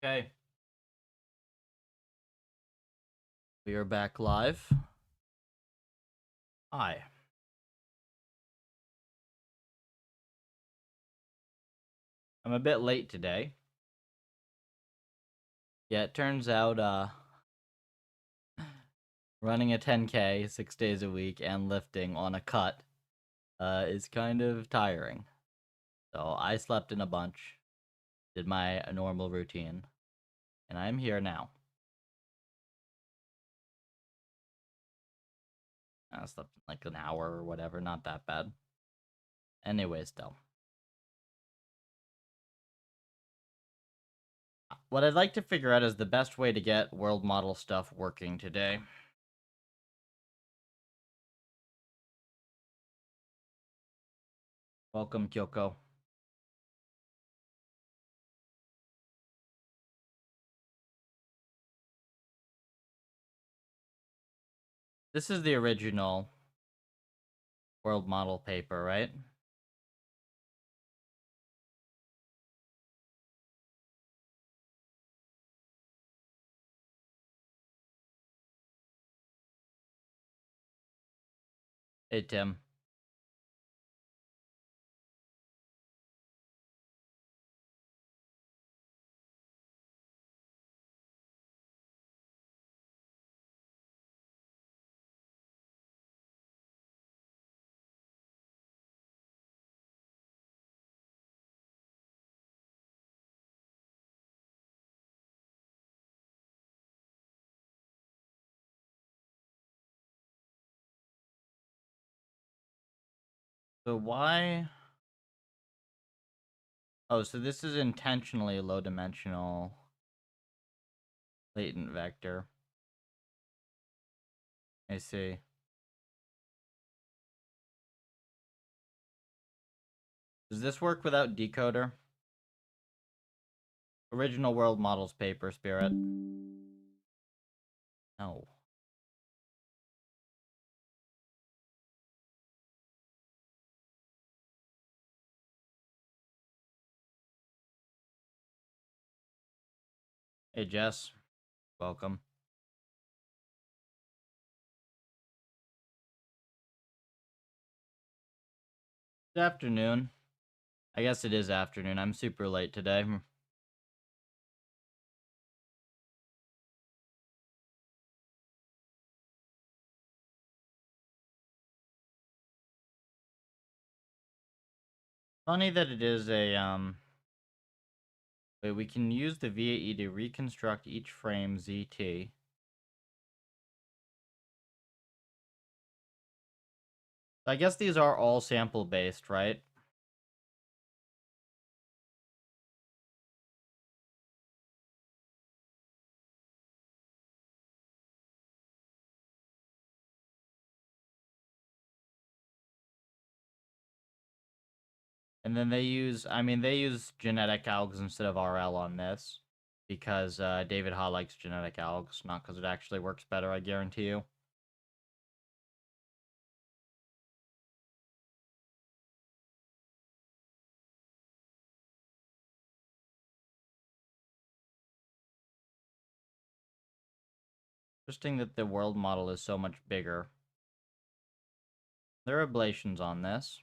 Okay, we are back live. Hi. I'm a bit late today. Yeah, it turns out running a 10K 6 days a week and lifting on a cut is kind of tiring. So I slept in a bunch, did my normal routine, and I'm here now. I slept like an hour or whatever, not that bad. Anyways, though. What I'd like to figure out is the best way to get world model stuff working today. Welcome, Kyoko. This is the original world model paper, right? Hey, Tim. So why? Oh, so this is intentionally low dimensional latent vector. I see. Does this work without decoder? Original world models paper, Spirit. No. Hey, Jess. Welcome. Good afternoon. I guess it is afternoon. I'm super late today. Funny that it is a, wait, we can use the VAE to reconstruct each frame ZT. I guess these are all sample-based, right? And then they use, they use genetic algs instead of RL on this because David Ha likes genetic algs, not because it actually works better, I guarantee you. Interesting that the world model is so much bigger. There are ablations on this.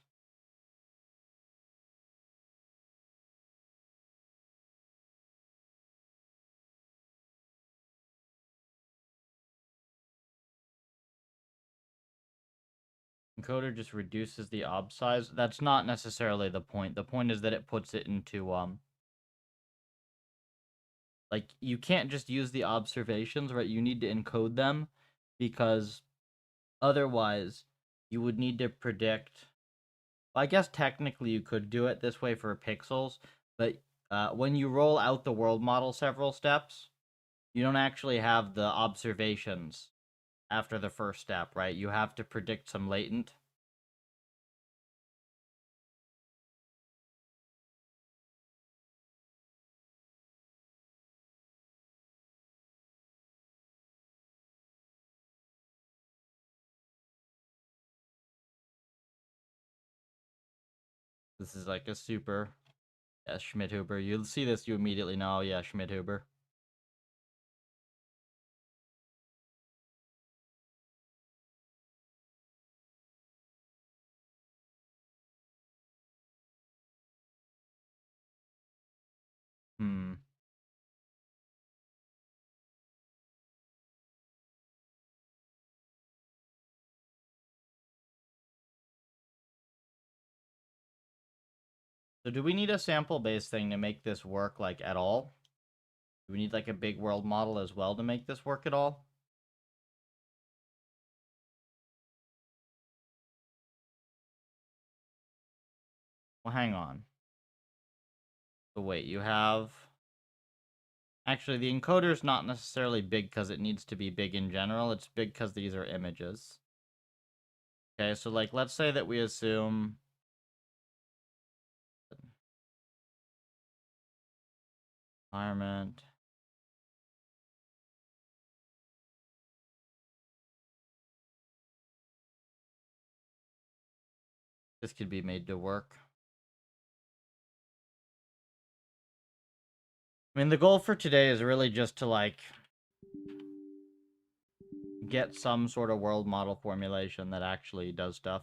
Encoder just reduces the ob size. That's not necessarily the point. The point is that it puts it into, like, you can't just use the observations, right? You need to encode them because otherwise you would need to predict. Well, I guess technically you could do it this way for pixels, but when you roll out the world model several steps, you don't actually have the observations after the first step, right? You have to predict some latent. This is like a super, yeah, Schmidt-Huber. You see this, you immediately know, yeah, Schmidt-Huber. Hmm. So do we need a sample-based thing to make this work, like, at all? Do we need, like, a big world model as well to make this work at all? Well, hang on. So wait, you have... Actually, the encoder's not necessarily big because it needs to be big in general. It's big because these are images. Okay, so, like, let's say that we assume... environment... This could be made to work. I mean, the goal for today is really just to, like, get some sort of world model formulation that actually does stuff.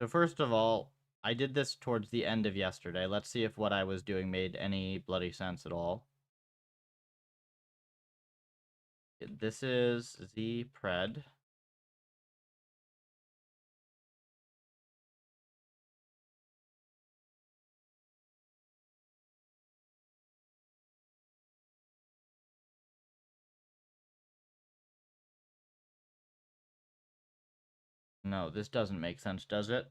So first of all, I did this towards the end of yesterday. Let's see if what I was doing made any bloody sense at all. This is zpred. No, this doesn't make sense, does it?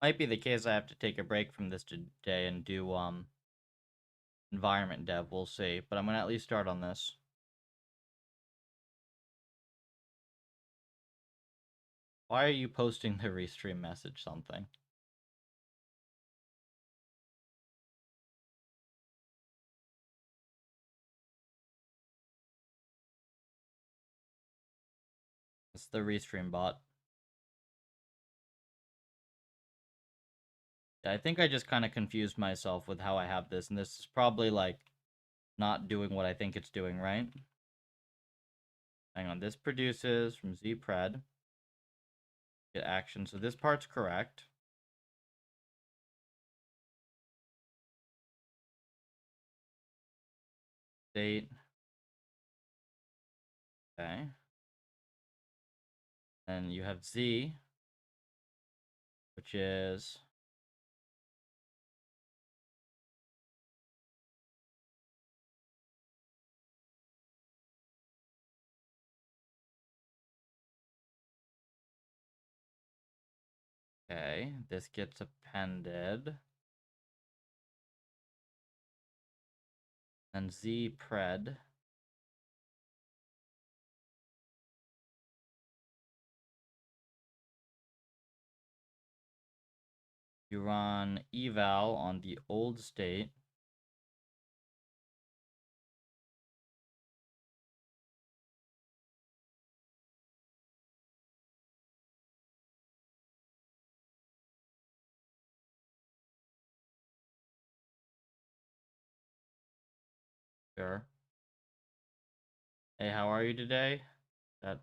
Might be the case I have to take a break from this today and do environment dev. We'll see, but I'm gonna at least start on this. Why are you posting the restream message something? It's the restream bot. I think I just kind of confused myself with how I have this, and this is probably, like, not doing what I think it's doing, right? Hang on, this produces from zpred. Get action, so this part's correct. State. Okay. And you have z, which is... Okay, this gets appended. And zpred. You run eval on the old state. Sure. Hey, how are you today? That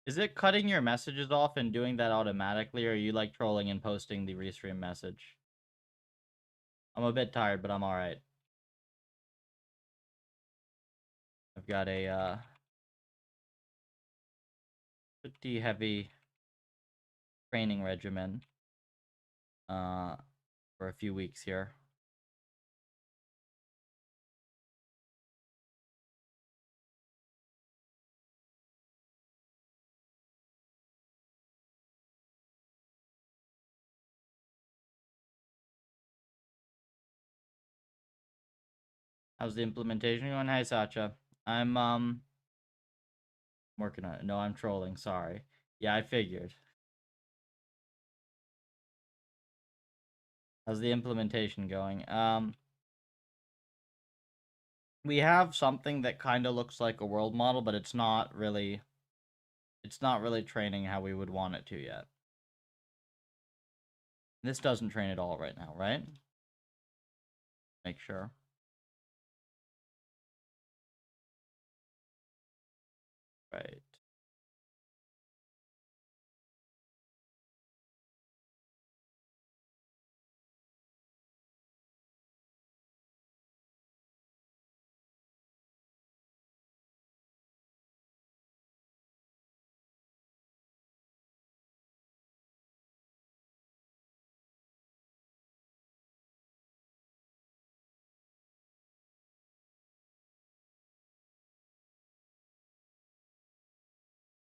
is it cutting your messages off and doing that automatically, or are you, like, trolling and posting the restream message? I'm a bit tired, but I'm alright. I've got a pretty heavy training regimen for a few weeks here. How's the implementation going? Hi, Sacha. I'm working on it. No, I'm trolling. Sorry. Yeah, I figured. How's the implementation going? We have something that kind of looks like a world model, but it's not really training how we would want it to yet. This doesn't train at all right now, right? Make sure. Right.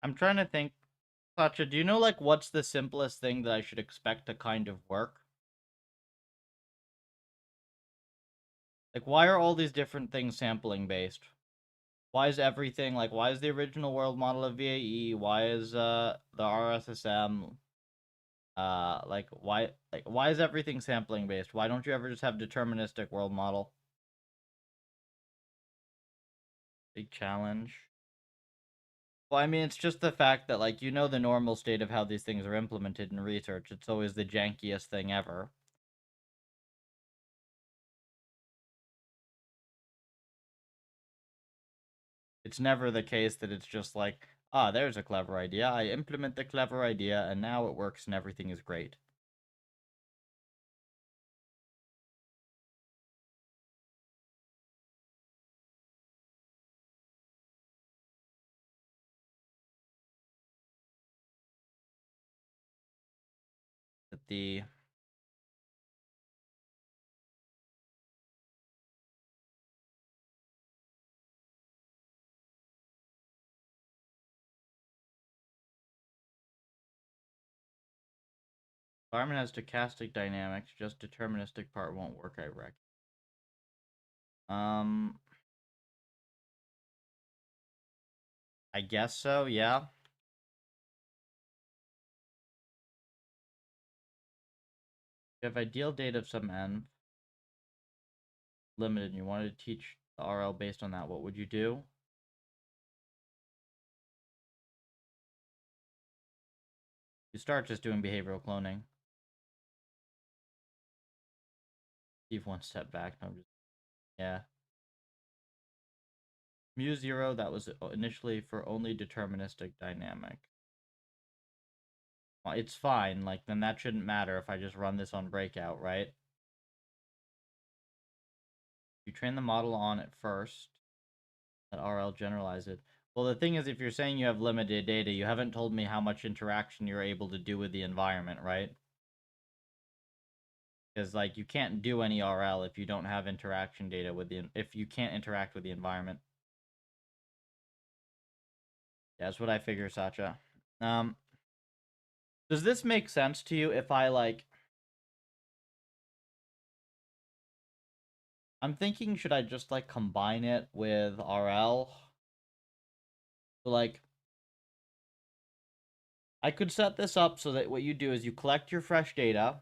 I'm trying to think. Sacha, do you know, like, what's the simplest thing that I should expect to kind of work? Like, why are all these different things sampling based? Why is everything, like, why is the original world model of VAE? Why is the RSSM why is everything sampling based? Why don't you ever just have deterministic world model? Big challenge. Well, I mean, it's just the fact that, like, the normal state of how these things are implemented in research. It's always the jankiest thing ever. It's never the case that it's just like, ah, there's a clever idea. I implement the clever idea, and now it works and everything is great. That the environment has stochastic dynamics, just deterministic part won't work, I reckon. I guess so, yeah. If ideal data of some n limited and you wanted to teach the RL based on that, what would you do? You start just doing behavioral cloning. Keep one step back. No, yeah. Mu0, that was initially for only deterministic dynamic. Well, it's fine, like, then that shouldn't matter if I just run this on breakout, right? You train the model on it first, let RL generalize it. Well, the thing is, if you're saying you have limited data, you haven't told me how much interaction you're able to do with the environment, right? Because, like, you can't do any RL if you don't have interaction data with if you can't interact with the environment. Yeah, that's what I figure, Sacha. Does this make sense to you if I, like... I'm thinking, should I just, like, combine it with RL? So, like, I could set this up so that what you do is you collect your fresh data,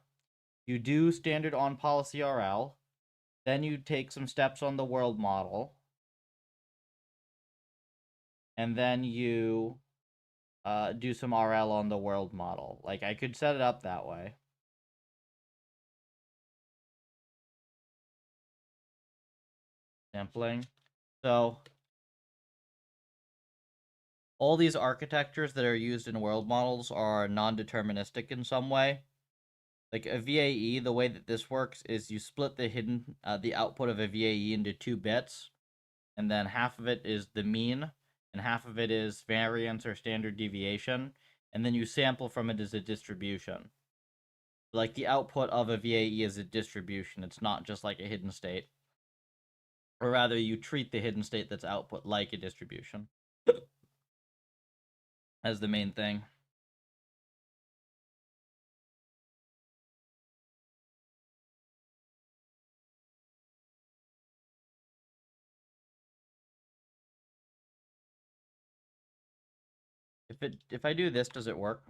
you do standard on policy RL, then you take some steps on the world model, and then you do some RL on the world model. Like, I could set it up that way. Sampling. So, all these architectures that are used in world models are non-deterministic in some way. Like a VAE, the way that this works is you split the output of a VAE into 2 bits, and then half of it is the mean, and half of it is variance or standard deviation, and then you sample from it as a distribution. Like, the output of a VAE is a distribution, it's not just like a hidden state. Or rather, you treat the hidden state that's output like a distribution. As the main thing. If I do this, does it work?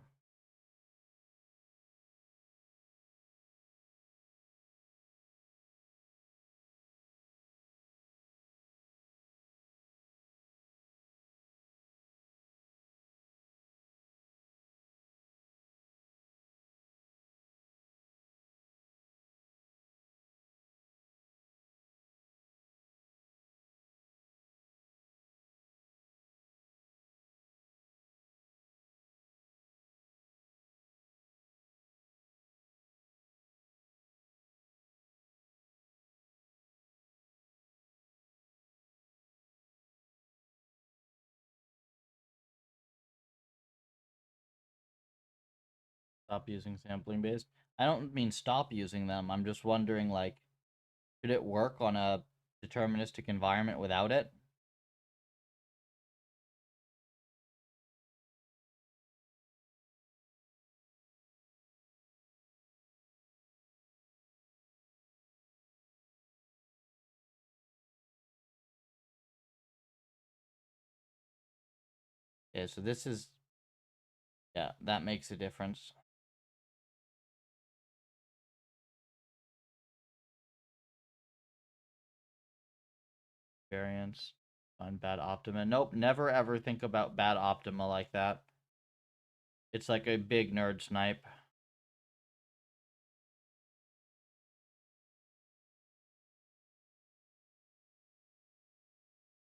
Stop using sampling based. I don't mean stop using them. I'm just wondering, like, could it work on a deterministic environment without it? Yeah, so this is, yeah, that makes a difference. Variance on bad optima. Nope, never ever think about bad optima like that. It's like a big nerd snipe.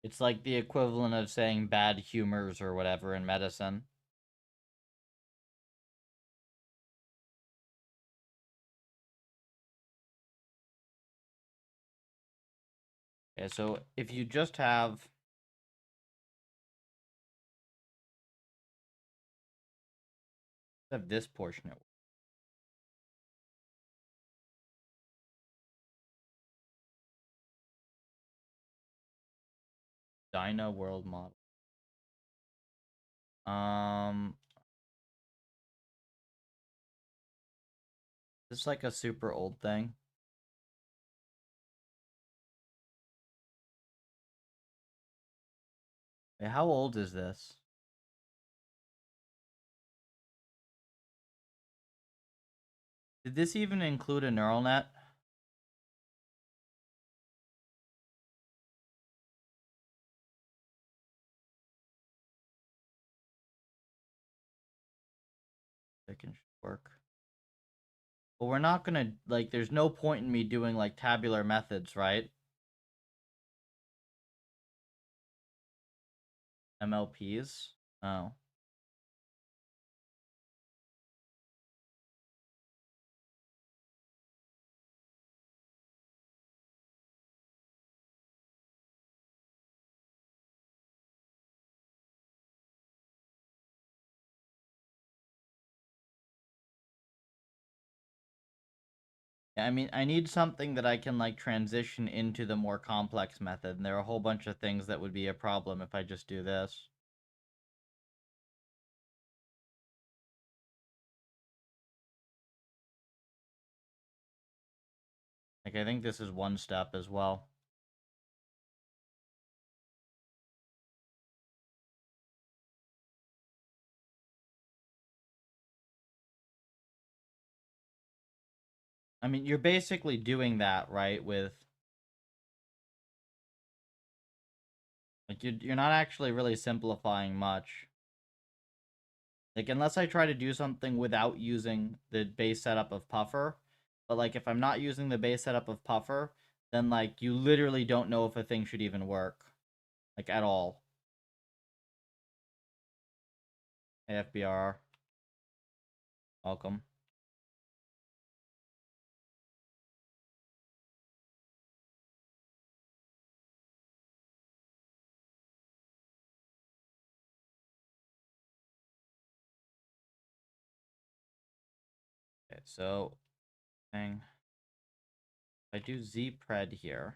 It's like the equivalent of saying bad humors or whatever in medicine. Okay, so if you just have this portion, Dyna world model. This is like a super old thing. Wait, how old is this? Did this even include a neural net? That can work. But we're not gonna, like, there's no point in me doing, like, tabular methods, right? MLPs? Oh. Yeah, I mean, I need something that I can, like, transition into the more complex method, and there are a whole bunch of things that would be a problem if I just do this. Like, I think this is one step as well. I mean, you're basically doing that, right, with... Like, you're not actually really simplifying much. Like, unless I try to do something without using the base setup of Puffer. But, like, if I'm not using the base setup of Puffer, then, like, you literally don't know if a thing should even work. Like, at all. Hey, FBR. Welcome. Okay, so... Thing. I do zpred here.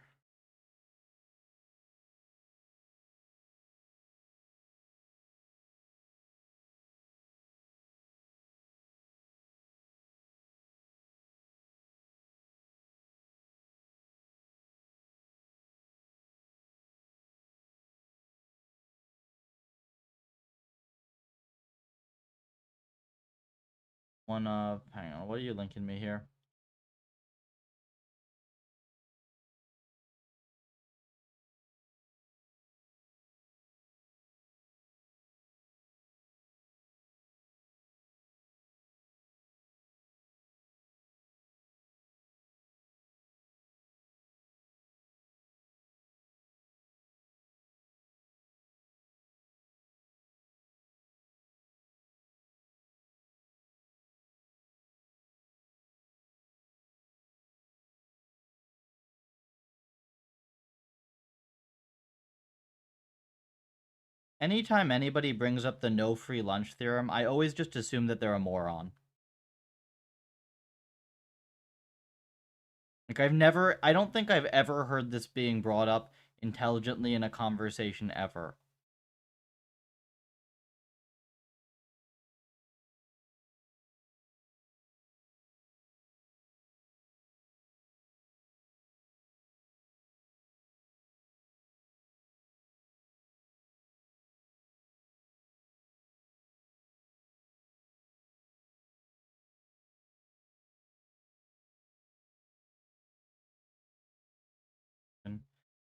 One hang on, what are you linking me here? Anytime anybody brings up the no free lunch theorem, I always just assume that they're a moron. Like, I don't think I've ever heard this being brought up intelligently in a conversation ever.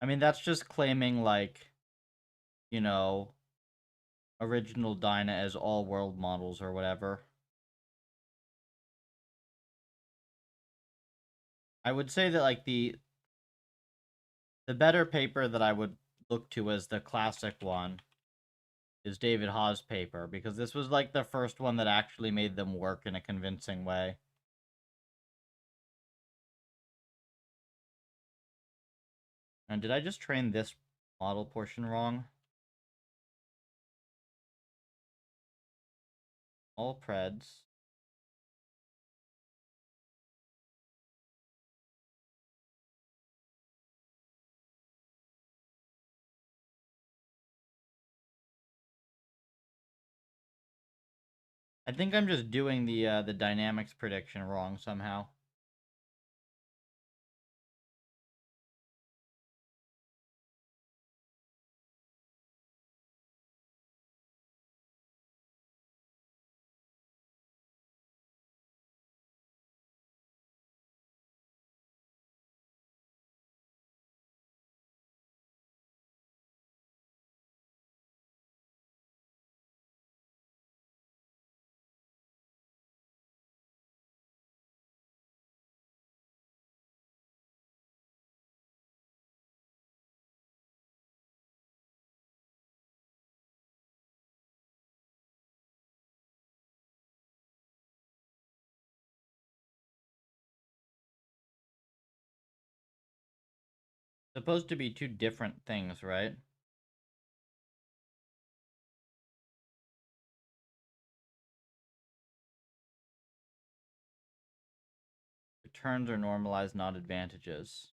I mean, that's just claiming, like, you know, original Dyna as all world models or whatever. I would say that, like, the better paper that I would look to as the classic one is David Hawes' paper, because this was, like, the first one that actually made them work in a convincing way. And did I just train this model portion wrong? All preds. I think I'm just doing the dynamics prediction wrong somehow. Supposed to be two different things, right? Returns are normalized, not advantages.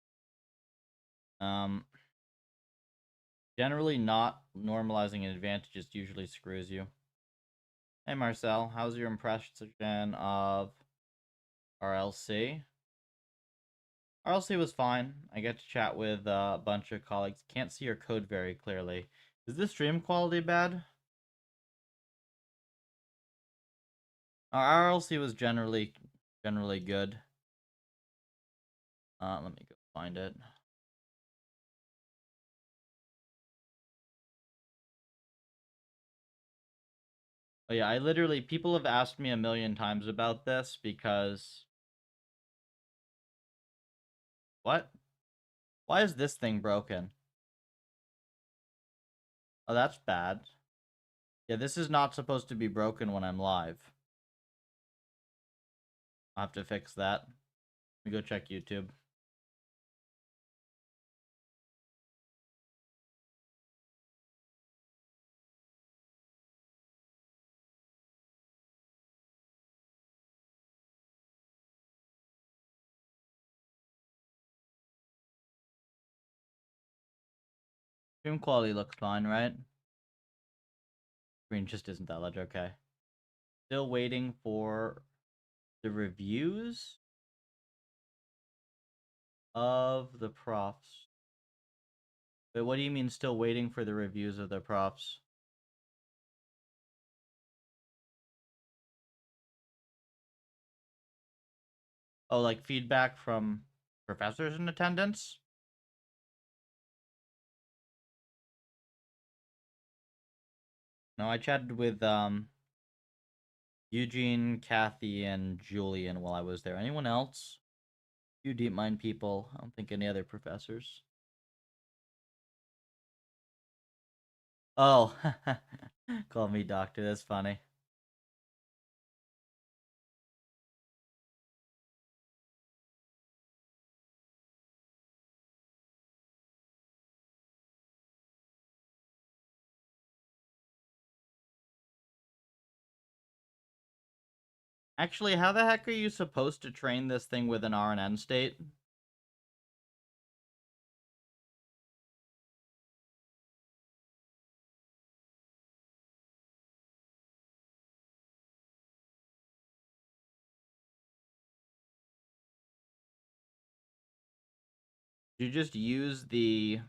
Um, Generally not normalizing advantages usually screws you. Hey Marcel, how's your impression of RLC? RLC was fine. I get to chat with a bunch of colleagues. Can't see your code very clearly. Is the stream quality bad? RLC was generally good. Let me go find it. Oh yeah, I literally, people have asked me a million times about this because what? Why is this thing broken? Oh, that's bad. Yeah, this is not supposed to be broken when I'm live. I'll have to fix that. Let me go check YouTube. Stream quality looks fine, right? Screen just isn't that large. Okay. Still waiting for the reviews of the profs. But what do you mean still waiting for the reviews of the profs? Oh, like feedback from professors in attendance? No, I chatted with Eugene, Kathy, and Julian while I was there. Anyone else? You DeepMind people. I don't think any other professors. Oh, call me doctor. That's funny. Actually, how the heck are you supposed to train this thing with an RNN state? You just use the...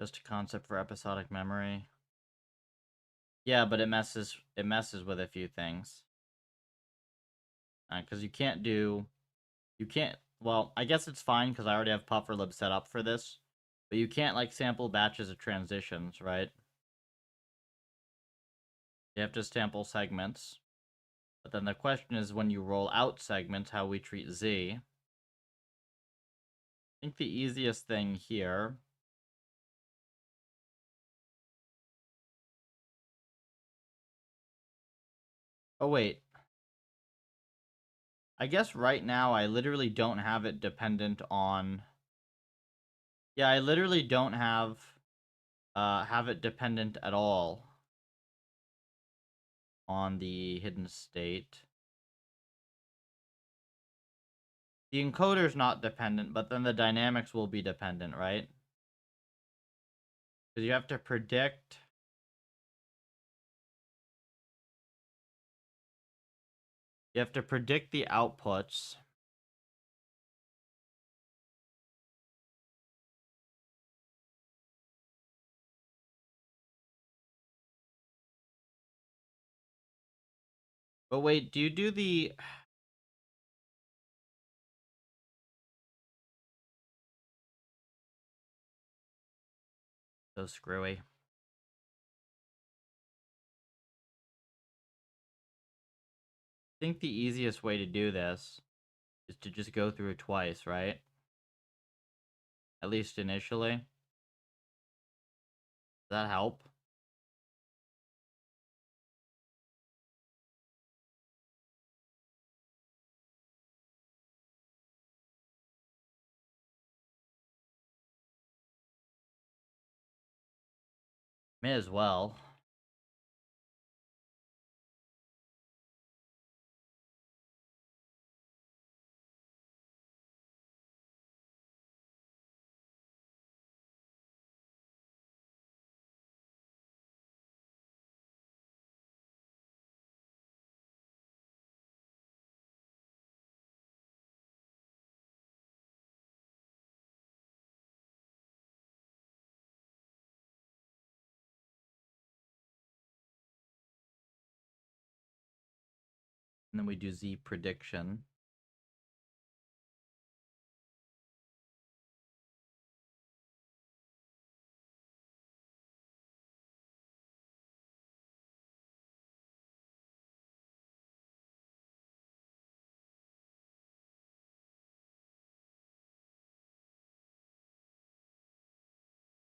Just a concept for episodic memory. Yeah, but it messes with a few things. Because you can't do... You can't... Well, I guess it's fine because I already have PufferLib set up for this. But you can't, like, sample batches of transitions, right? You have to sample segments. But then the question is when you roll out segments, how we treat Z. I think the easiest thing here... Oh, wait. I guess right now I literally don't have it dependent on... Yeah, I literally don't have it dependent at all on the hidden state. The encoder's not dependent, but then the dynamics will be dependent, right? Because you have to predict... You have to predict the outputs. But wait, do you do the... So screwy. I think the easiest way to do this is to just go through it twice, right? At least initially. Does that help? May as well. And then we do Z prediction.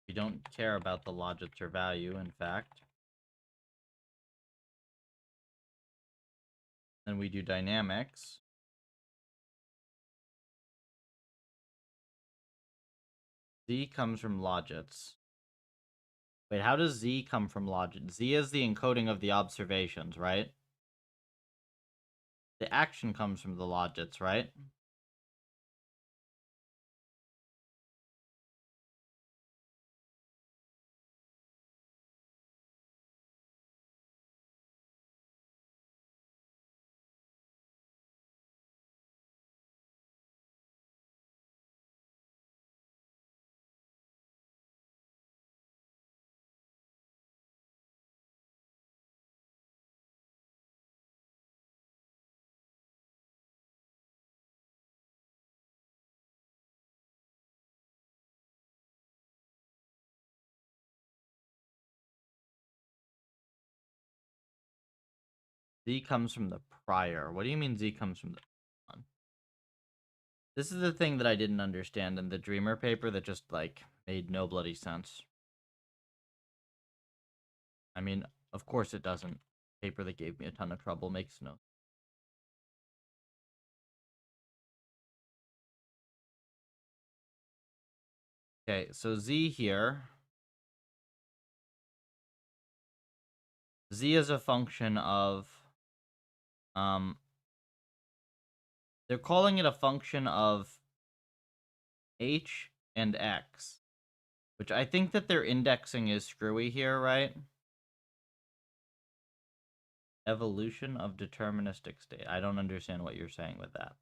We don't care about the logits or value, in fact. Then we do dynamics. Z comes from logits. Wait, how does Z come from logic? Z is the encoding of the observations, right? The action comes from the logits, right? Z comes from the prior. What do you mean Z comes from the one? This is the thing that I didn't understand in the Dreamer paper that just, like, made no bloody sense. I mean, of course it doesn't. Paper that gave me a ton of trouble makes no. Okay, so Z here. Z is a function of, um, they're calling it a function of H and X, which I think that their indexing is screwy here, right? Evolution of deterministic state. I don't understand what you're saying with that.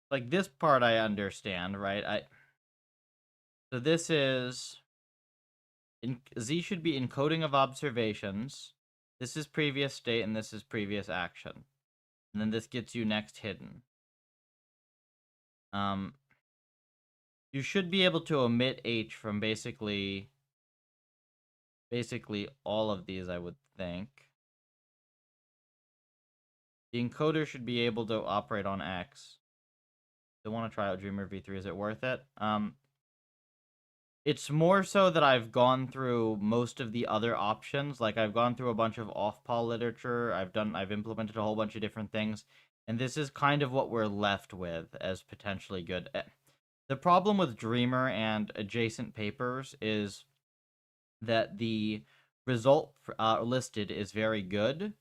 Like, this part I understand, right? So this is Z should be encoding of observations. This is previous state and this is previous action. And then this gets you next hidden. You should be able to omit H from basically all of these, I would think. The encoder should be able to operate on X. I want to try out Dreamer v3. Is it worth it? It's more so that I've gone through most of the other options. Like, I've gone through a bunch of off-pol literature. I've implemented a whole bunch of different things. And this is kind of what we're left with as potentially good. The problem with Dreamer and adjacent papers is that the result listed is very good.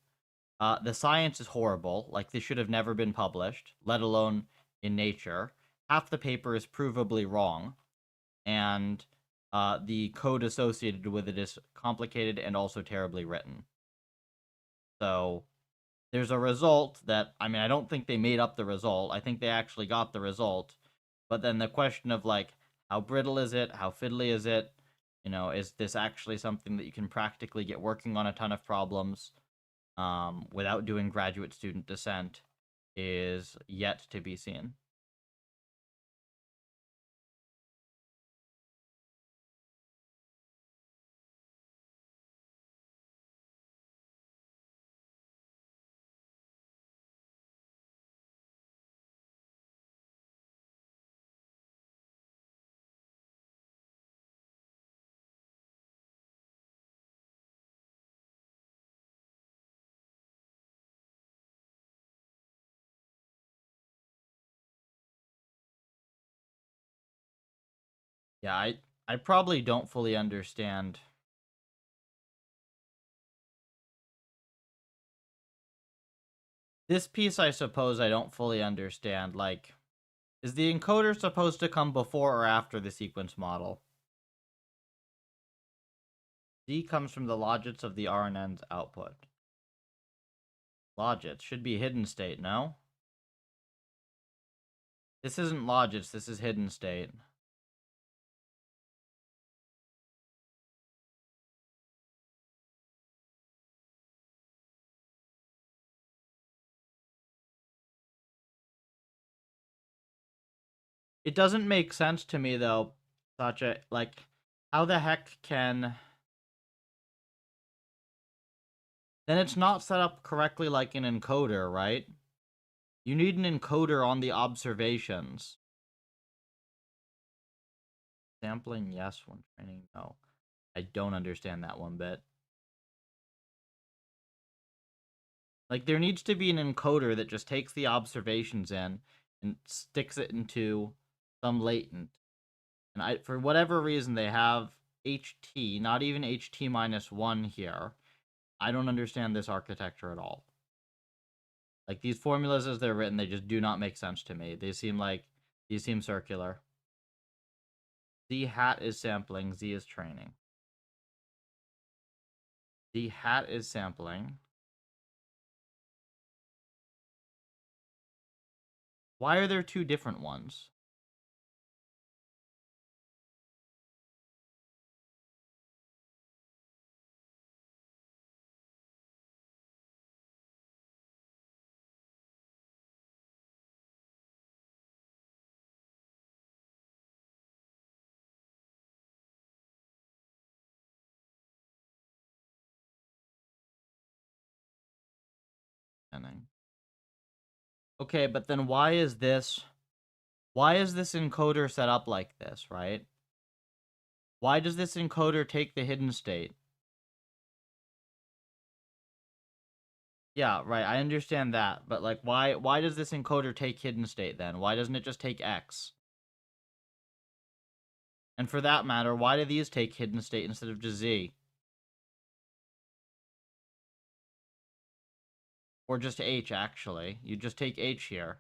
The science is horrible. Like, this should have never been published, let alone in Nature. Half the paper is provably wrong. And the code associated with it is complicated and also terribly written. So there's a result that, I mean, I don't think they made up the result. I think they actually got the result. But then the question of, like, how brittle is it? How fiddly is it? You know, is this actually something that you can practically get working on a ton of problems without doing graduate student descent is yet to be seen. Yeah, I probably don't fully understand. This piece, I suppose, I don't fully understand. Like, is the encoder supposed to come before or after the sequence model? Z comes from the logits of the RNN's output. Logits should be hidden state, no? This isn't logits, this is hidden state. It doesn't make sense to me, though, Sacha. Like, how the heck can... Then it's not set up correctly like an encoder, right? You need an encoder on the observations. Sampling, yes. When training, no. I don't understand that one bit. Like, there needs to be an encoder that just takes the observations in and sticks it into some latent. And for whatever reason, they have HT, not even HT minus 1 here. I don't understand this architecture at all. Like, these formulas as they're written, they just do not make sense to me. These seem circular. Z hat is sampling, Z is training. Z hat is sampling. Why are there two different ones? Okay, but then why is this encoder set up like this, right? Why does this encoder take the hidden state? Yeah, right, I understand that, but like why does this encoder take hidden state then? Why doesn't it just take X? And for that matter, why do these take hidden state instead of just Z? Or just H, actually. You just take H here.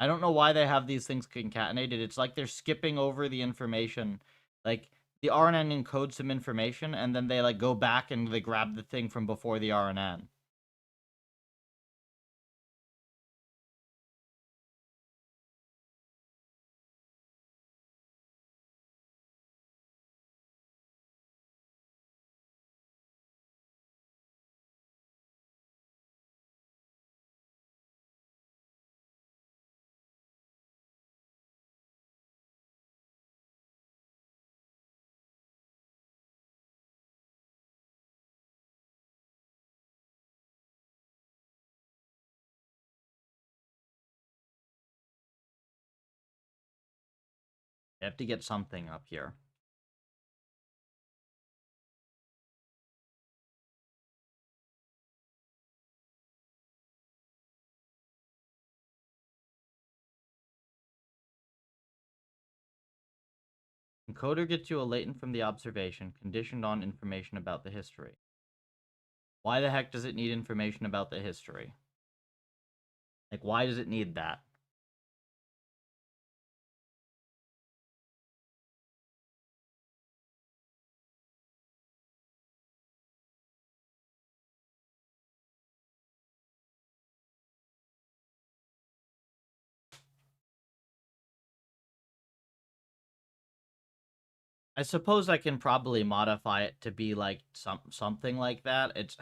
I don't know why they have these things concatenated. It's like they're skipping over the information. Like, the RNN encodes some information, and then they, like, go back and they grab the thing from before the RNN. They have to get something up here. Encoder gets you a latent from the observation, conditioned on information about the history. Why the heck does it need information about the history? Like, why does it need that? I suppose I can probably modify it to be like something like that. It's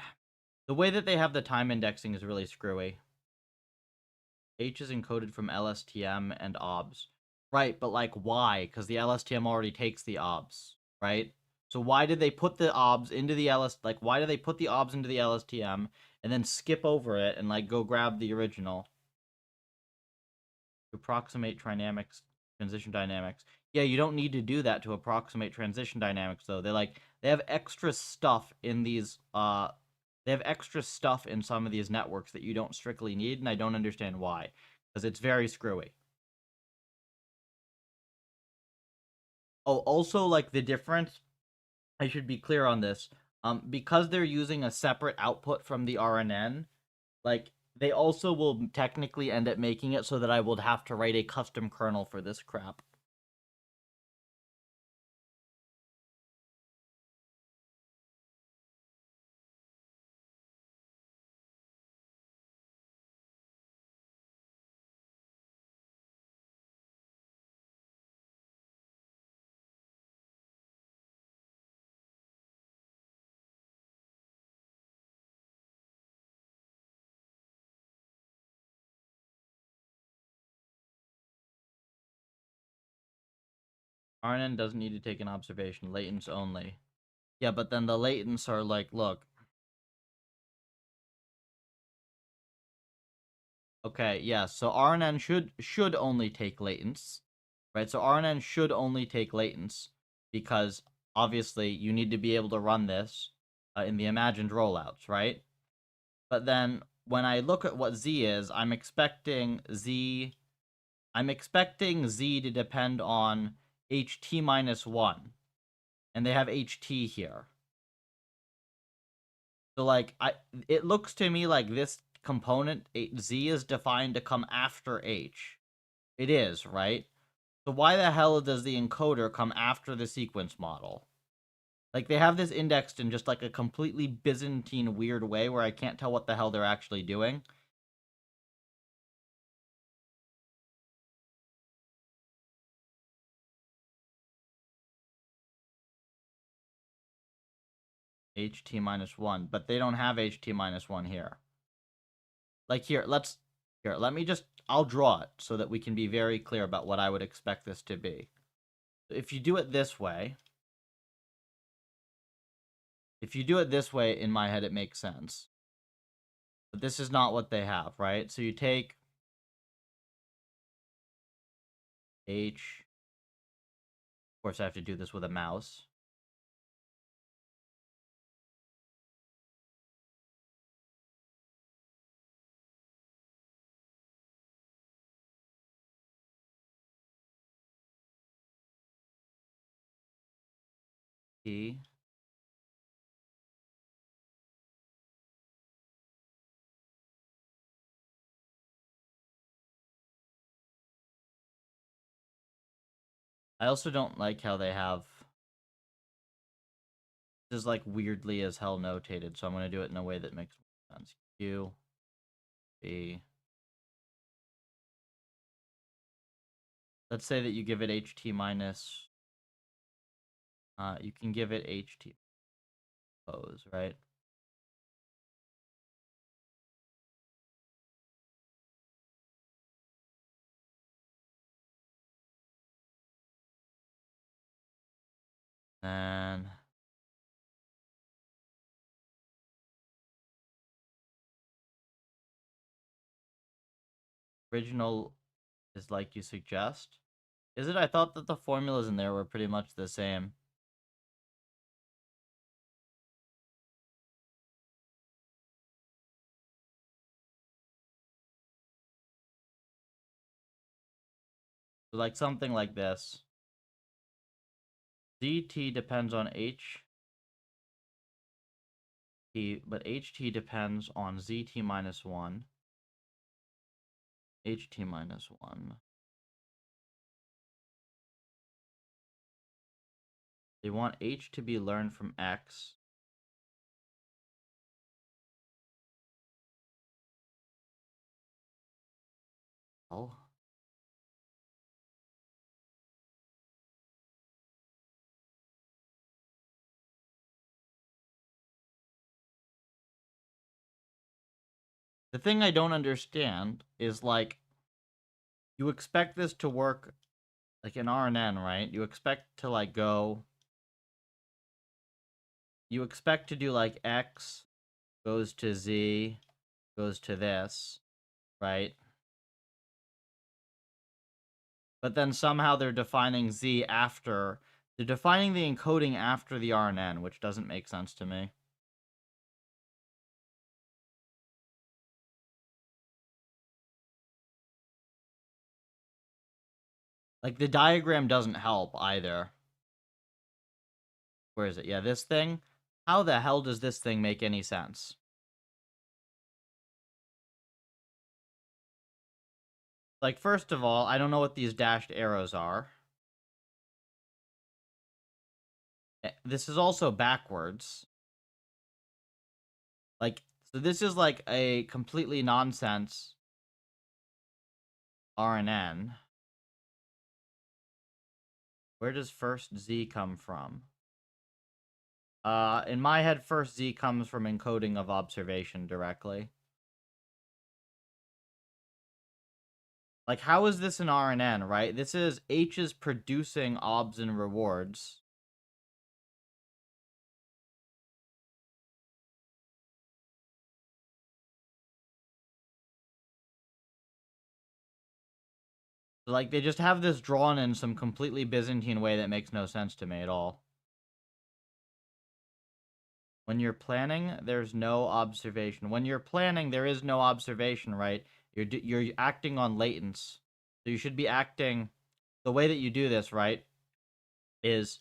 the way that they have the time indexing is really screwy. H is encoded from LSTM and OBS. Right, but like why? Because the LSTM already takes the OBS, right? So why did they put the OBS into the like why do they put the OBS into the LSTM and then skip over it and like go grab the original? To approximate transition dynamics. Yeah, you don't need to do that to approximate transition dynamics though. They have extra stuff in these they have extra stuff in some of these networks that you don't strictly need, and I don't understand why, because it's very screwy. Oh, also, like, the difference, I should be clear on this. Because they're using a separate output from the RNN, like, they also will technically end up making it so that I would have to write a custom kernel for this crap. RNN doesn't need to take an observation, latents only. Yeah, but then the latents are like, look. Okay, yeah, so RNN should only take latents, right? So RNN should only take latents because obviously you need to be able to run this in the imagined rollouts, right? But then when I look at what Z is, I'm expecting Z to depend on ht minus 1. And they have ht here. So, like, it looks to me like this component, z, is defined to come after h. It is, right? So why the hell does the encoder come after the sequence model? Like, they have this indexed in just, like, a completely Byzantine weird way where I can't tell what the hell they're actually doing. ht minus 1, but they don't have ht minus 1 here. Like, let me just, I'll draw it so that we can be very clear about what I would expect this to be. If you do it this way, in my head, it makes sense. But this is not what they have, right? So you take h, of course I have to do this with a mouse. T. I also don't like how they have this is like weirdly as hell notated, so I'm going to do it in a way that makes sense. Q, B. Let's say that you give it ht minus, you can give it ht pose, right? And original is like you suggest. Is it? I thought that the formulas in there were pretty much the same. So like something like this. zt depends on h t, but ht depends on zt minus 1. ht minus 1. They want h to be learned from x. Oh. The thing I don't understand is, like, you expect this to work like in RNN, right? You expect to, like, you expect to do, like, x goes to z goes to this, right? But then somehow they're defining z after, they're defining the encoding after the RNN, which doesn't make sense to me. Like, the diagram doesn't help either. Where is it? Yeah, this thing. How the hell does this thing make any sense? Like, first of all, I don't know what these dashed arrows are. This is also backwards. Like, so this is like a completely nonsense RNN. Where does first Z come from? In my head, first Z comes from encoding of observation directly. Like, how is this an RNN, right? This is H is producing obs and rewards. So, like, they just have this drawn in some completely Byzantine way that makes no sense to me at all. When you're planning, there's no observation. When you're planning, there is no observation, right? You're acting on latents. So you should be acting the way that you do this, right? is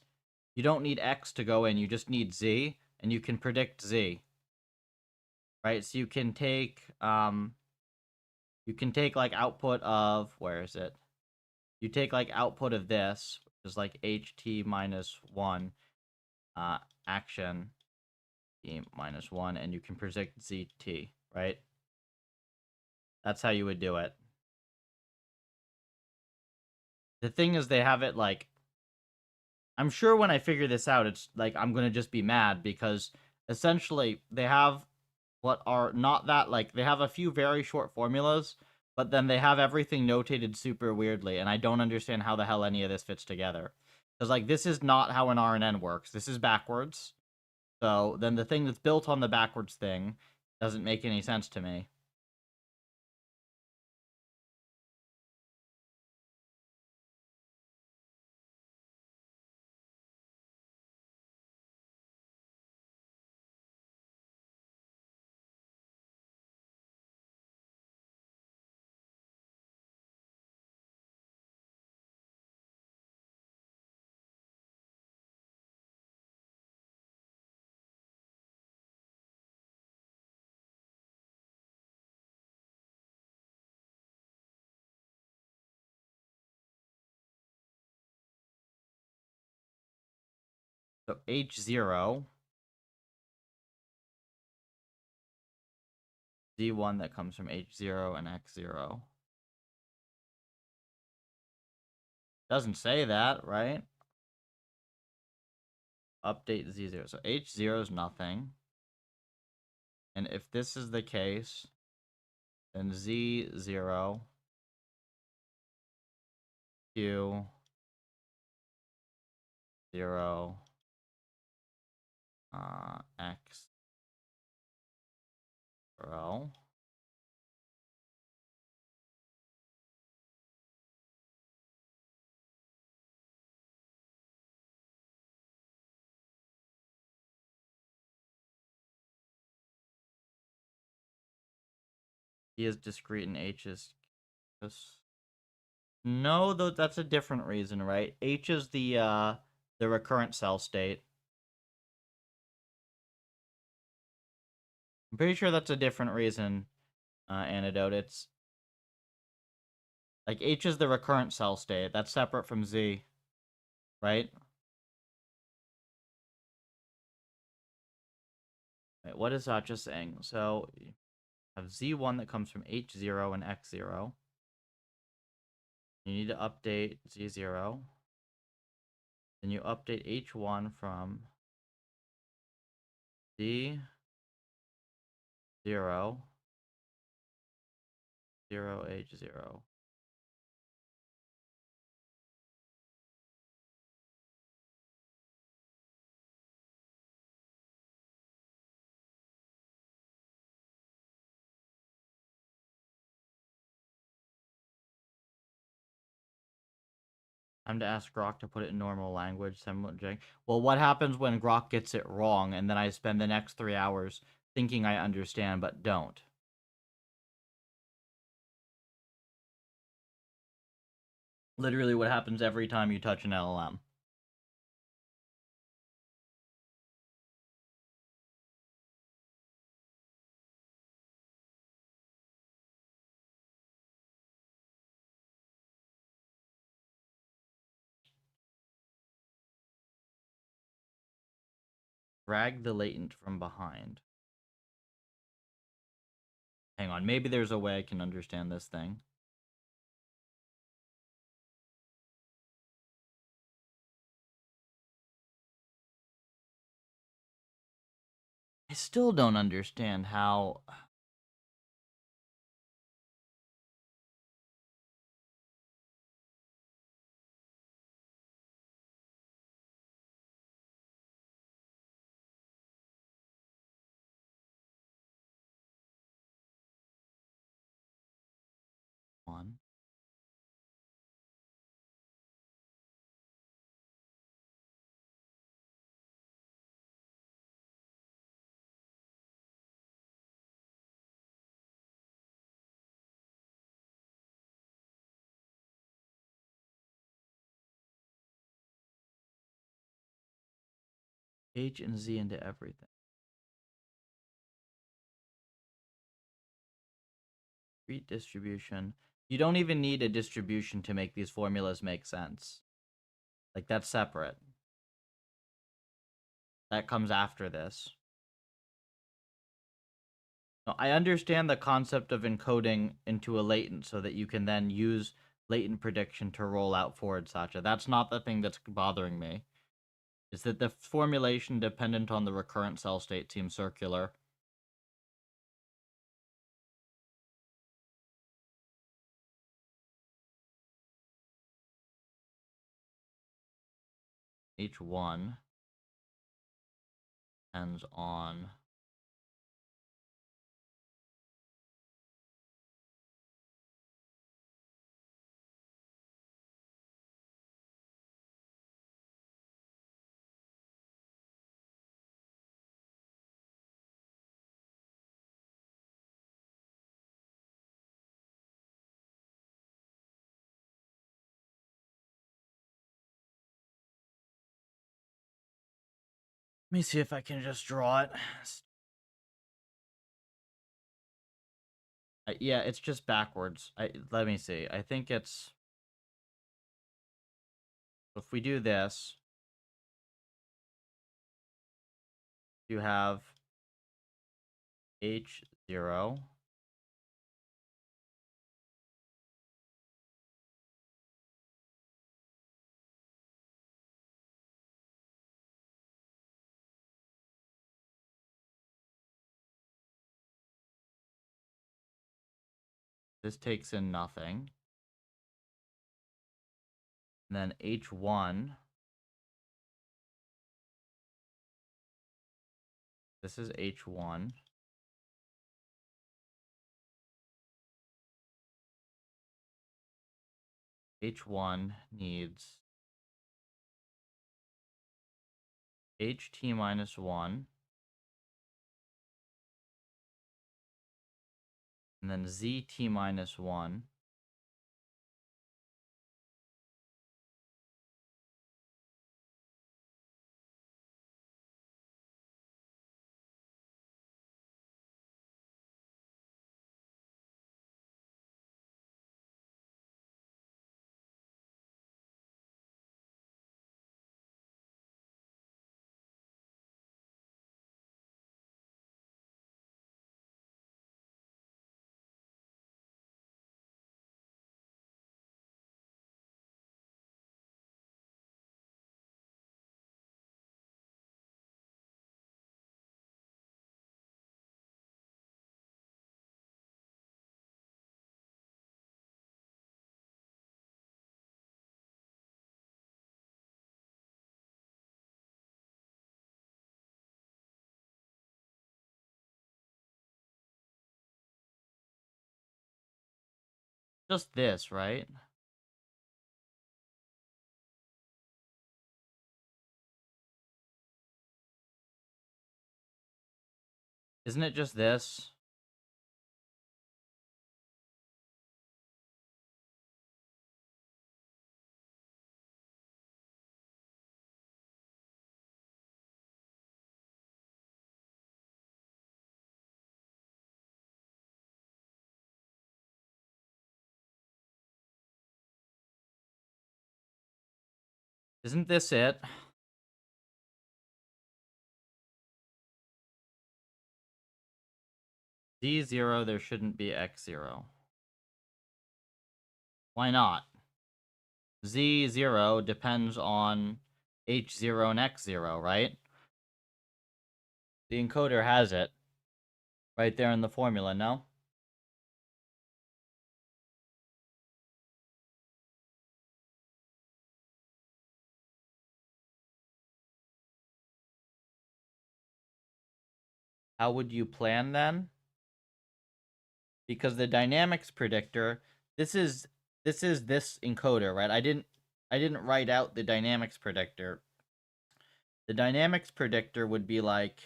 you don't need X to go in, you just need Z, and you can predict Z. Right? So you can take like output of, where is it? You take like output of this, which is like HT minus 1 action T minus 1, and you can predict ZT, right? That's how you would do it. The thing is, they have it like, I'm sure when I figure this out, it's like I'm gonna just be mad because essentially they have what are not that, like, they have a few very short formulas, but then they have everything notated super weirdly, and I don't understand how the hell any of this fits together. Because, like, this is not how an RNN works. This is backwards. So then the thing that's built on the backwards thing doesn't make any sense to me. So H0, Z1 that comes from H0 and X0. Doesn't say that, right? Update Z0. So H0 is nothing. And if this is the case, then Z0, Q, 0, X, 0. E is discrete and H is... No, though, that's a different reason, right? H is the recurrent cell state. I'm pretty sure that's a different reason, Antidote. It's like H is the recurrent cell state. That's separate from Z, right? Wait, what is that just saying? So you have Z1 that comes from H0 and X0. You need to update Z0. Then you update H1 from Z0, 0, H0. Time to ask Grok to put it in normal language. Well, what happens when Grok gets it wrong and then I spend the next 3 hours thinking I understand but don't? Literally what happens every time you touch an LLM. Drag the latent from behind. Hang on, maybe there's a way I can understand this thing. I still don't understand how... One. H and Z into everything. Discrete distribution. You don't even need a distribution to make these formulas make sense. Like, that's separate. That comes after this. Now, I understand the concept of encoding into a latent so that you can then use latent prediction to roll out forward Sacha. That's not the thing that's bothering me. Is that the formulation dependent on the recurrent cell state seems circular. H1 depends on Let me see if I can just draw it. Yeah, it's just backwards. Let me see. I think it's... If we do this, you have H0. This takes in nothing. And then H1. This is H1. H1 needs HT minus 1. And then ZT minus 1. Just this, right? Isn't it just this? Isn't this it? Z0, there shouldn't be X0. Why not? Z0 depends on H0 and X0, right? The encoder has it right there in the formula, no? How would you plan then? Because the dynamics predictor, this is this encoder, right? I didn't write out the dynamics predictor. The dynamics predictor would be like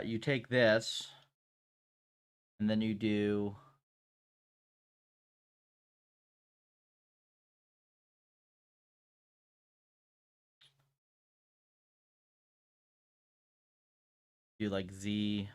you take this and then you do do like Z.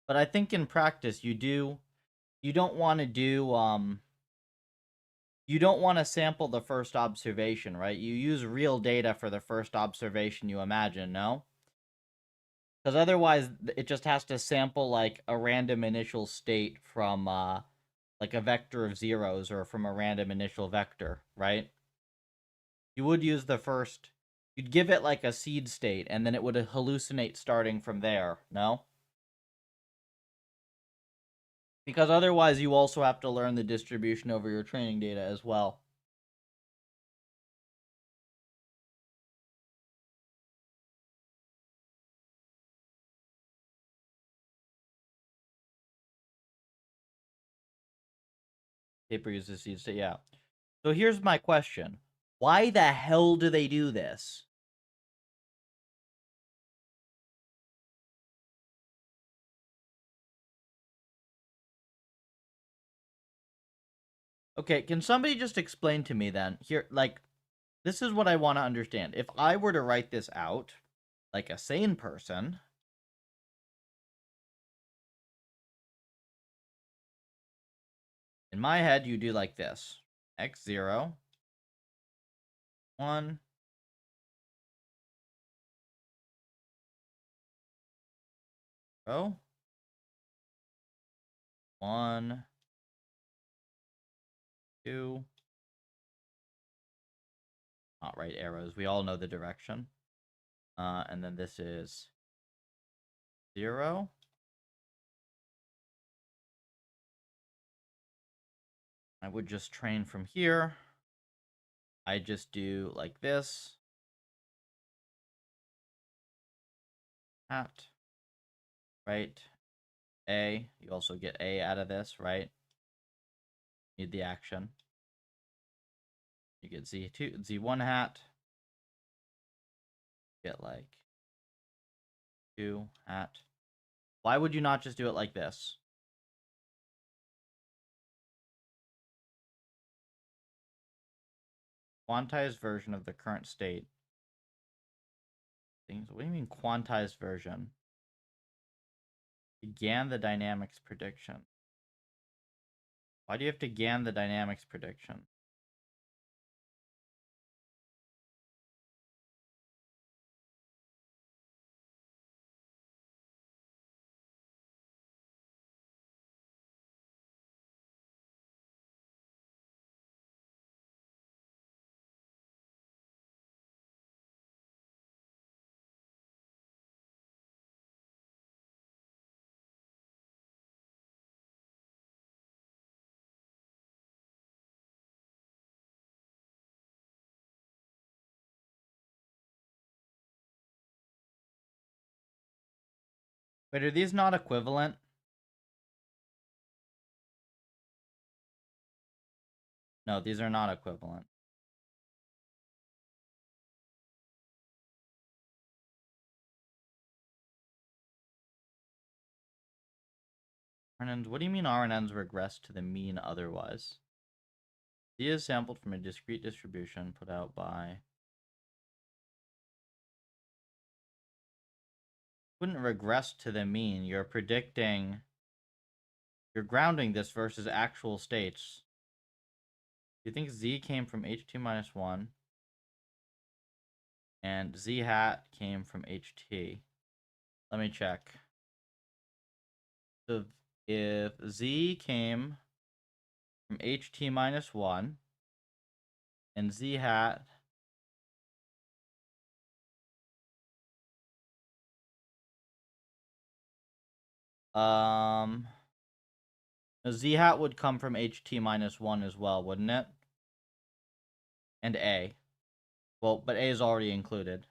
But I think in practice you don't want to do you don't want to sample the first observation, right? You use real data for the first observation you imagine, no? Because otherwise it just has to sample like a random initial state from like a vector of zeros or from a random initial vector, right? You would use the first, you'd give it like a seed state and then it would hallucinate starting from there, no? Because otherwise you also have to learn the distribution over your training data as well. Paper uses seed state, yeah. So here's my question. Why the hell do they do this? Okay, can somebody just explain to me then? Here, like, this is what I want to understand. If I were to write this out, like a sane person, in my head, you do like this. X0, 1, 0, 1, 2, not right arrows. We all know the direction. And then this is 0. I would just train from here. I just do like this. Hat. Right? A. You also get A out of this, right? Need the action. You get Z2, Z1 hat. Get like 2 hat. Why would you not just do it like this? Quantized version of the current state. Things. What do you mean quantized version? GAN the dynamics prediction. Why do you have to GAN the dynamics prediction? Wait, are these not equivalent? No, these are not equivalent. RNNs, what do you mean RNNs regress to the mean otherwise? D is sampled from a discrete distribution put out by... Wouldn't regress to the mean. You're predicting... You're grounding this versus actual states. Do you think Z came from H2 minus 1? And Z hat came from HT. Let me check. So if Z came from HT minus 1 and Z hat Z hat would come from HT minus 1 as well, wouldn't it? And A. Well, but A is already included.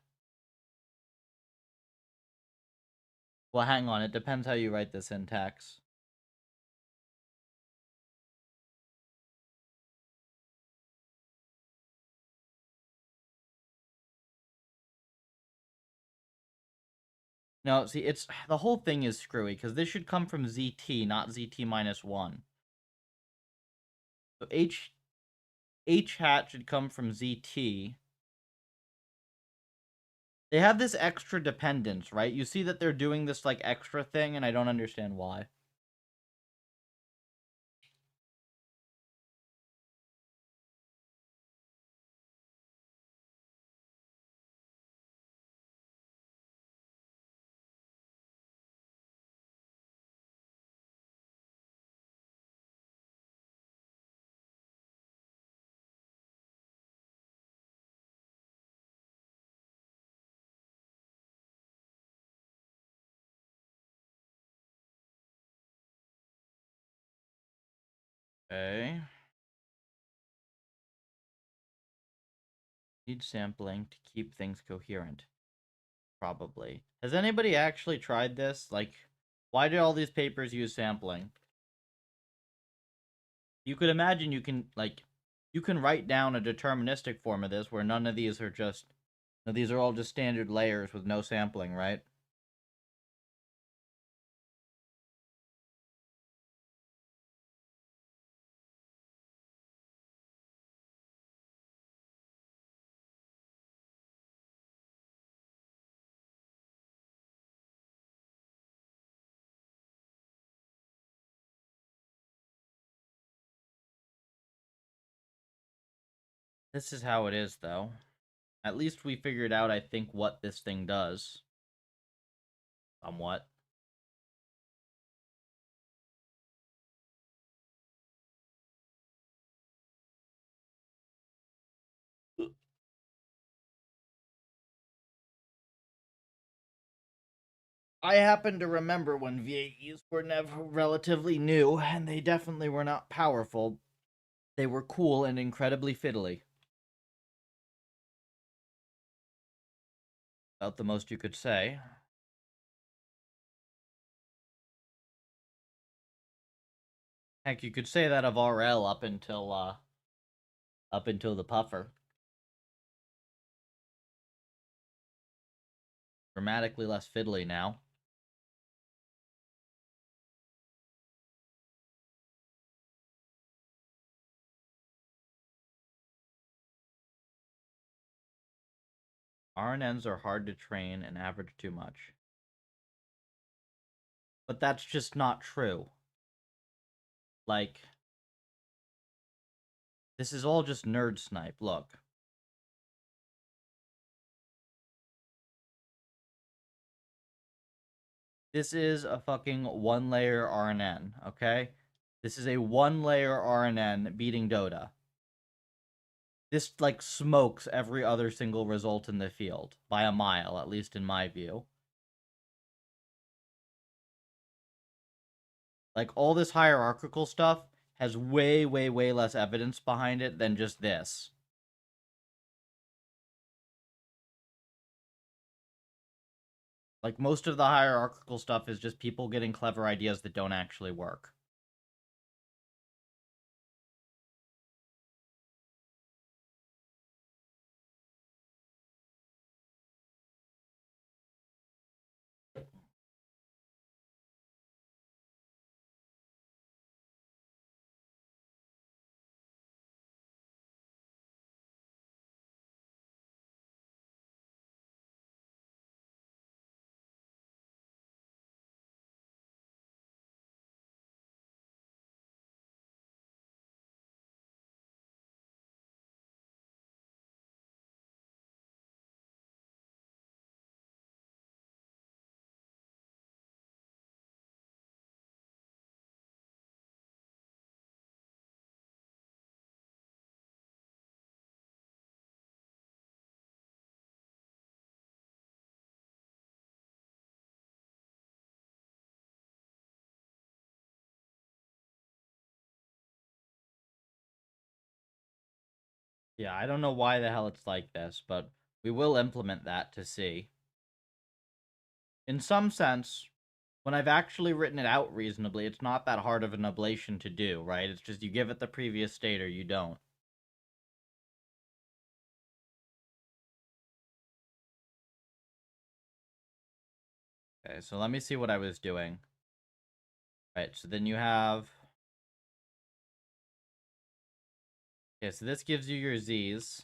Well, hang on. It depends how you write the syntax. No, see, it's the whole thing is screwy because this should come from ZT, not ZT minus 1. So H hat should come from ZT. They have this extra dependence, right? You see that they're doing this like extra thing, and I don't understand why. Okay. Need sampling to keep things coherent. Probably. Has anybody actually tried this? Like, why did all these papers use sampling? You could imagine you can write down a deterministic form of this where none of these are just, these are all just standard layers with no sampling, right? This is how it is, though. At least we figured out, I think, what this thing does. Somewhat. I happen to remember when VAEs were never relatively new, and they definitely were not powerful. They were cool and incredibly fiddly. About the most you could say. Heck, you could say that of RL up until the puffer. Dramatically less fiddly now. RNNs are hard to train and average too much. But that's just not true. Like, this is all just nerd snipe. Look. This is a fucking one layer RNN, okay? This is a one layer RNN beating Dota. This, like, smokes every other single result in the field. By a mile, at least in my view. Like, all this hierarchical stuff has way, way, way less evidence behind it than just this. Like, most of the hierarchical stuff is just people getting clever ideas that don't actually work. Yeah, I don't know why the hell it's like this, but we will implement that to see. In some sense, when I've actually written it out reasonably, it's not that hard of an ablation to do, right? It's just you give it the previous state or you don't. Okay, so let me see what I was doing. Right, so then you have... Okay, so this gives you your z's.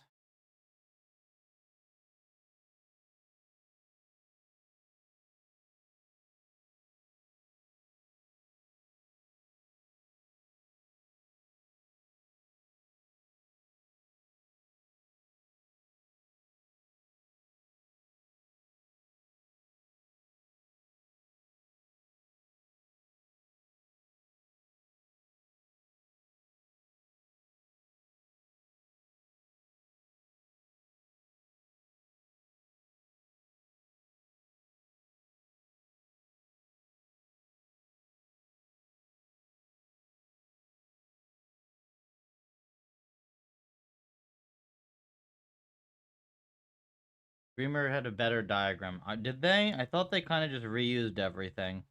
Dreamer had a better diagram. Did they? I thought they kind of just reused everything.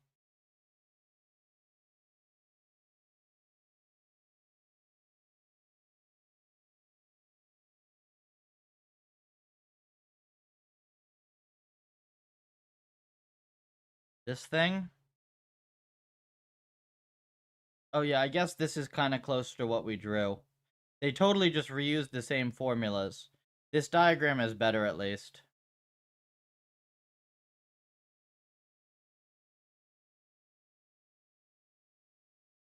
This thing? Oh yeah, I guess this is kind of close to what we drew. They totally just reused the same formulas. This diagram is better at least.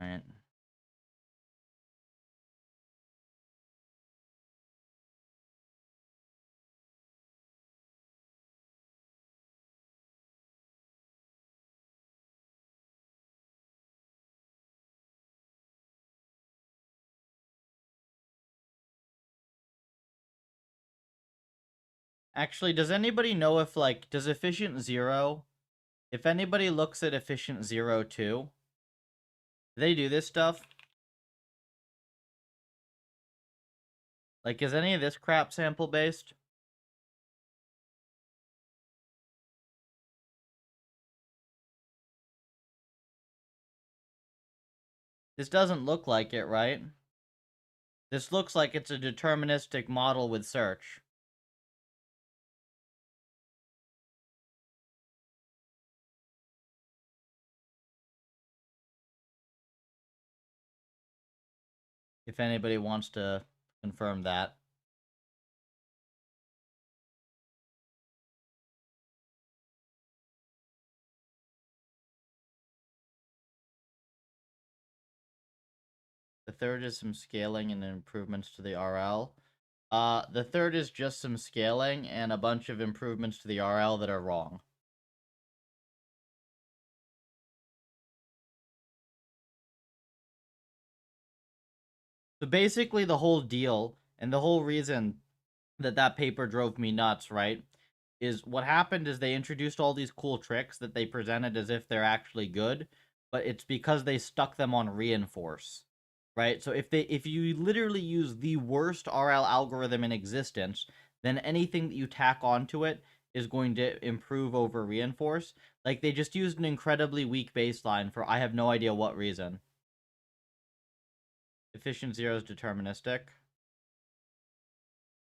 Right. Actually, does anybody know if, like, does efficient 0... If anybody looks at efficient 0 too, do they do this stuff? Like, is any of this crap sample-based? This doesn't look like it, right? This looks like it's a deterministic model with search. If anybody wants to confirm that. The third is some scaling and improvements to the RL. The third is just some scaling and a bunch of improvements to the RL that are wrong. So basically the whole deal, and the whole reason that paper drove me nuts, right, is what happened is they introduced all these cool tricks that they presented as if they're actually good, but it's because they stuck them on reinforce. Right? So if you literally use the worst RL algorithm in existence, then anything that you tack onto it is going to improve over reinforce. Like, they just used an incredibly weak baseline for I have no idea what reason. Efficient 0 is deterministic.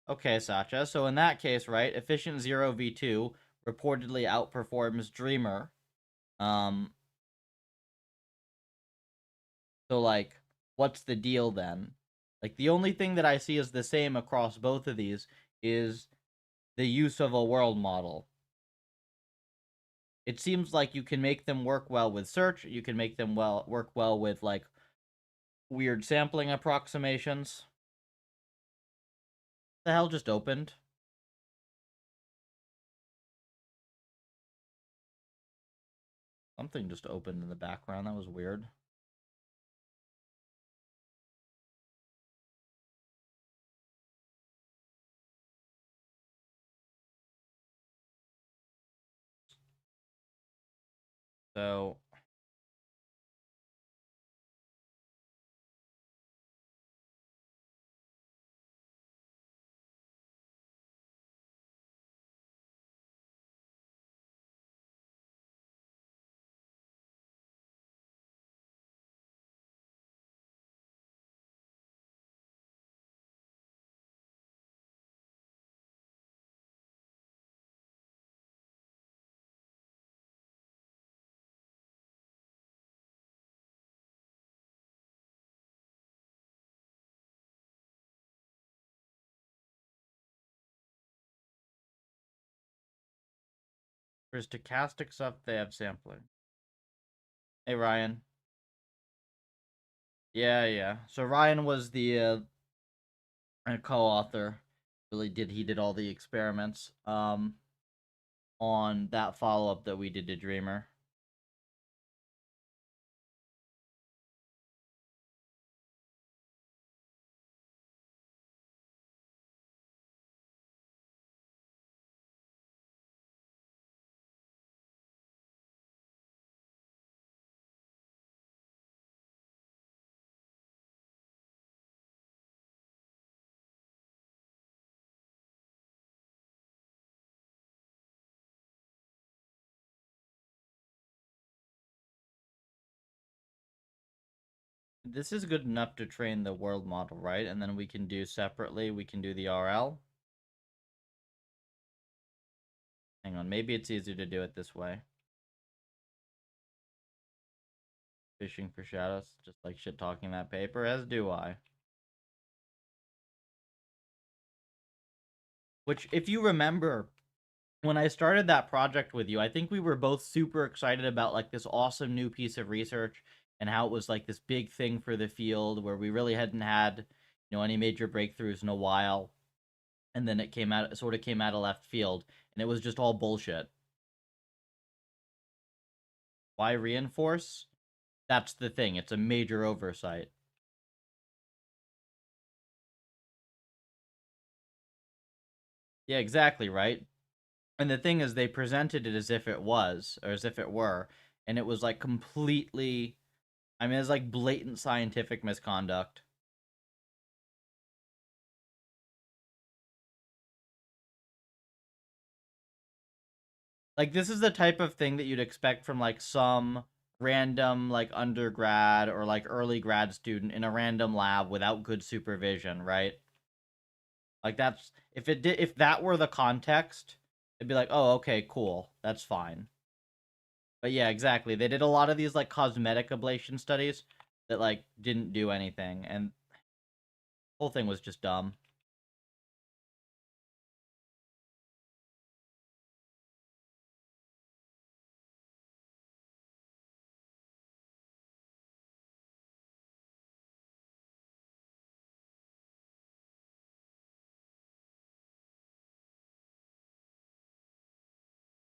Okay, Sacha. So in that case, right, efficient 0 v2 reportedly outperforms Dreamer. So, like, what's the deal then? Like, the only thing that I see is the same across both of these is the use of a world model. It seems like you can make them work well with search, you can make them work well with, like, weird sampling approximations. The hell just opened? Something just opened in the background, that was weird. So, For stochastic stuff, they have sampling. Hey, Ryan. Yeah. So Ryan was the co-author. He did all the experiments on that follow-up that we did to Dreamer. This is good enough to train the world model, right? And then we can do separately, we can do the RL. Hang on, maybe it's easier to do it this way. Fishing for shadows, just like shit talking that paper, as do I. Which, if you remember, when I started that project with you, I think we were both super excited about like this awesome new piece of research and how it was like this big thing for the field where we really hadn't had, any major breakthroughs in a while. And then it sort of came out of left field, and it was just all bullshit. Why reinforce? That's the thing. It's a major oversight. Yeah, exactly, right? And the thing is, they presented it as if it was, or as if it were, and it was like completely. I mean, it's like blatant scientific misconduct. Like, this is the type of thing that you'd expect from like some random like undergrad or like early grad student in a random lab without good supervision, right? Like that's if that were the context, it'd be like, "Oh, okay, cool. That's fine." But yeah, exactly. They did a lot of these like cosmetic ablation studies that like didn't do anything, and the whole thing was just dumb.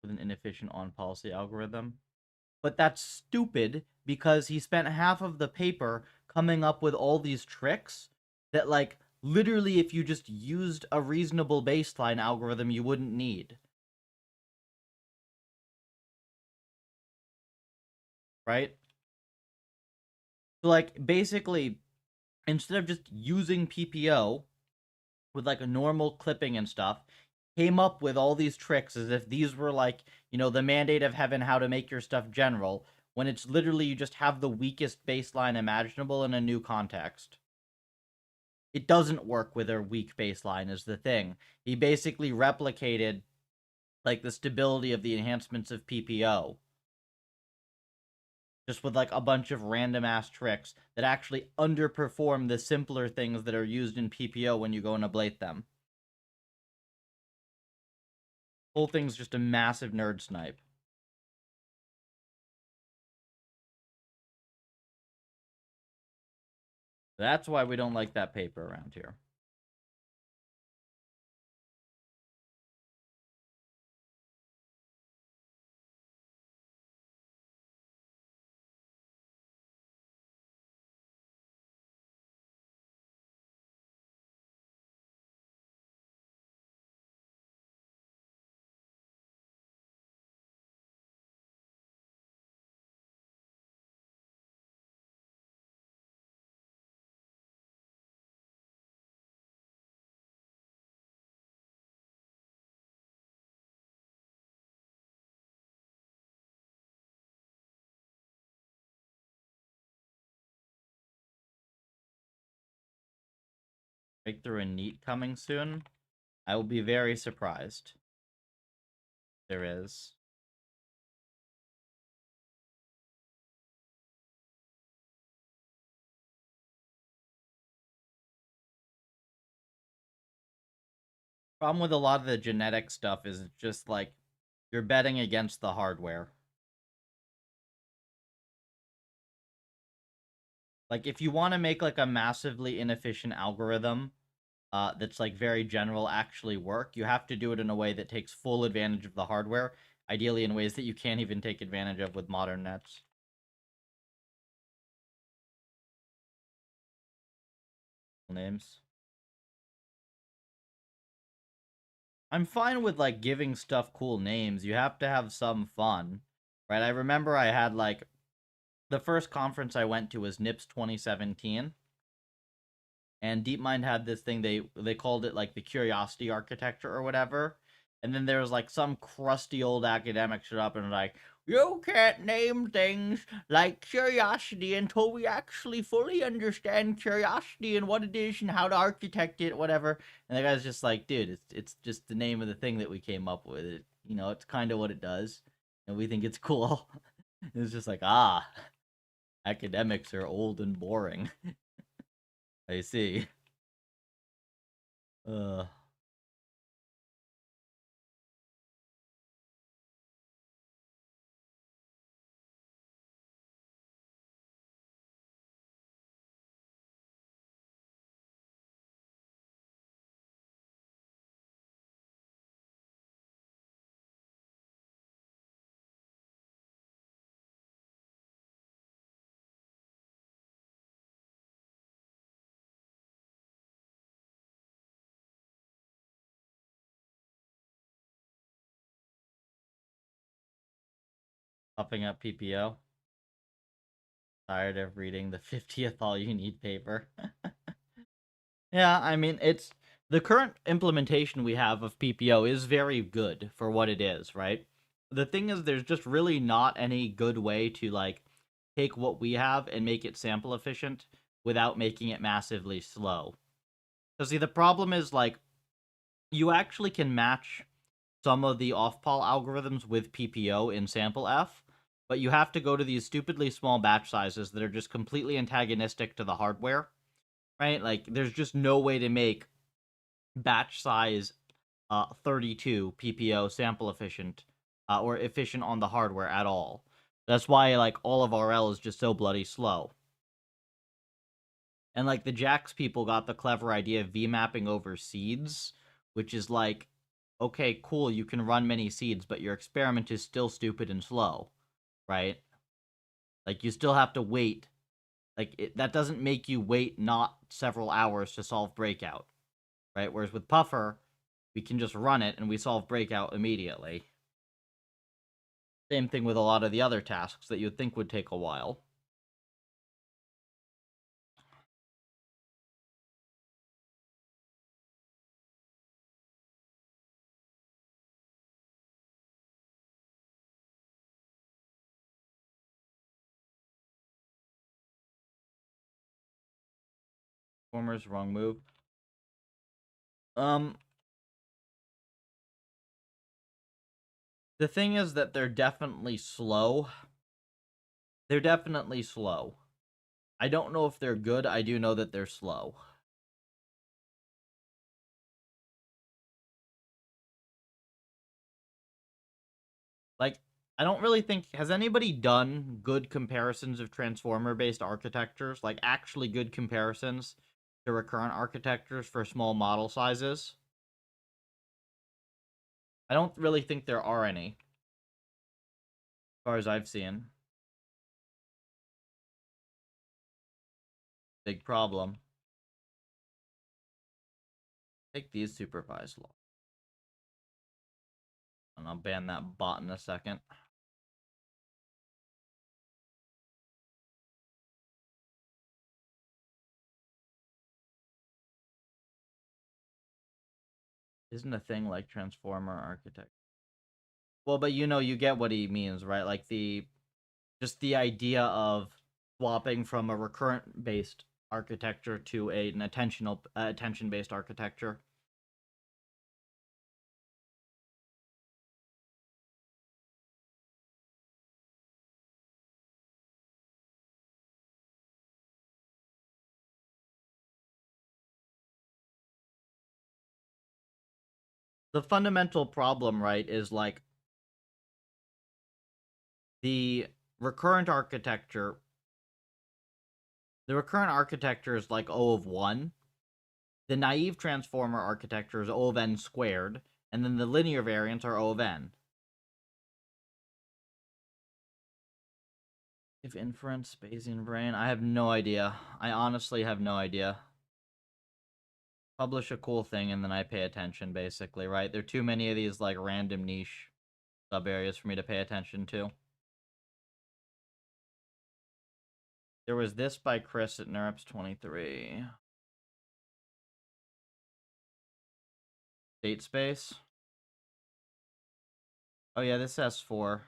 With an inefficient on policy algorithm. But that's stupid because he spent half of the paper coming up with all these tricks that like literally if you just used a reasonable baseline algorithm you wouldn't need, right? So like basically instead of just using PPO with like a normal clipping and stuff, came up with all these tricks as if these were like, the mandate of heaven how to make your stuff general, when it's literally you just have the weakest baseline imaginable in a new context. It doesn't work with a weak baseline is the thing. He basically replicated like the stability of the enhancements of PPO just with like a bunch of random ass tricks that actually underperform the simpler things that are used in PPO when you go and ablate them. Whole thing's just a massive nerd snipe. That's why we don't like that paper around here. Breakthrough and neat coming soon. I will be very surprised. There is. Problem with a lot of the genetic stuff is just like You're betting against the hardware. Like, if you want to make, like, a massively inefficient algorithm that's, like, very general actually work, you have to do it in a way that takes full advantage of the hardware, ideally in ways that you can't even take advantage of with modern nets. Names. I'm fine with, like, giving stuff cool names. You have to have some fun, right? I remember I had, like, the first conference I went to was NIPS 2017, and DeepMind had this thing, they called it, like, the curiosity architecture or whatever, and then there was, like, some crusty old academic shut up and was like, you can't name things like curiosity until we actually fully understand curiosity and what it is and how to architect it, whatever. And the guy's just like, dude, it's just the name of the thing that we came up with. It, it's kind of what it does, and we think it's cool. It's just like, academics are old and boring. I see. Uh, Popping up PPO. Tired of reading the 50th all you need paper. Yeah, I mean, it's the current implementation we have of PPO is very good for what it is, right? The thing is, there's just really not any good way to, like, take what we have and make it sample efficient without making it massively slow. So, see, the problem is, like, you actually can match some of the off-pol algorithms with PPO in sample F, but you have to go to these stupidly small batch sizes that are just completely antagonistic to the hardware, right? Like, there's just no way to make batch size 32 PPO sample efficient or efficient on the hardware at all. That's why, like, all of RL is just so bloody slow. And, like, the JAX people got the clever idea of V-mapping over seeds, which is like, okay, cool, you can run many seeds, but your experiment is still stupid and slow, right? Like, you still have to wait. Like, that doesn't make you wait not several hours to solve breakout, right? Whereas with Puffer, we can just run it and we solve breakout immediately. Same thing with a lot of the other tasks that you'd think would take a while. Formers, wrong move. Um, the thing is that they're definitely slow. They're definitely slow. I don't know if they're good. I do know that they're slow. Like, I don't really think... Has anybody done good comparisons of transformer-based architectures? Like, actually good comparisons to recurrent architectures for small model sizes? I don't really think there are any, as far as I've seen. Big problem. Take these supervised law. And I'll ban that bot in a second. Isn't a thing like transformer architect. Well, but you get what he means, right? Like, just the idea of swapping from a recurrent based architecture to an attention based architecture. The fundamental problem, right, is like The recurrent architecture, the recurrent architecture is like O of 1. The naive transformer architecture is O of n squared, and then the linear variants are O of n. If inference, Bayesian brain, I have no idea. I honestly have no idea. Publish a cool thing and then I pay attention, basically, right? There are too many of these, like, random niche sub areas for me to pay attention to. There was this by Chris at NeurIPS 23. State space. Oh yeah, this S4.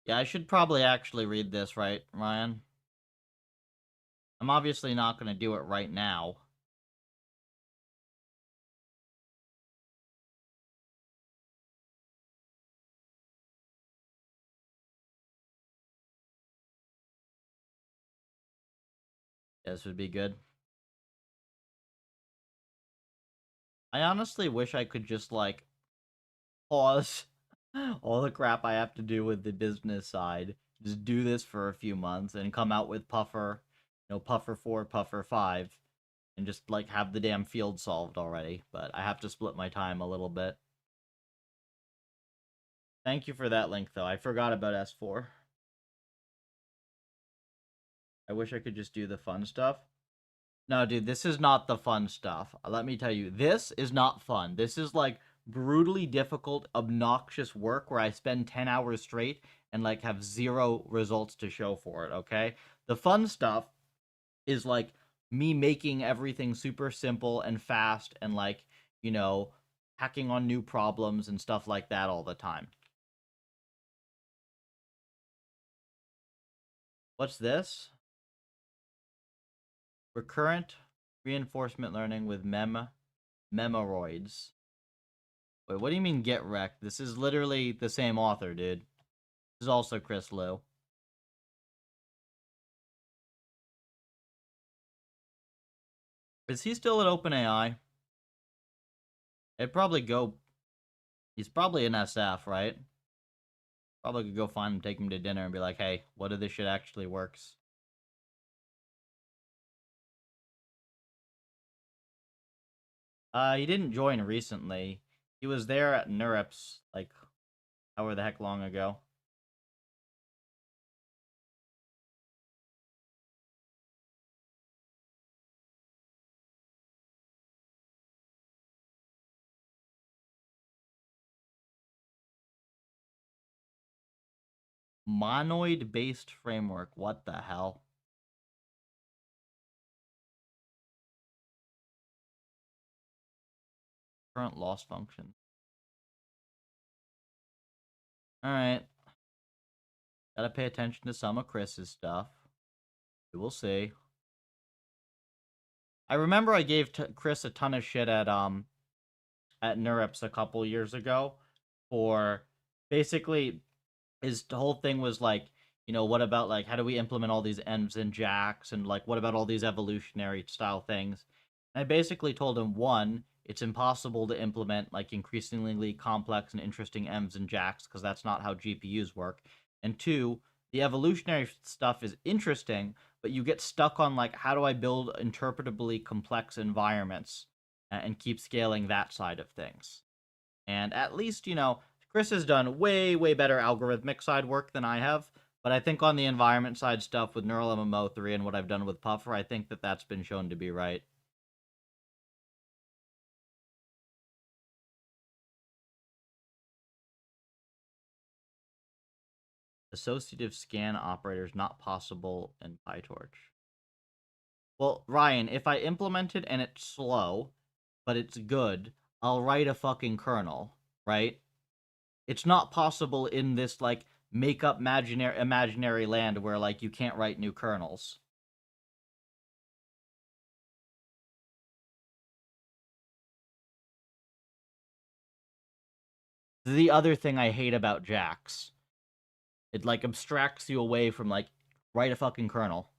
Yeah, I should probably actually read this, right, Ryan? I'm obviously not going to do it right now. This would be good. I honestly wish I could just, like, pause all the crap I have to do with the business side. Just do this for a few months and come out with Puffer, Puffer 4, Puffer 5, and just, like, have the damn field solved already. But I have to split my time a little bit. Thank you for that link, though. I forgot about S4. I wish I could just do the fun stuff. No, dude, this is not the fun stuff. Let me tell you, this is not fun. This is, like, brutally difficult, obnoxious work where I spend 10 hours straight and, like, have zero results to show for it, okay? The fun stuff is, like, me making everything super simple and fast and, like, hacking on new problems and stuff like that all the time. What's this? Recurrent reinforcement learning with memoroids. Wait, what do you mean get wrecked? This is literally the same author, dude. This is also Chris Liu. Is he still at OpenAI? It'd probably go... He's probably an SF, right? Probably could go find him, take him to dinner, and be like, hey, what if this shit actually works? He didn't join recently. He was there at NeurIPS, like, however the heck long ago. Monoid-based framework. What the hell? Current loss function. Alright. Gotta pay attention to some of Chris's stuff. We will see. I remember I gave Chris a ton of shit at NeurIPS a couple years ago for basically his whole thing was like, what about, like, how do we implement all these envs and jacks, and, like, what about all these evolutionary style things? And I basically told him, one, it's impossible to implement, like, increasingly complex and interesting envs and jacks because that's not how GPUs work. And two, the evolutionary stuff is interesting, but you get stuck on, like, how do I build interpretably complex environments and keep scaling that side of things. And at least, Chris has done way, way better algorithmic side work than I have. But I think on the environment side stuff with Neural MMO3 and what I've done with Puffer, I think that that's been shown to be right. Associative scan operators not possible in PyTorch. Well, Ryan, if I implement it and it's slow, but it's good, I'll write a fucking kernel, right? It's not possible in this, like, make up imaginary land where, like, you can't write new kernels. The other thing I hate about jacks. It like abstracts you away from like write a fucking kernel.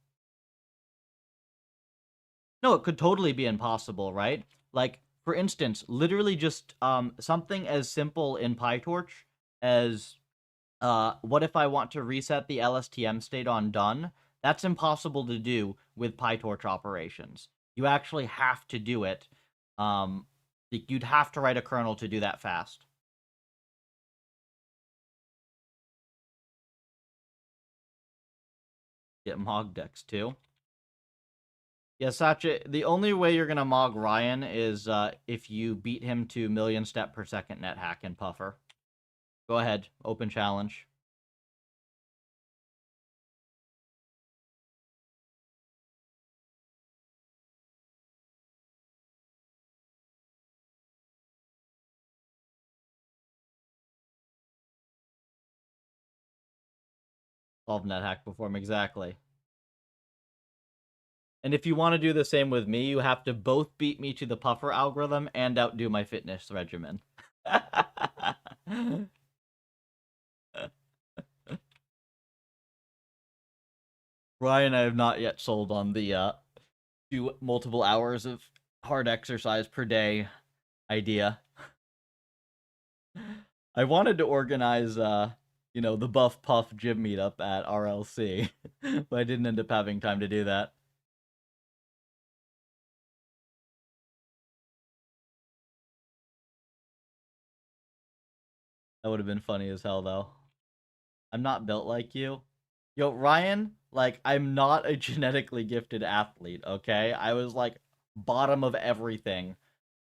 No, it could totally be impossible, right? Like for instance, literally just something as simple in PyTorch as what if I want to reset the LSTM state on done? That's impossible to do with PyTorch operations. You actually have to do it. Um, you'd have to write a kernel to do that fast. Get Mogdex too. Yeah, Sacha, the only way you're gonna Mog Ryan is if you beat him to million step per second net hack and Puffer. Go ahead, open challenge. Solve net hack perform exactly. And if you want to do the same with me, you have to both beat me to the Puffer algorithm and outdo my fitness regimen. Ryan, I have not yet sold on the do multiple hours of hard exercise per day idea. I wanted to organize the Buff Puff gym meetup at RLC, but I didn't end up having time to do that. That would have been funny as hell though. I'm not built like you. Yo, Ryan, like I'm not a genetically gifted athlete, okay? I was like bottom of everything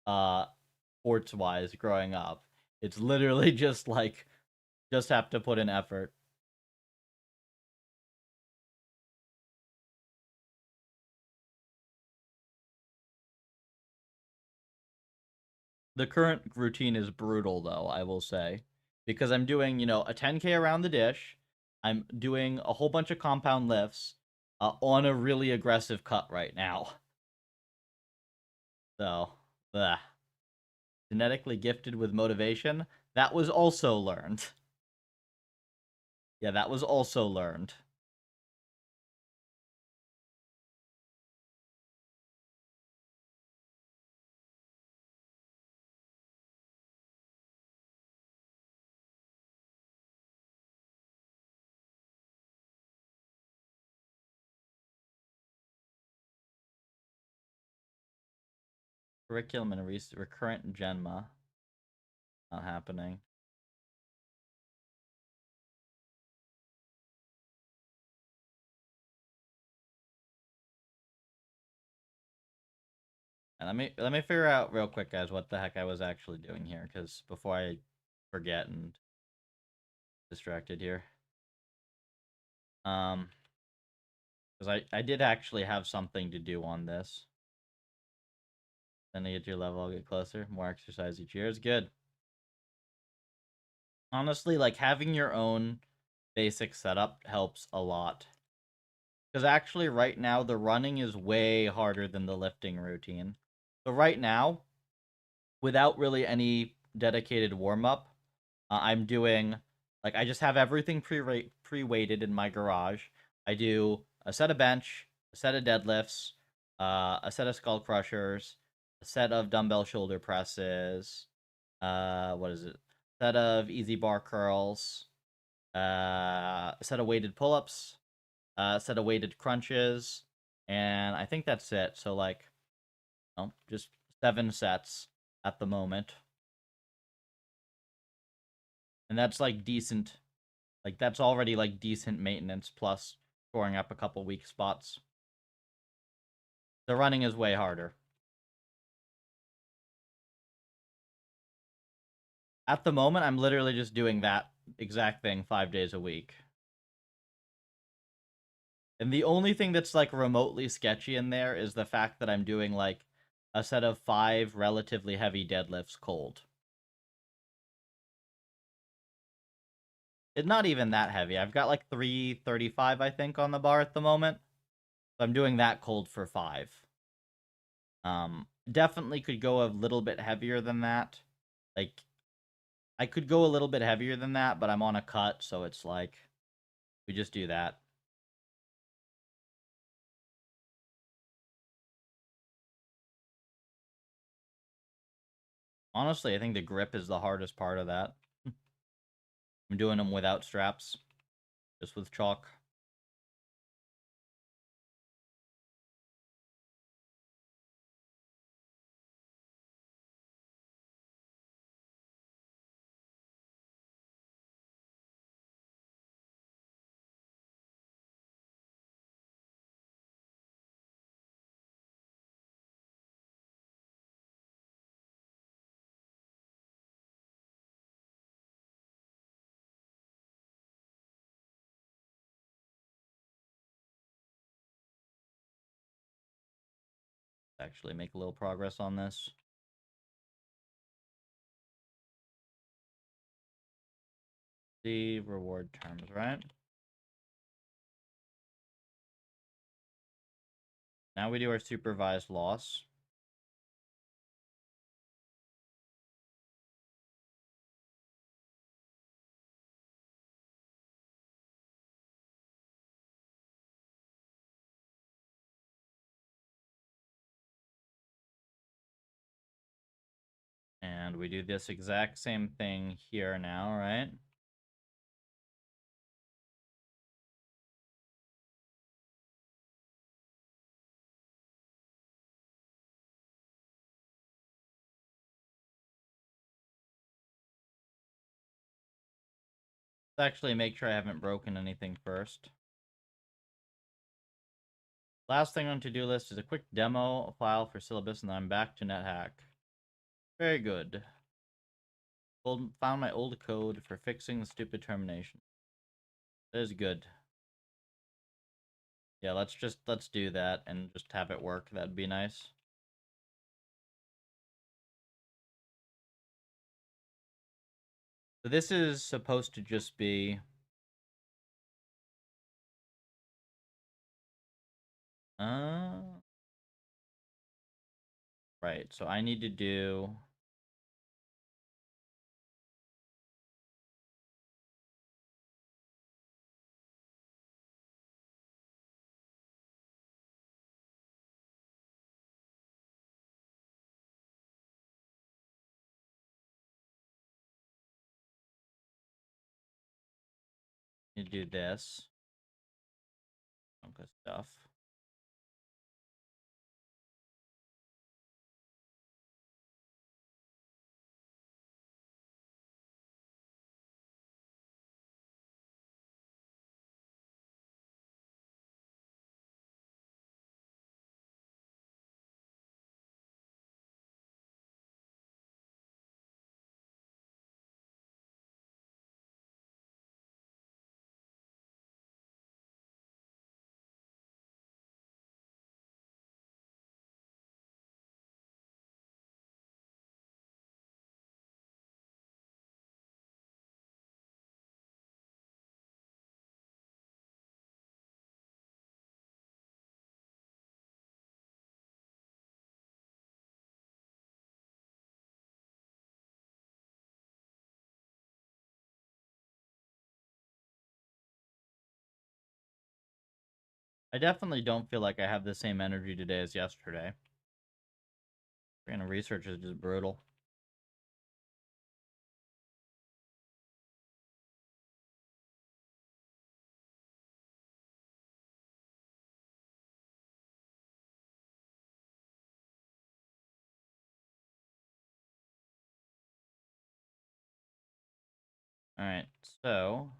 sports wise growing up. It's literally just like just have to put in effort. The current routine is brutal though, I will say, because I'm doing, a 10K around the dish. I'm doing a whole bunch of compound lifts on a really aggressive cut right now. So, ugh. Genetically gifted with motivation, that was also learned. Yeah, that was also learned. Curriculum and recurrent Genma. Not happening. And let me figure out real quick, guys, what the heck I was actually doing here, because before I forget and distracted here. Because I did actually have something to do on this. Then to get your level, I'll get closer. More exercise each year is good. Honestly, like having your own basic setup helps a lot. Because actually, right now, the running is way harder than the lifting routine. So right now, without really any dedicated warm up, I'm doing like I just have everything pre-weighted in my garage. I do a set of bench, a set of deadlifts, a set of skull crushers, a set of dumbbell shoulder presses. What is it? Set of easy bar curls. A set of weighted pull-ups. A set of weighted crunches, and I think that's it. So like, just 7 sets at the moment. And that's like decent. Like that's already like decent maintenance plus scoring up a couple weak spots. The running is way harder. At the moment, I'm literally just doing that exact thing 5 days a week. And the only thing that's like remotely sketchy in there is the fact that I'm doing like a set of 5 relatively heavy deadlifts cold. It's not even that heavy. I've got like 335, I think, on the bar at the moment. So I'm doing that cold for 5. Definitely could go a little bit heavier than that. Like I could go a little bit heavier than that, but I'm on a cut, so it's like, we just do that. Honestly, I think the grip is the hardest part of that. I'm doing them without straps, just with chalk. Actually make a little progress on this. The reward terms, right? Now we do our supervised loss. And we do this exact same thing here now, right? Let's actually make sure I haven't broken anything first. Last thing on to-do list is a quick demo file for syllabus, and then I'm back to NetHack. Very good. Found my old code for fixing the stupid termination. That is good. Yeah, let's do that and just have it work. That'd be nice. So this is supposed to just be right. So I need to do this. Okay, stuff. I definitely don't feel like I have the same energy today as yesterday. Freaking research is just brutal. Alright, so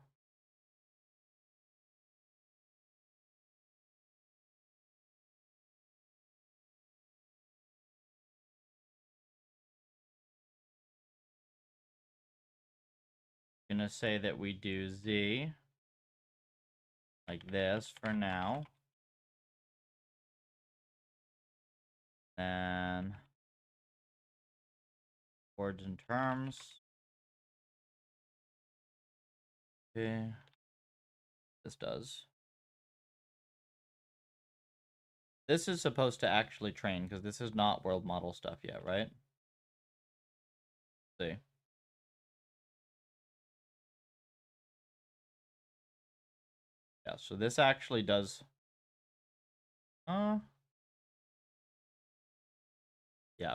I'm gonna say that we do Z like this for now. And words and terms. Okay. This does. This is supposed to actually train, because this is not world model stuff yet, right? Let's see. Yeah, so this actually does... Yeah,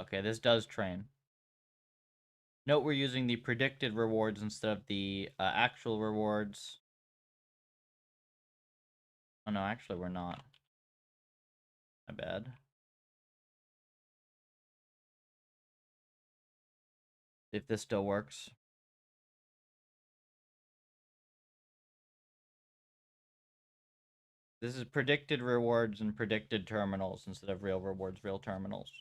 okay, this does train. Note we're using the predicted rewards instead of the actual rewards. Oh no, actually we're not. My bad. If this still works. This is predicted rewards and predicted terminals instead of real rewards, real terminals.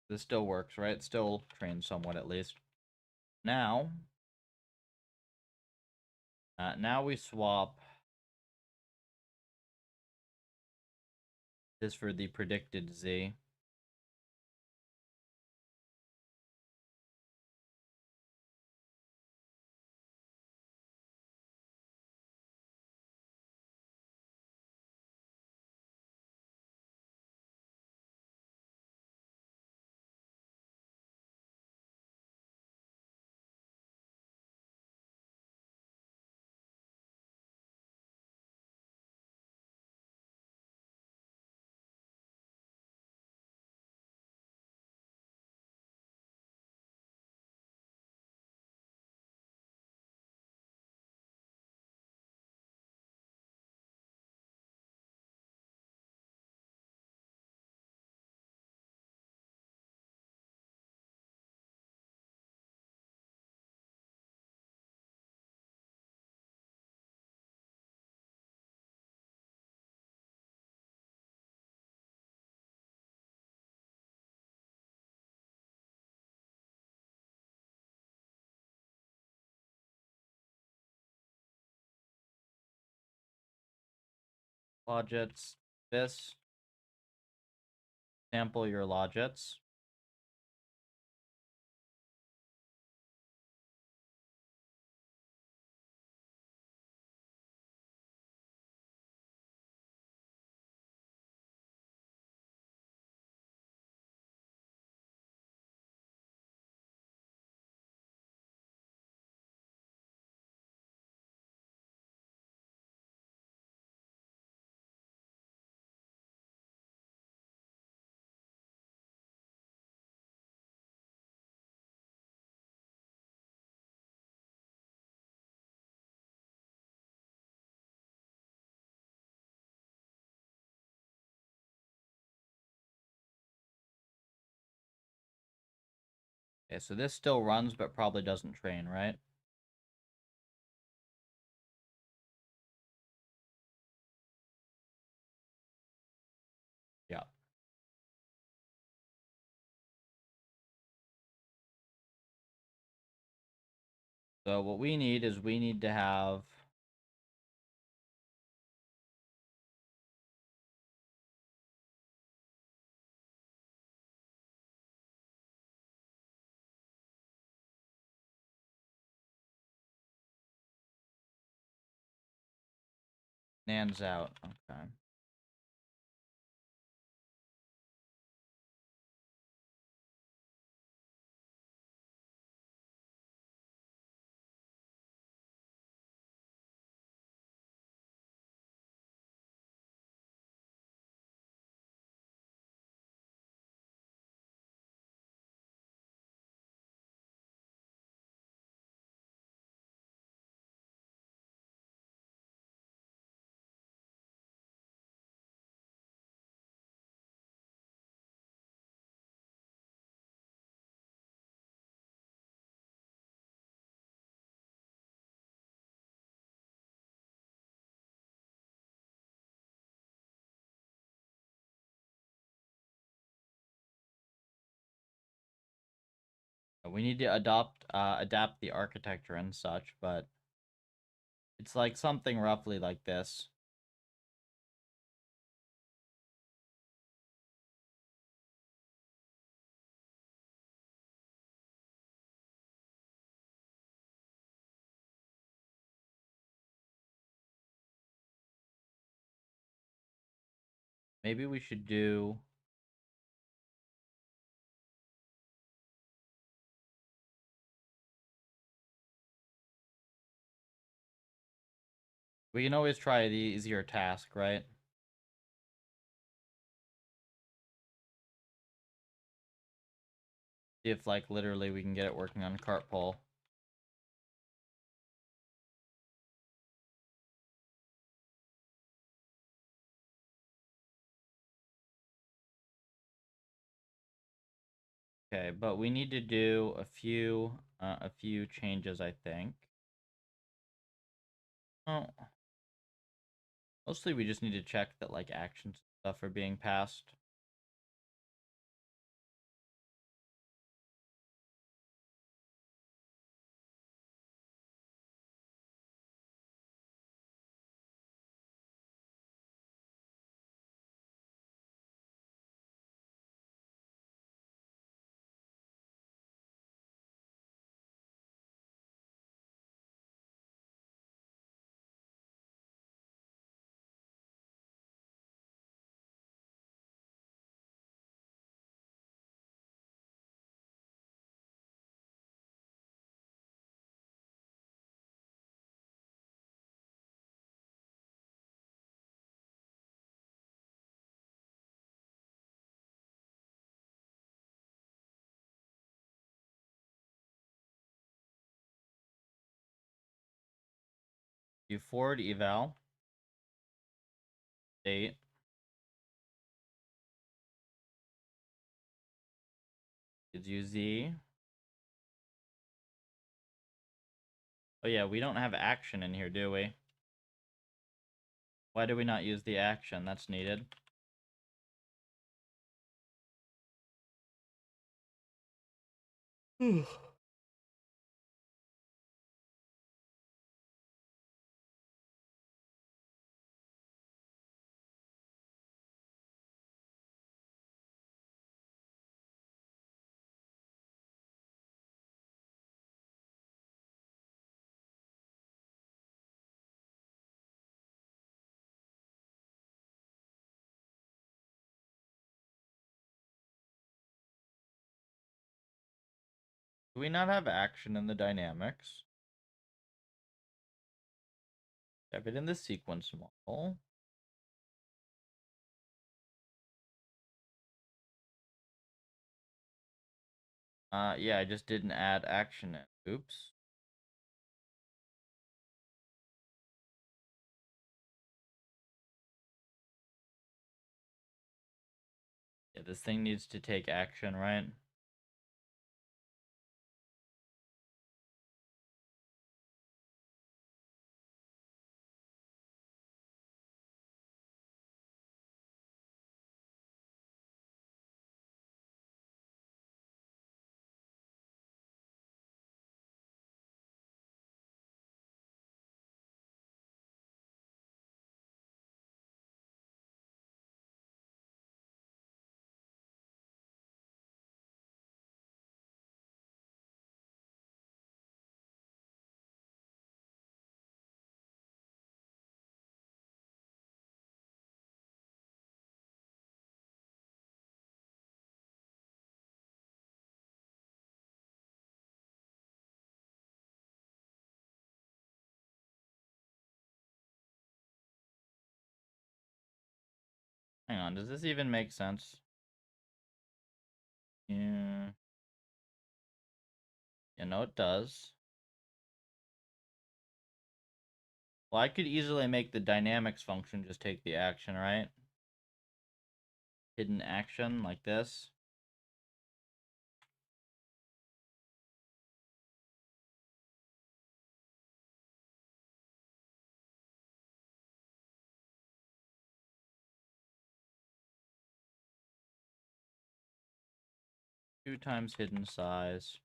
This still works, right? It still trains somewhat at least. Now, now we swap this for the predicted Z. Logits, this. Sample your logits. Okay, so this still runs, but probably doesn't train, right? Yeah. So what we need is we need to have nans out. Okay. We need to adapt the architecture and such, but it's like something roughly like this. maybe we should do... We can always try the easier task, right? See if, like, literally we can get it working on cart pull. Okay, but we need to do a few changes, I think. Oh, mostly we just need to check that, like, actions and stuff are being passed. Do forward eval, state, gives you z. Oh yeah, we don't have action in here, do we? Why do we not use the action that's needed? Do we not have action in the dynamics? Have it in the sequence model. Yeah, I just didn't add action in. Oops. Yeah, this thing needs to take action, right? Hang on, does this even make sense? Yeah. You know it does. Well, I could easily make the dynamics function just take the action, right? Hidden action, like this. Two times hidden size.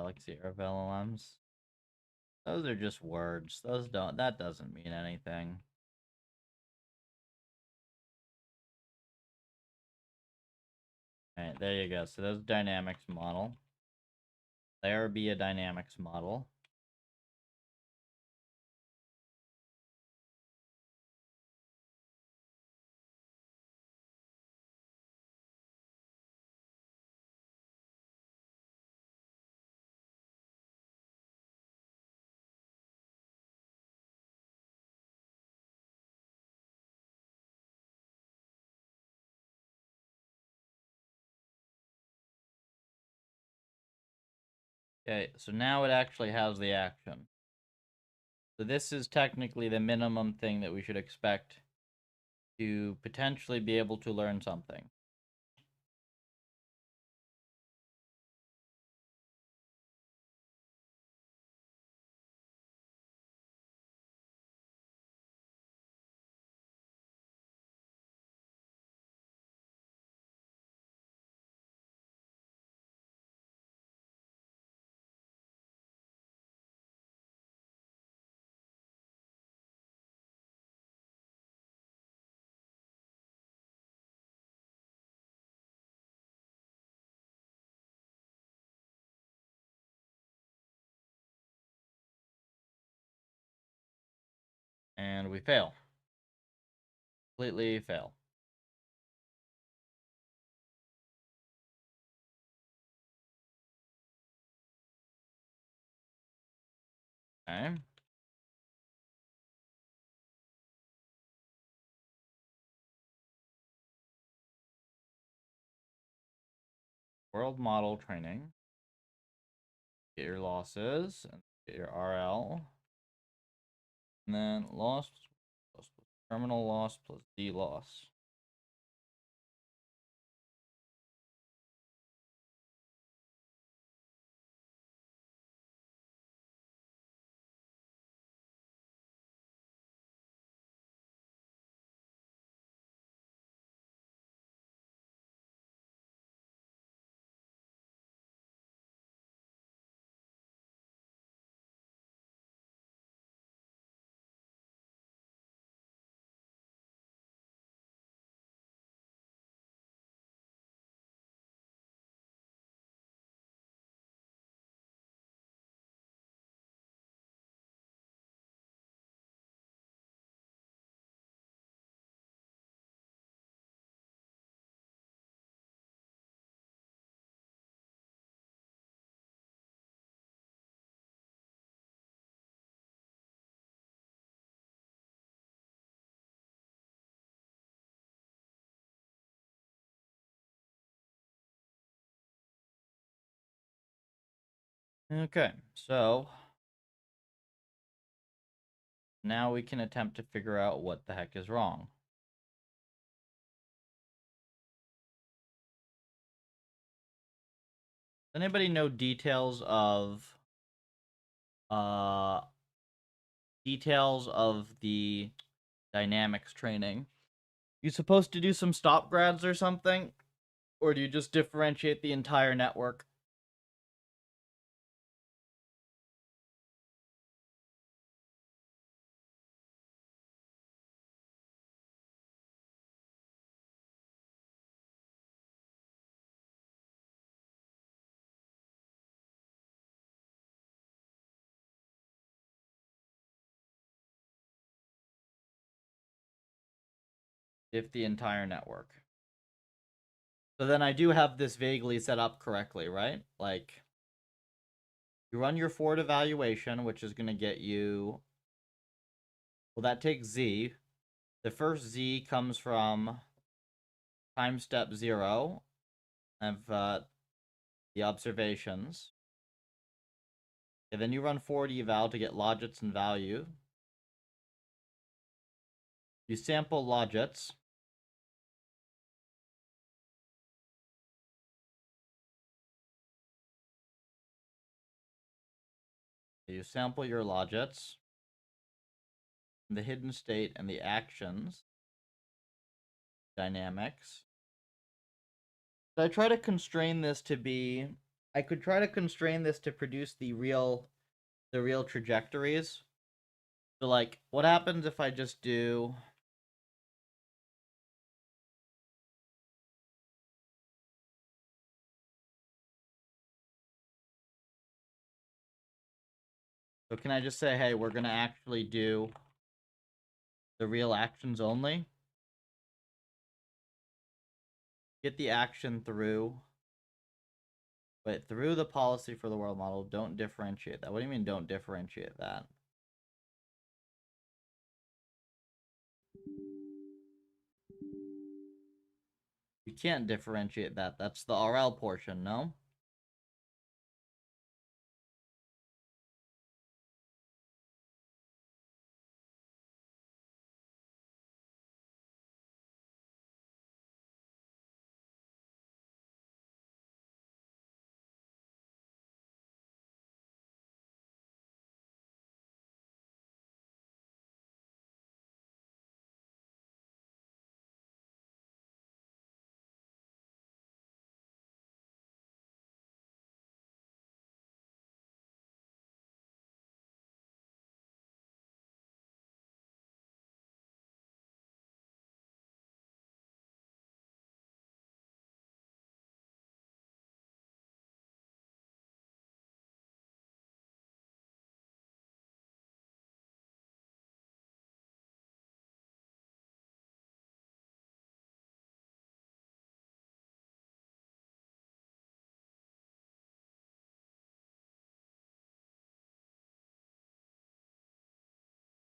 Galaxy of LLMs. Those are just words. That doesn't mean anything. Alright, there you go. So there's dynamics model. There be a dynamics model. Okay, so now it actually has the action. So this is technically the minimum thing that we should expect to potentially be able to learn something. And we fail. Completely fail. Okay. World model training. Get your losses and get your RL. And then loss plus terminal loss plus D loss. Okay, so now we can attempt to figure out what the heck is wrong. Does anybody know details of the dynamics training? You supposed to do some stop grads or something? Or do you just differentiate the entire network? If the entire network. So then I do have this vaguely set up correctly, right? Like, you run your Ford evaluation, which is going to get you... Well, that takes Z. The first Z comes from time step 0 of the observations. And then you run Ford eval to get logits and value. You sample logits. You sample your logits, the hidden state, and the actions dynamics. So I try to constrain this to be I could try to constrain this to produce the real trajectories. So like, what happens if I just do so can I just say, hey, we're gonna actually do the real actions only? Get the action through. Wait, through the policy for the world model, don't differentiate that. What do you mean don't differentiate that? You can't differentiate that. That's the RL portion, no?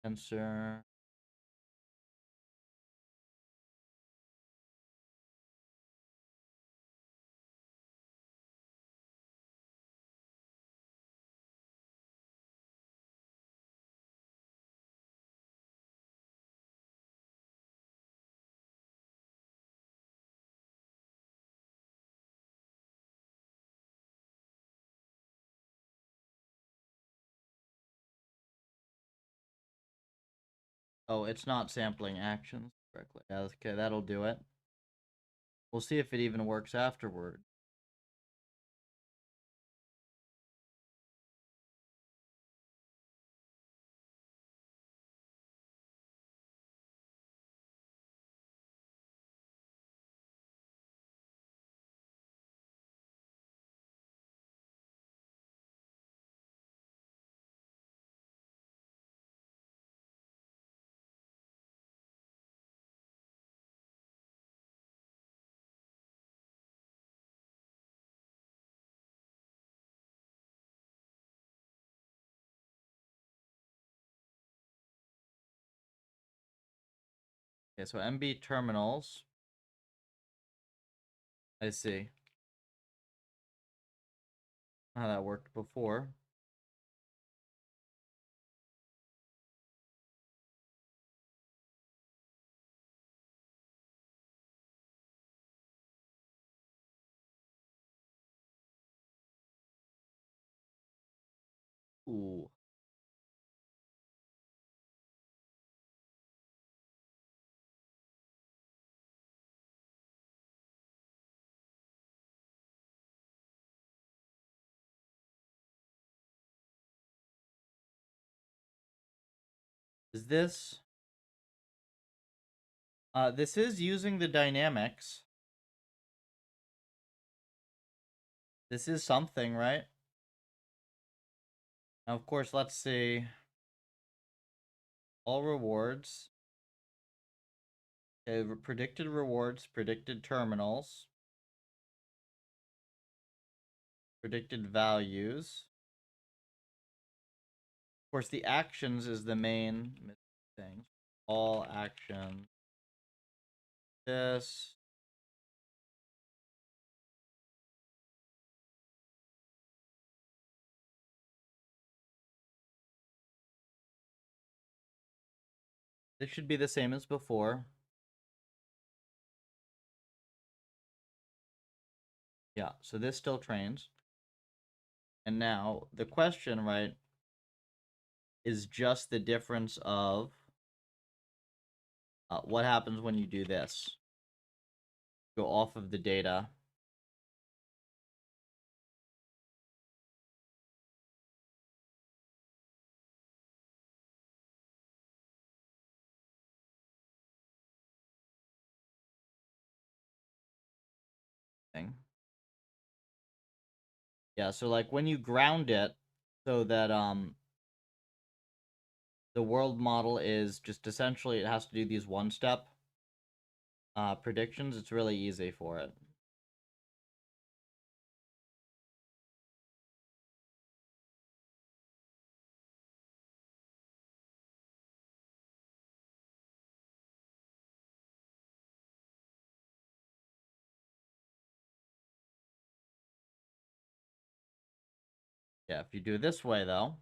Tensor. Oh, it's not sampling actions correctly. Okay, that'll do it. We'll see if it even works afterward. Okay, so MB terminals. I see how that worked before. Ooh. Is this this is using the dynamics. This is something, right? Now, of course, let's see. All rewards. Okay, predicted rewards, predicted terminals, predicted values. Of course, the actions is the main thing. All actions. This. This should be the same as before. Yeah, so this still trains. And now the question, right, is just the difference of what happens when you do this. Go off of the data. Yeah, so like when you ground it so that the world model is just essentially it has to do these one-step predictions, it's really easy for it. Yeah, if you do it this way though,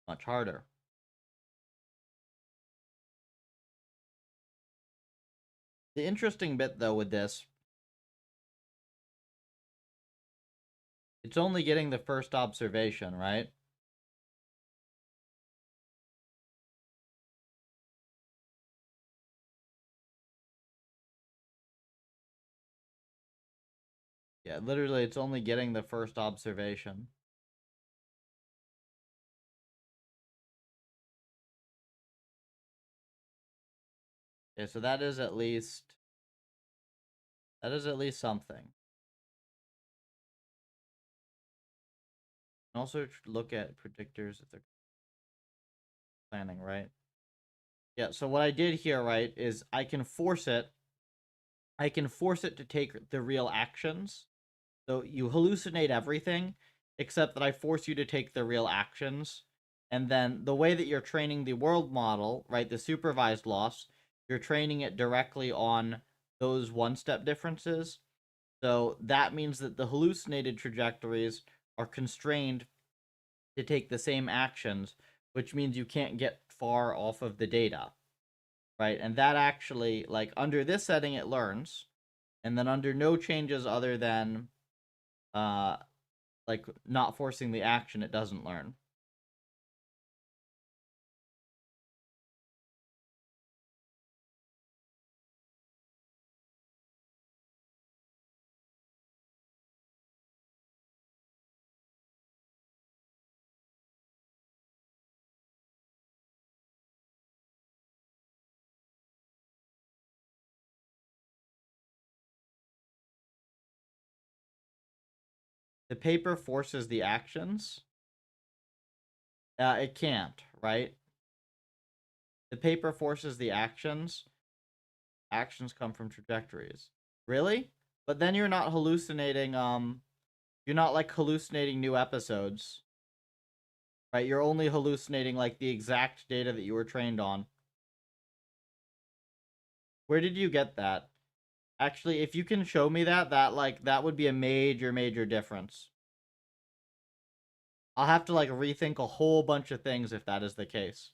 much harder. The interesting bit though with this, it's only getting the first observation, right? Yeah, literally it's only getting the first observation. Okay, so that is at least something. Also look at predictors if they're planning, right? Yeah, so what I did here, right, is I can force it to take the real actions. So you hallucinate everything, except that I force you to take the real actions. And then the way that you're training the world model, right, the supervised loss, you're training it directly on those one-step differences. So that means that the hallucinated trajectories are constrained to take the same actions, which means you can't get far off of the data, right? And that actually, like, under this setting, it learns. And then under no changes other than uh like not forcing the action, it doesn't learn. The paper forces the actions. It can't, right? The paper forces the actions. Actions come from trajectories. Really? But then you're not hallucinating. You're not like hallucinating new episodes, right? You're only hallucinating like the exact data that you were trained on. Where did you get that? Actually, if you can show me that, that would be a major difference. I'll have to like rethink a whole bunch of things if that is the case.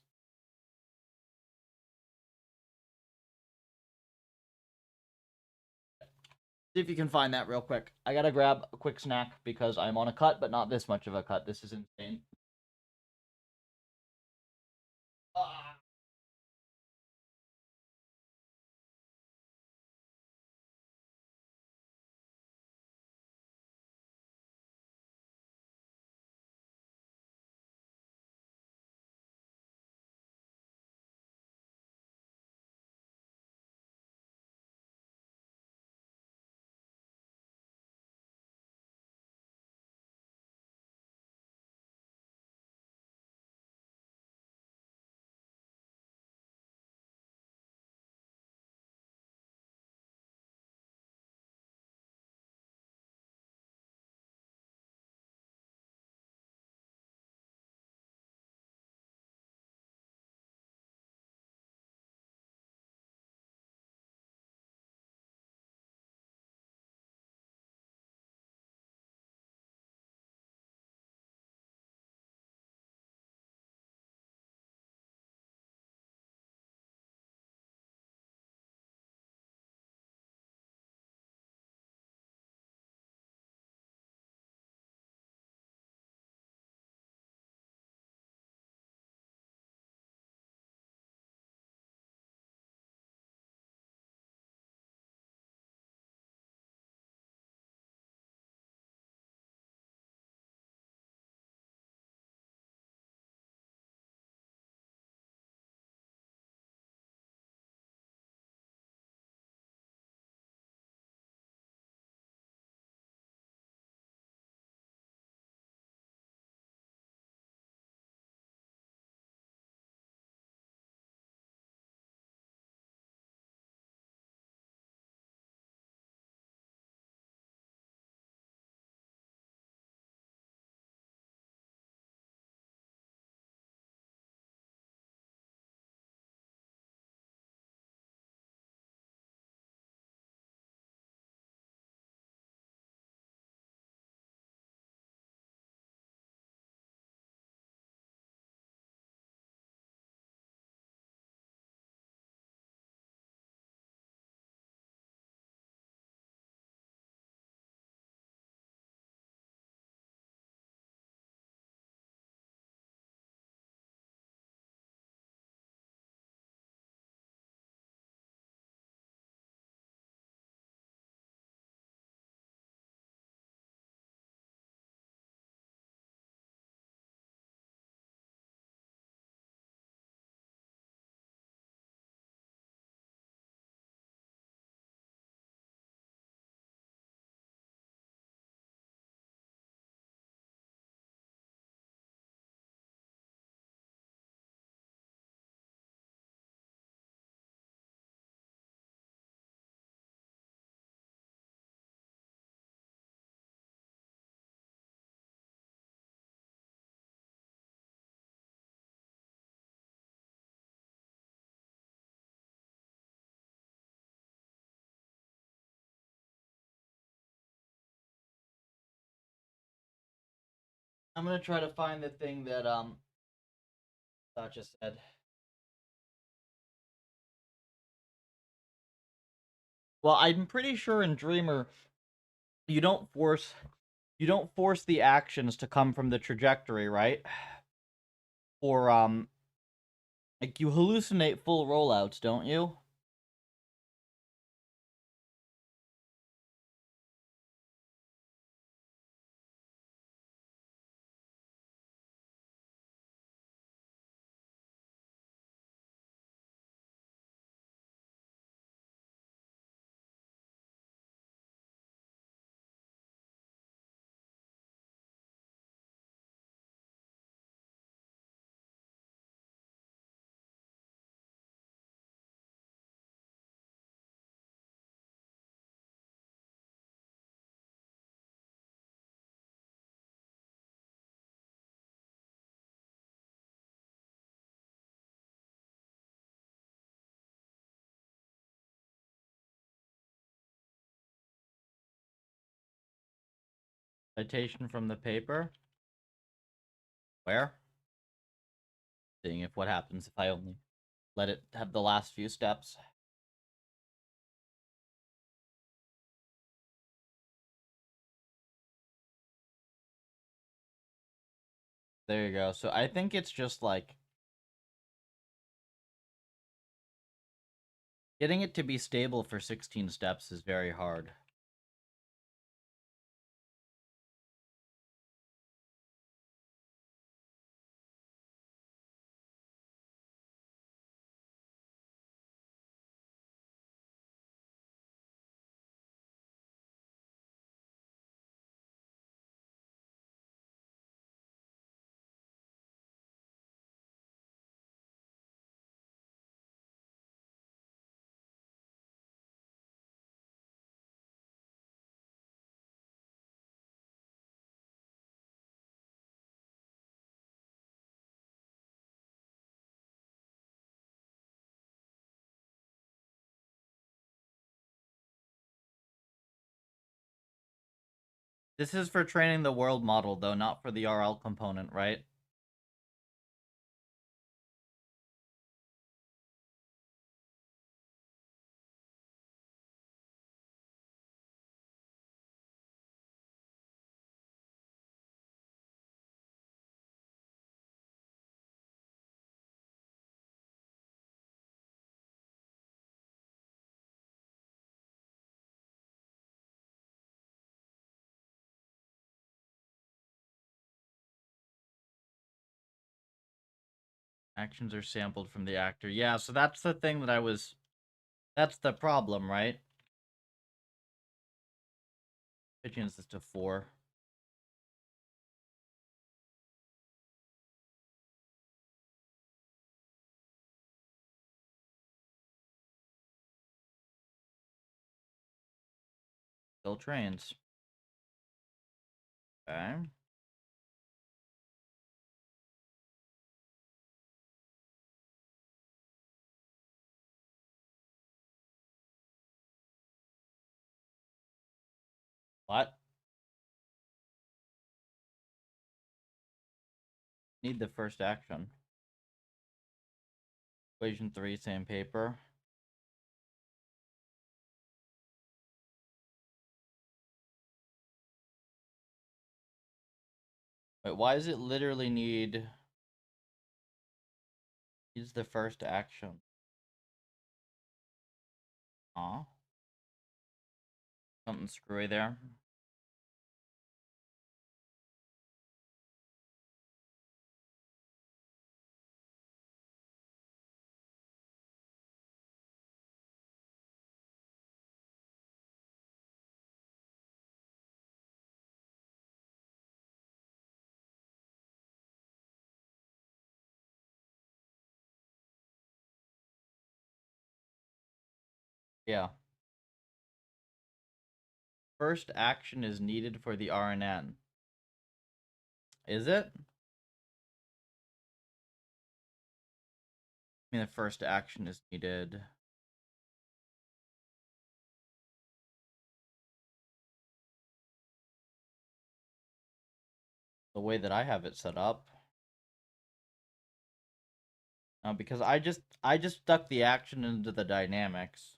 See if you can find that real quick. I gotta grab a quick snack because I'm on a cut, but not this much of a cut. This is insane. Ah. I'm gonna try to find the thing that Sasha said. Well, I'm pretty sure in Dreamer you don't force the actions to come from the trajectory, right? Or like you hallucinate full rollouts, don't you? Citation from the paper. Where? Seeing if what happens if I only let it have the last few steps. There you go. So I think it's just like getting it to be stable for 16 steps is very hard. This is for training the world model, though, not for the RL component, right? Actions are sampled from the actor. Yeah, so that's the thing that I was... That's the problem, right? Pitching this to 4. Still trains. Okay. What? Need the first action. Equation 3, same paper. Wait, why does it literally need... Use the first action? Huh? Something screwy there. Yeah. First action is needed for the RNN. Is it? I mean, the first action is needed. the way that I have it set up. Because I just stuck the action into the dynamics.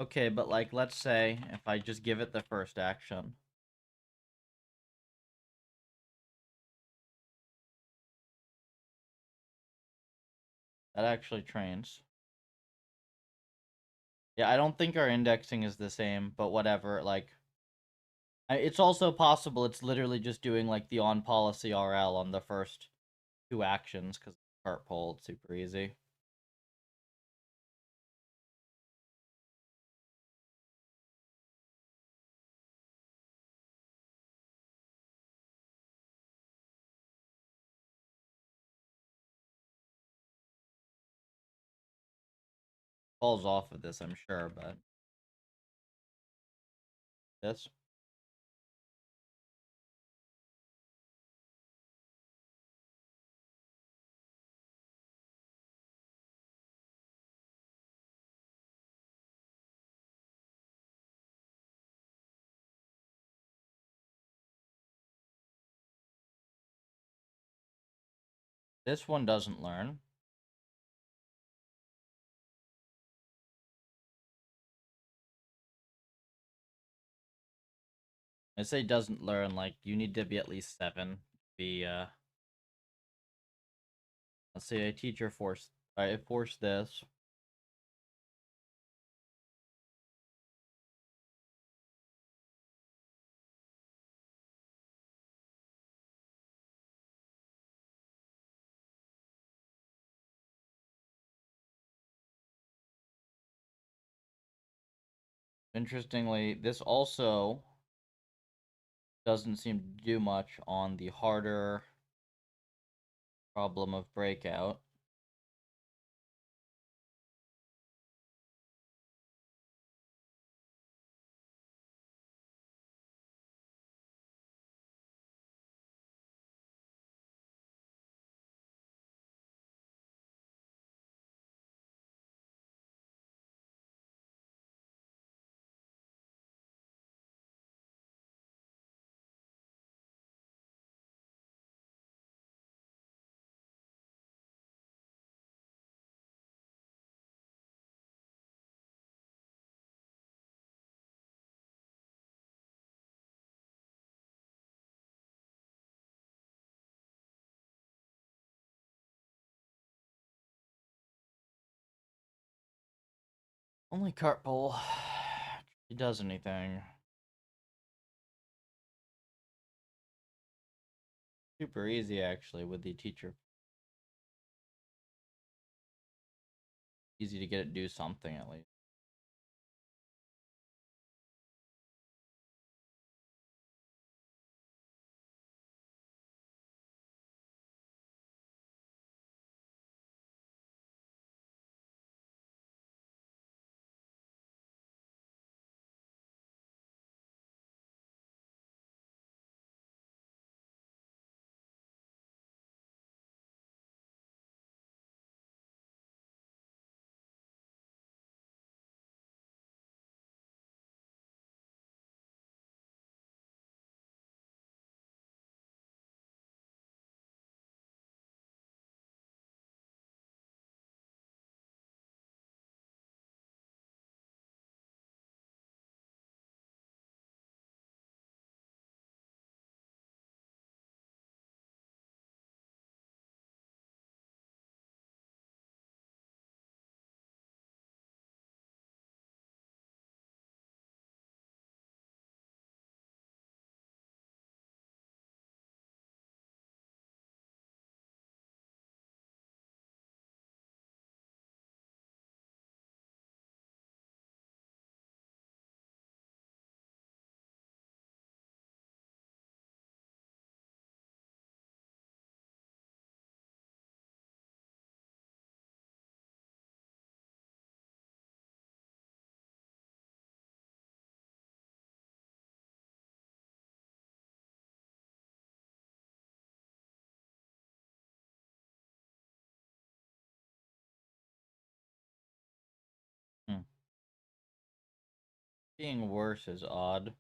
Okay, but like let's say if I just give it the first action. That actually trains. Yeah, I don't think our indexing is the same, but whatever, like it's also possible it's literally just doing like the on policy RL on the first two actions because cart pull, it's super easy. Falls off of this, I'm sure, but this. This one doesn't learn. I say doesn't learn, like you need to be at least 7 to be let's say a teacher force I force this. Interestingly, this also doesn't seem to do much on the harder problem of breakout. Only cart pull. It does anything. Super easy actually with the teacher. Easy to get it to do something at least. being worse is odd.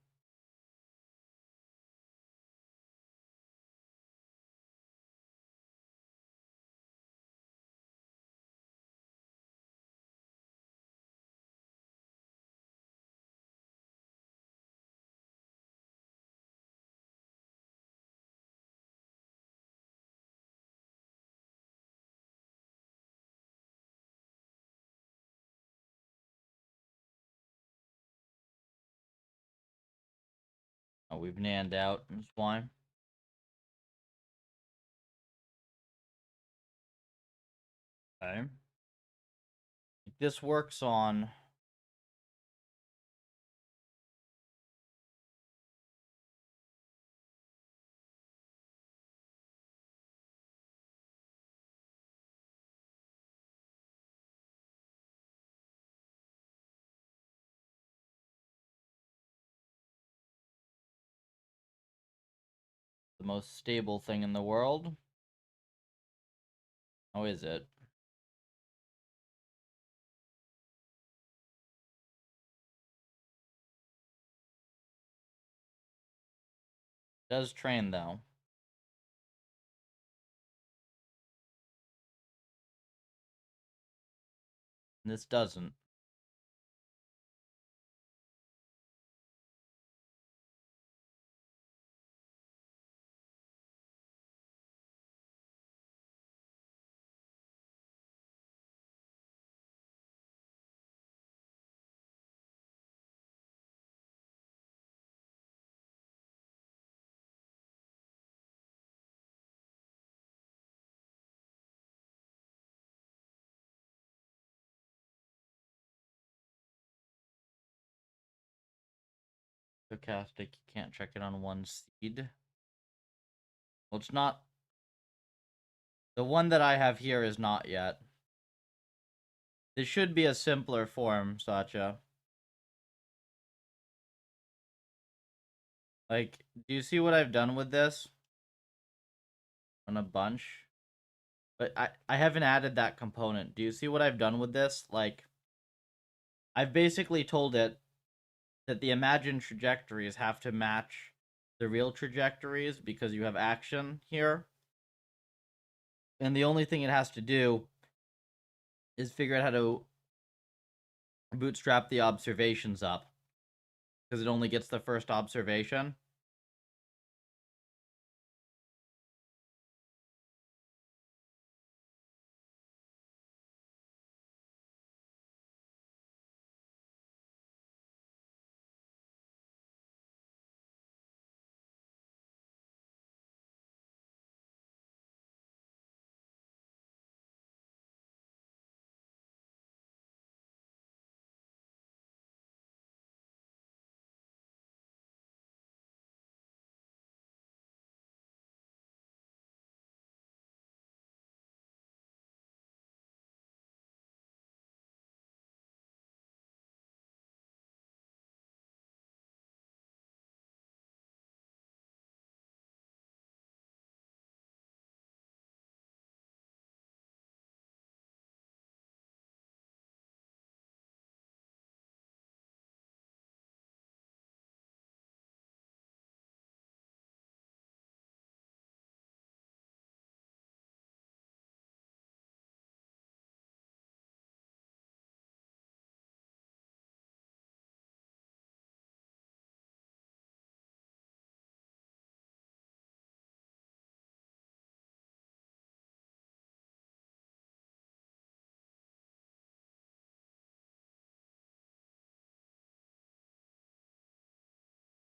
Oh, we've nanned out. That's why. Okay. This works on the most stable thing in the world. How is it? It does train though. And this doesn't. Stochastic, you can't check it on one seed. Well, it's not. The one that I have here is not yet. This should be a simpler form, Satya. Like, do you see what I've done with this? On a bunch? But I haven't added that component. Do you see what I've done with this? Like, I've basically told it that the imagined trajectories have to match the real trajectories because you have action here. And the only thing it has to do is figure out how to bootstrap the observations up. Because it only gets the first observation.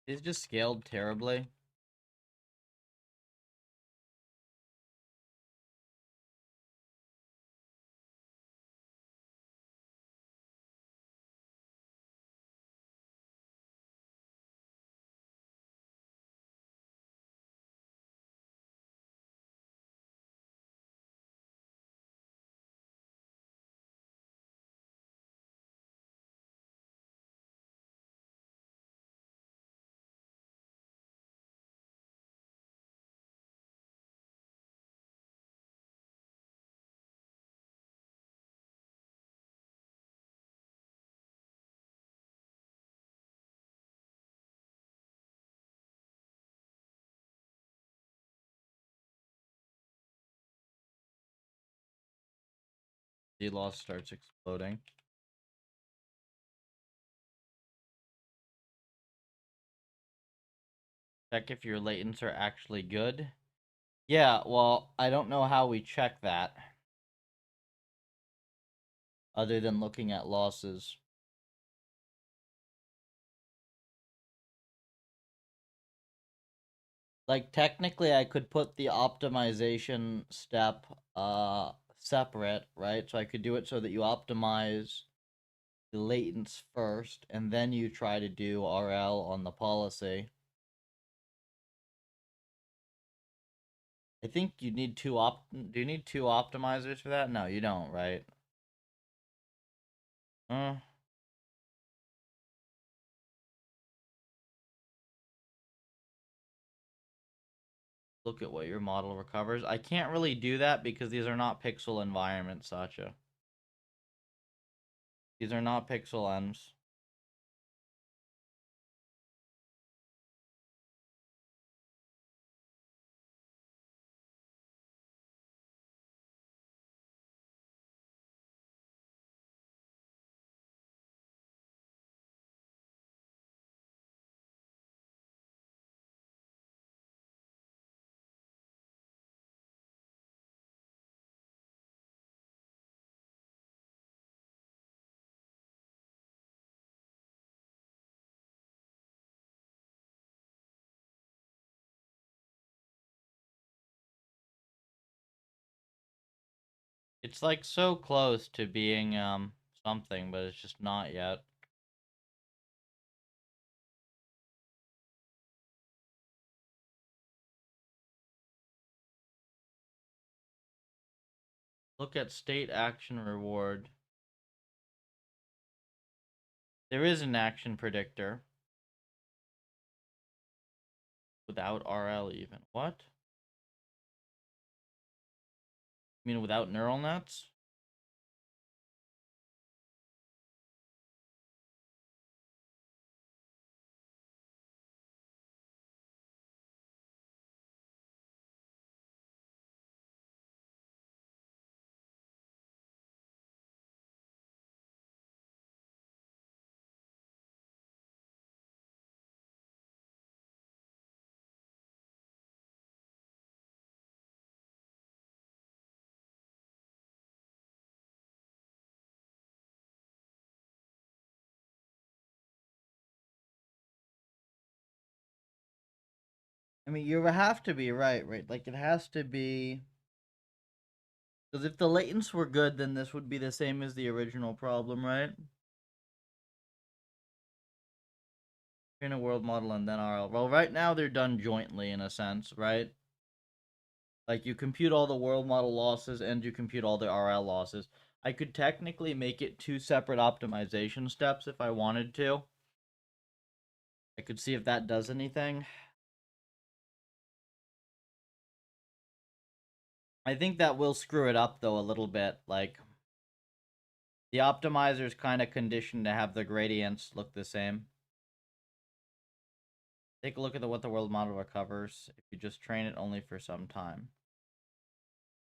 It's just scaled terribly. the loss starts exploding. Check if your latents are actually good. Yeah, well, I don't know how we check that. Other than looking at losses. Like, technically, I could put the optimization step separate, right? So I could do it so that you optimize the latents first, and then you try to do RL on the policy. I think you need two do you need two optimizers for that? No, you don't, right? Uh, look at what your model recovers. I can't really do that because these are not pixel environments, Sacha. These are not pixel envs. It's like so close to being something, but it's just not yet. Look at state action reward. There is an action predictor. Without RL even. What? You mean without neural nets? I mean, you have to be right, right? Like, it has to be. Because if the latents were good, then this would be the same as the original problem, right? In a world model and then RL. Well, right now they're done jointly in a sense, right? Like, you compute all the world model losses and you compute all the RL losses. I could technically make it two separate optimization steps if I wanted to. I could see if that does anything. I think that will screw it up, though, a little bit. Like, the optimizer's kind of conditioned to have the gradients look the same. Take a look at what the world model recovers if you just train it only for some time.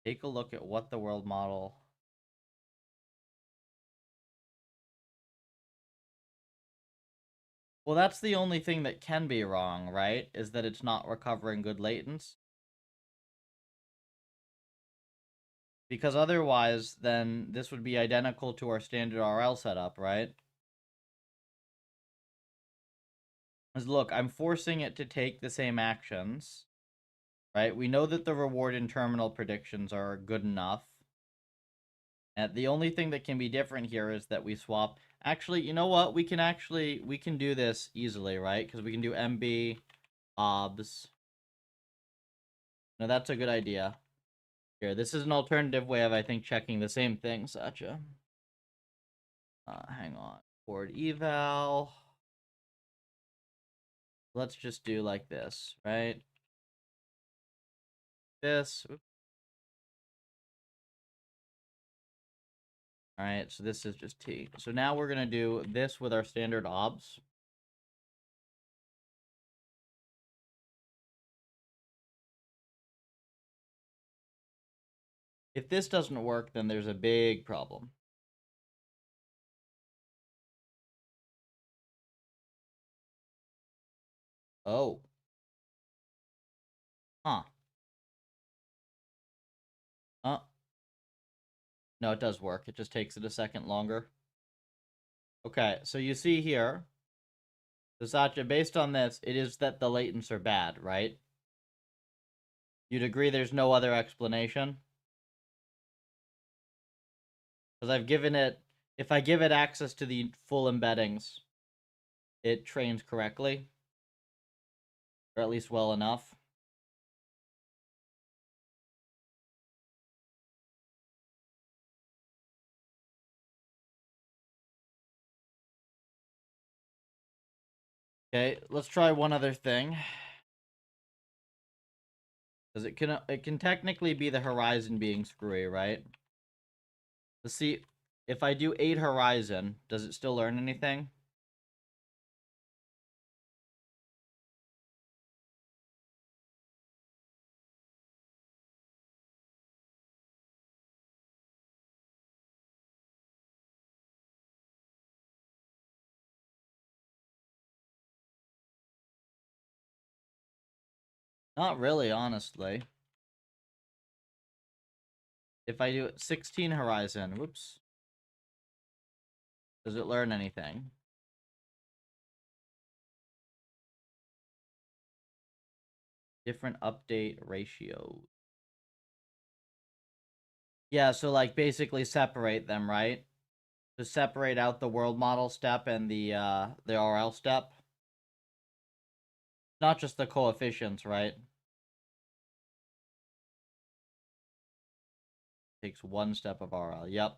Take a look at what the world model... Well, that's the only thing that can be wrong, right? Is that it's not recovering good latents. Because otherwise, then this would be identical to our standard RL setup, right? Because look, I'm forcing it to take the same actions, right? We know that the reward and terminal predictions are good enough. And the only thing that can be different here is that we swap. Actually, you know what? We can do this easily, right? Because we can do MB obs. No, that's a good idea. Here, this is an alternative way of, I think, checking the same thing, Sacha. Hang on. Board eval. Let's just do like this, right? This. Oops. All right, so this is just T. So now we're going to do this with our standard obs. If this doesn't work, then there's a big problem. Oh. Huh. No, it does work. It just takes it a second longer. Okay, so you see here, so Satya, based on this, it is that the latents are bad, right? You'd agree there's no other explanation? Because I've given it, if I give it access to the full embeddings, it trains correctly, or at least well enough. Okay, let's try one other thing. Because it can technically be the horizon being screwy, right? Let's see, if I do 8 horizon, does it still learn anything? Not really, honestly. If I do 16 horizon, whoops. Does it learn anything? Different update ratios. Yeah, so like basically separate them, right? To separate out the world model step and the RL step. Not just the coefficients, right? Takes one step of RL. Yep.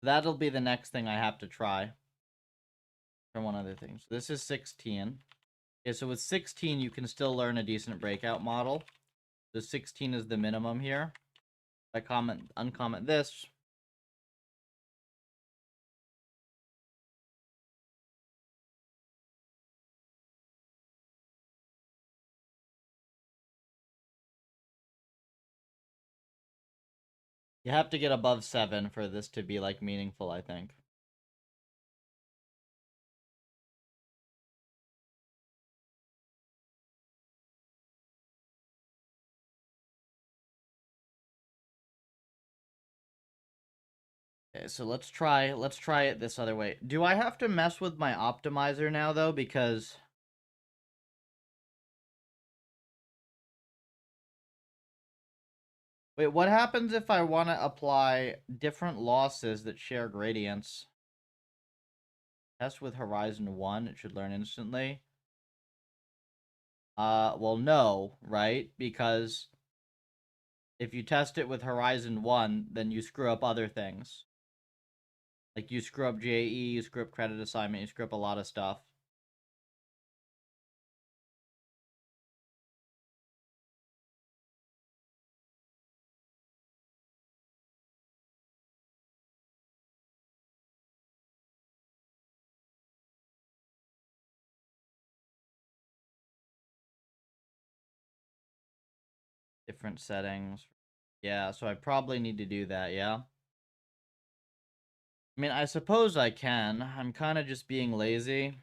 That'll be the next thing I have to try. For one other thing. So this is 16. Okay, so with 16 you can still learn a decent breakout model. So 16 is the minimum here. If I uncomment this. You have to get above 7 for this to be like meaningful, I think. Okay, so let's try it this other way. Do I have to mess with my optimizer now though? Because wait, what happens if I want to apply different losses that share gradients? Test with Horizon 1, it should learn instantly. Well, no, right? Because if you test it with Horizon 1, then you screw up other things. Like, you screw up JE, you screw up credit assignment, you screw up a lot of stuff. Different settings. Yeah, so I probably need to do that, yeah? I mean, I suppose I can. I'm kind of just being lazy.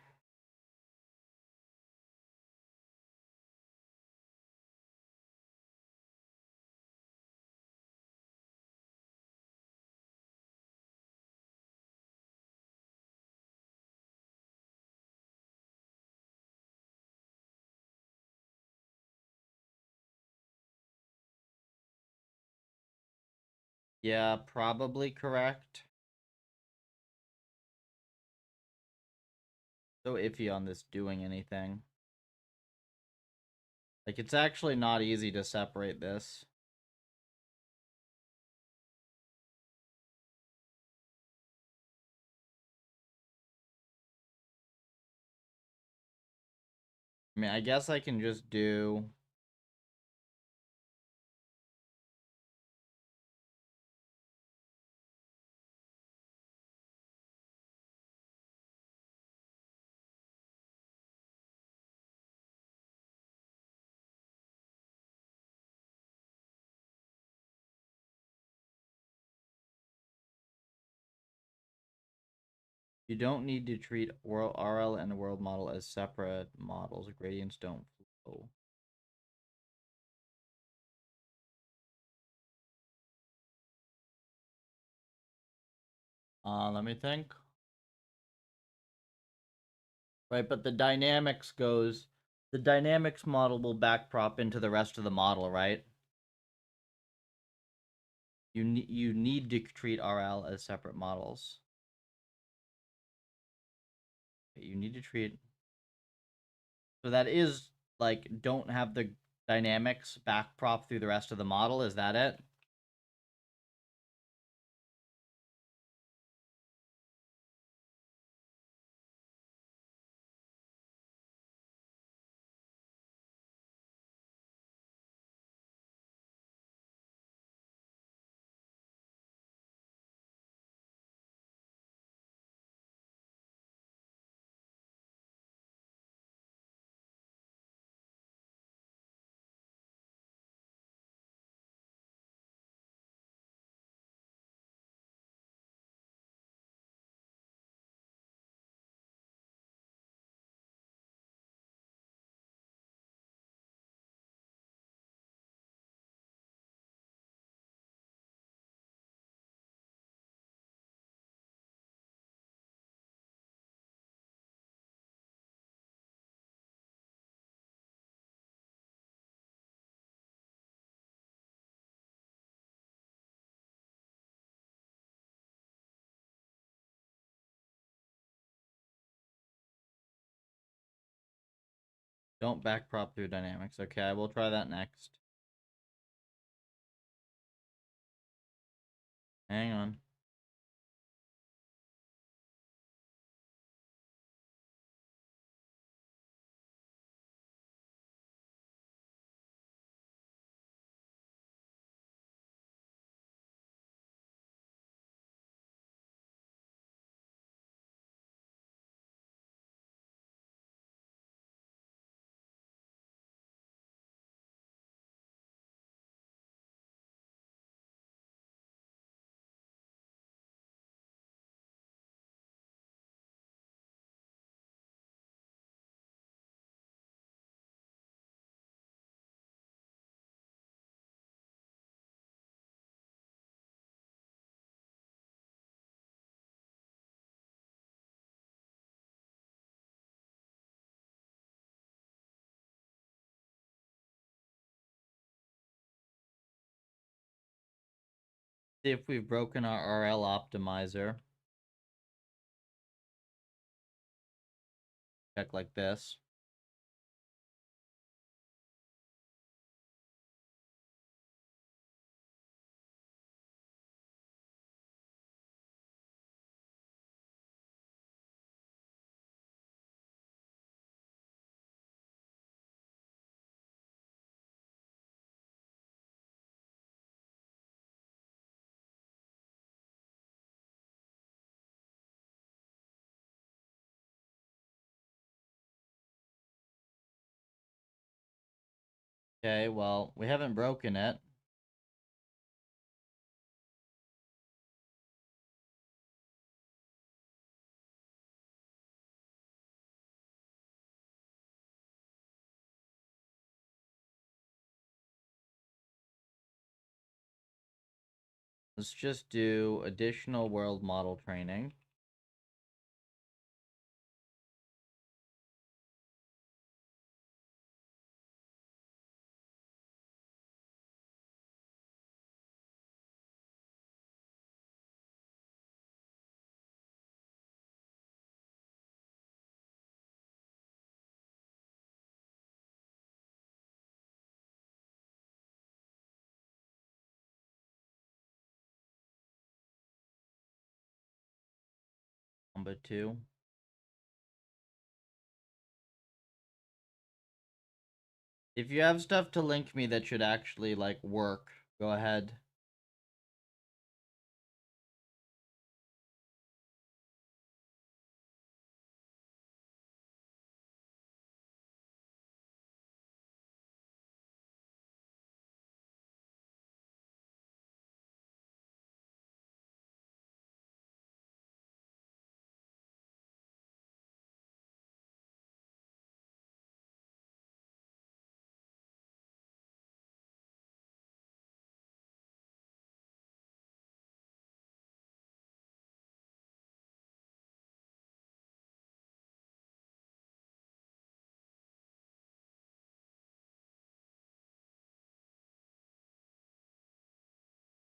Yeah, probably correct. So iffy on this doing anything. Like, it's actually not easy to separate this. I mean, I guess I can just do... You don't need to treat world RL and world model as separate models. Gradients don't flow. Let me think. Right, but the dynamics model will backprop into the rest of the model, right? You need to treat RL as separate models. You need to treat. So that is like don't have the dynamics backprop through the rest of the model. Is that it? Don't backprop through dynamics. Okay, I will try that next. Hang on. See if we've broken our RL optimizer. Check like this. Okay, well, we haven't broken it. Let's just do additional world model training. Number 2. If you have stuff to link me that should actually, like, work, go ahead.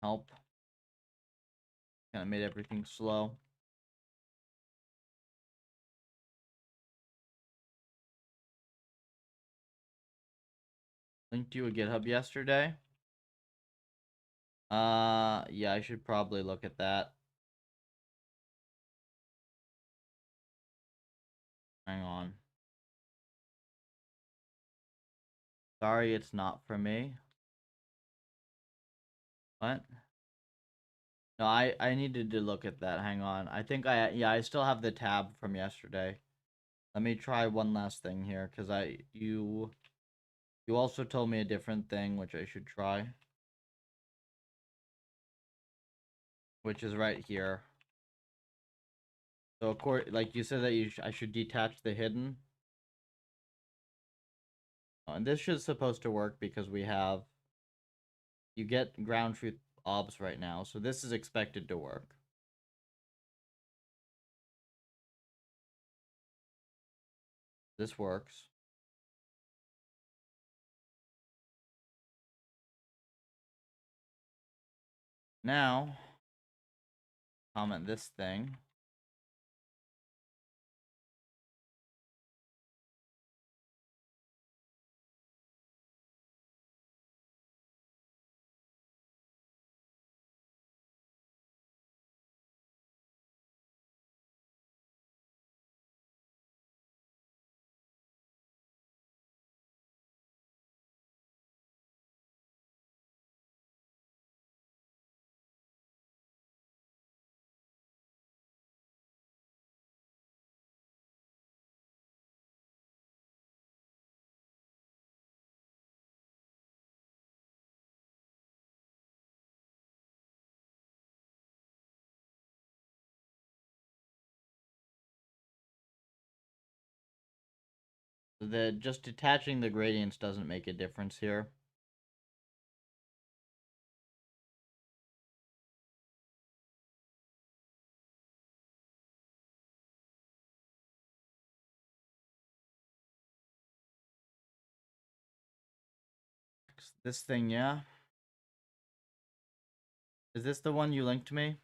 help. Kind of made everything slow. Linked you a GitHub yesterday. Yeah, I should probably look at that. Hang on. Sorry, it's not for me. What? No, I needed to look at that. Hang on. I think I still have the tab from yesterday. Let me try one last thing here, because you also told me a different thing, which I should try. Which is right here. So, of course, like you said that I should detach the hidden. Oh, and this is supposed to work because you get ground truth obs right now, so this is expected to work. This works. Now, comment this thing. So just detaching the gradients doesn't make a difference here. This thing, yeah? Is this the one you linked to me?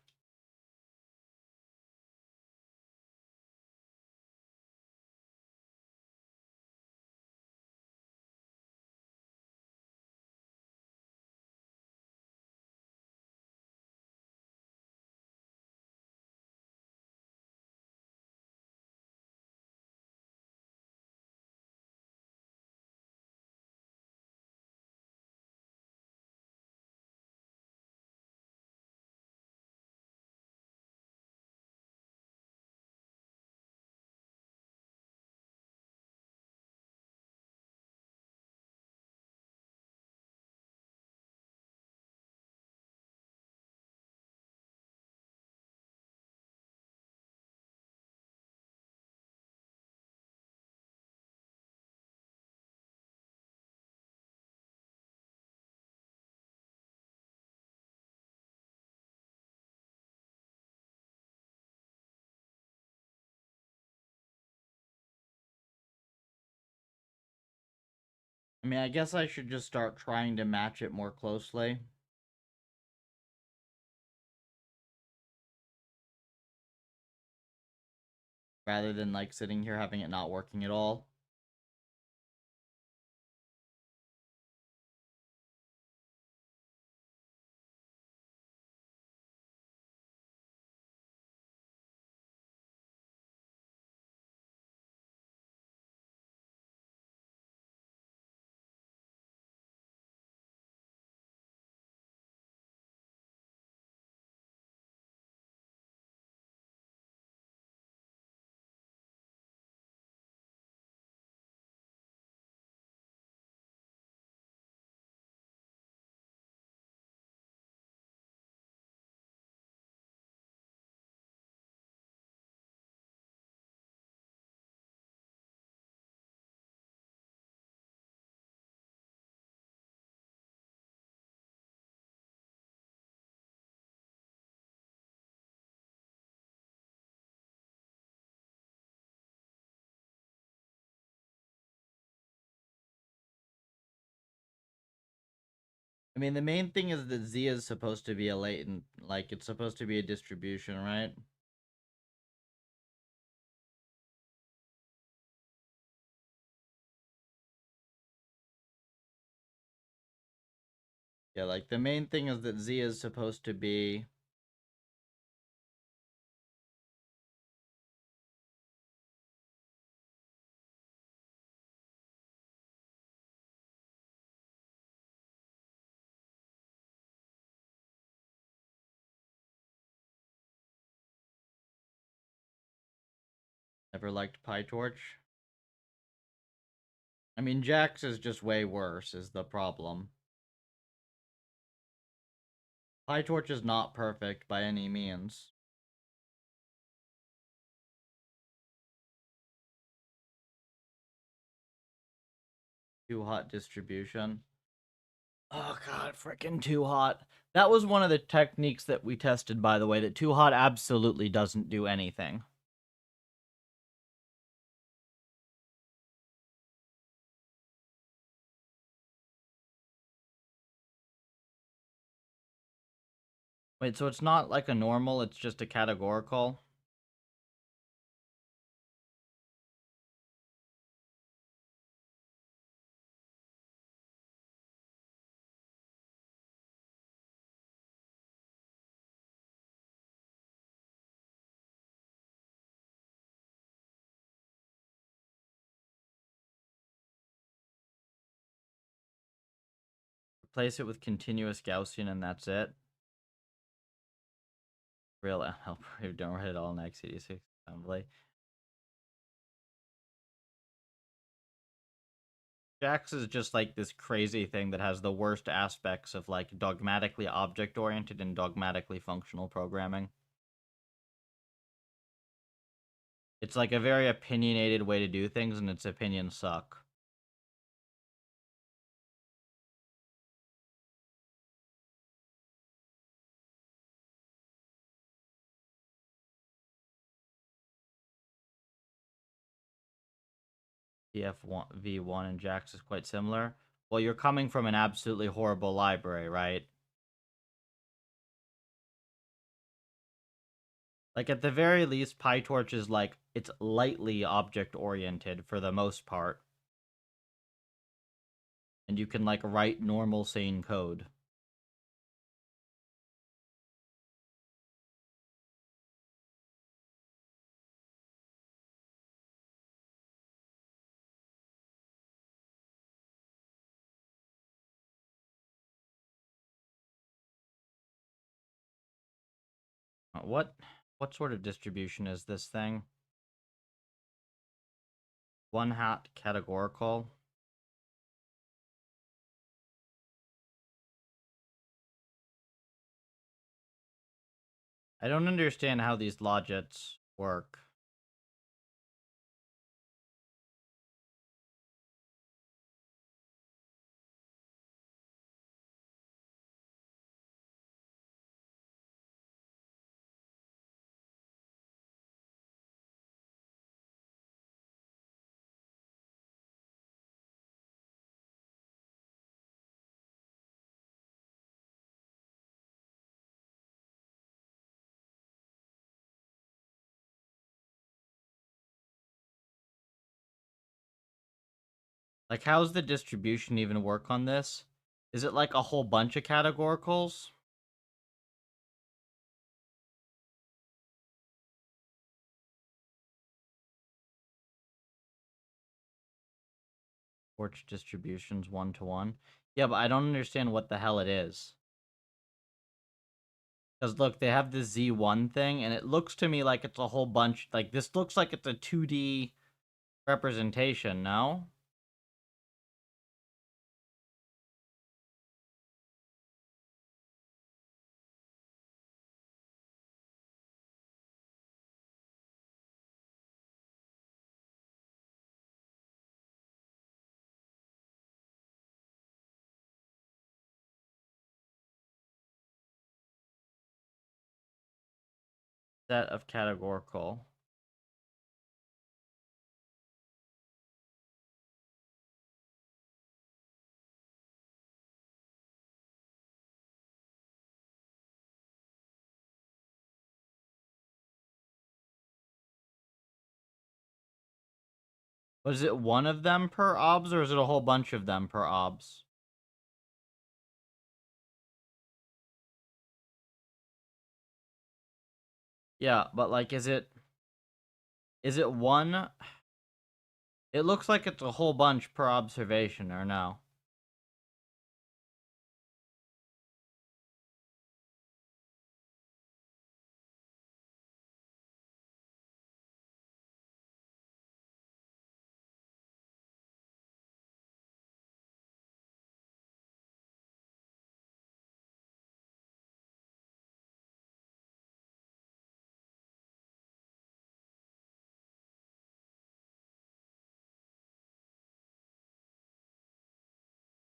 I mean, I guess I should just start trying to match it more closely. Rather than, like, sitting here having it not working at all. I mean, the main thing is that Z is supposed to be a latent, like it's supposed to be a distribution, right? Yeah, like the main thing is that Z is supposed to be never liked PyTorch. I mean, Jax is just way worse, is the problem. PyTorch is not perfect by any means. Too hot distribution. Oh god, freaking too hot. That was one of the techniques that we tested, by the way, that too hot absolutely doesn't do anything. Wait, so it's not like a normal, it's just a categorical? Replace it with continuous Gaussian and that's it? Real help, don't write it all in x86 assembly. Jax is just like this crazy thing that has the worst aspects of like dogmatically object oriented and dogmatically functional programming. It's like a very opinionated way to do things, and its opinions suck. PF1 V1 and Jax is quite similar. Well, you're coming from an absolutely horrible library, right? Like at the very least, PyTorch is like it's lightly object oriented for the most part, and you can like write normal sane code. What sort of distribution is this thing? One hot categorical. I don't understand how these logits work. Like, how's the distribution even work on this? Is it like a whole bunch of categoricals? Torch distributions 1-to-1? Yeah, but I don't understand what the hell it is. Because look, they have this Z1 thing, and it looks to me like it's a whole bunch. Like, this looks like it's a 2D representation, no? Set of categorical. Was it one of them per obs, or is it a whole bunch of them per obs? Yeah, but like, is it one? It looks like it's a whole bunch per observation, or no?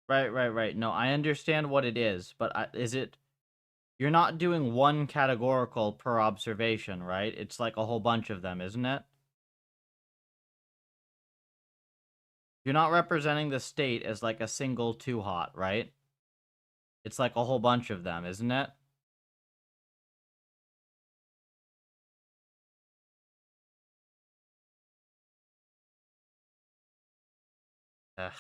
Right. No, I understand what it is, but is it? You're not doing one categorical per observation, right? It's like a whole bunch of them, isn't it? You're not representing the state as like a single too hot, right? It's like a whole bunch of them, isn't it? Ugh.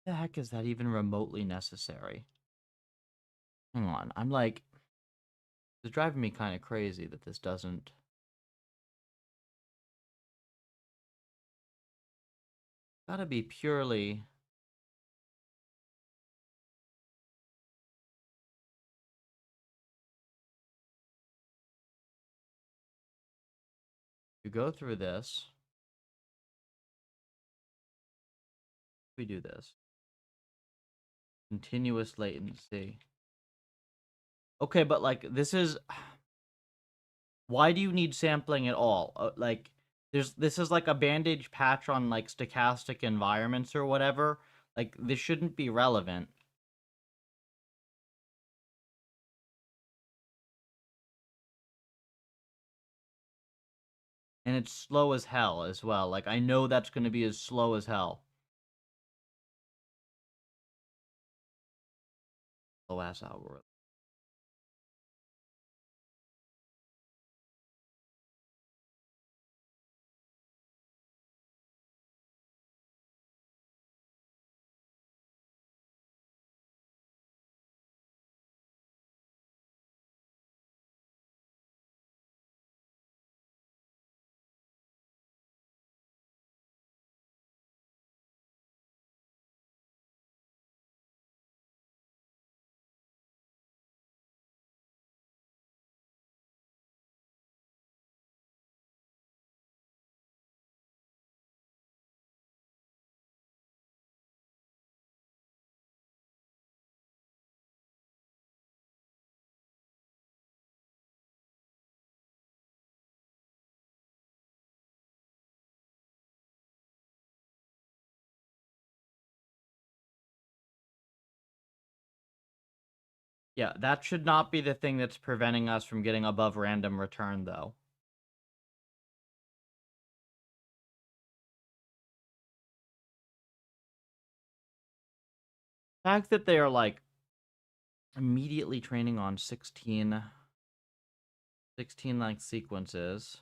The heck is that even remotely necessary? Hang on, I'm like, it's driving me kind of crazy that this doesn't. Gotta be purely. You go through this. We do this. Continuous latency. Okay, but like, this is. Why do you need sampling at all? Like, this is like a bandage patch on like stochastic environments or whatever. Like, this shouldn't be relevant. And it's slow as hell as well. Like, I know that's going to be as slow as hell. Slow ass algorithm. Yeah, that should not be the thing that's preventing us from getting above random return, though. The fact that they are like immediately training on 16 like sequences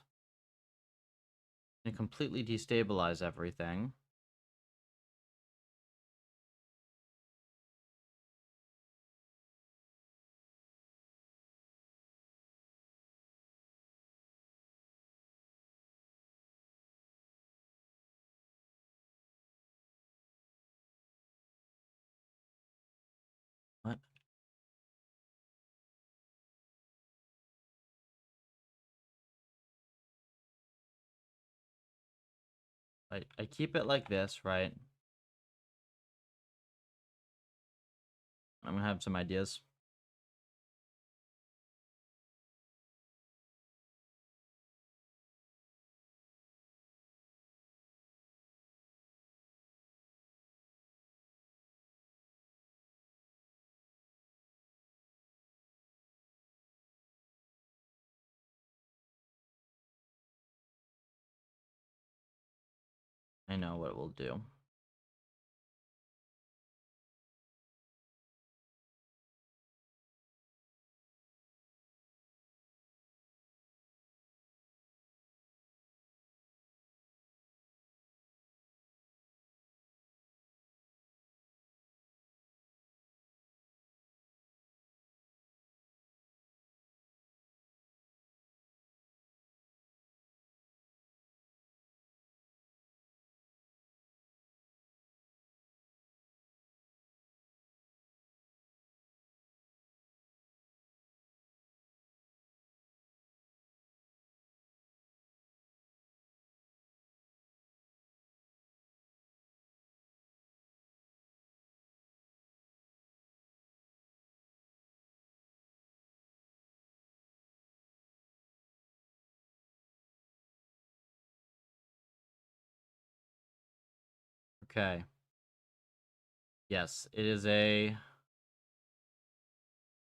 and completely destabilize everything. What? I keep it like this, right? I'm gonna have some ideas. I know what we'll do. Okay. Yes, it is a...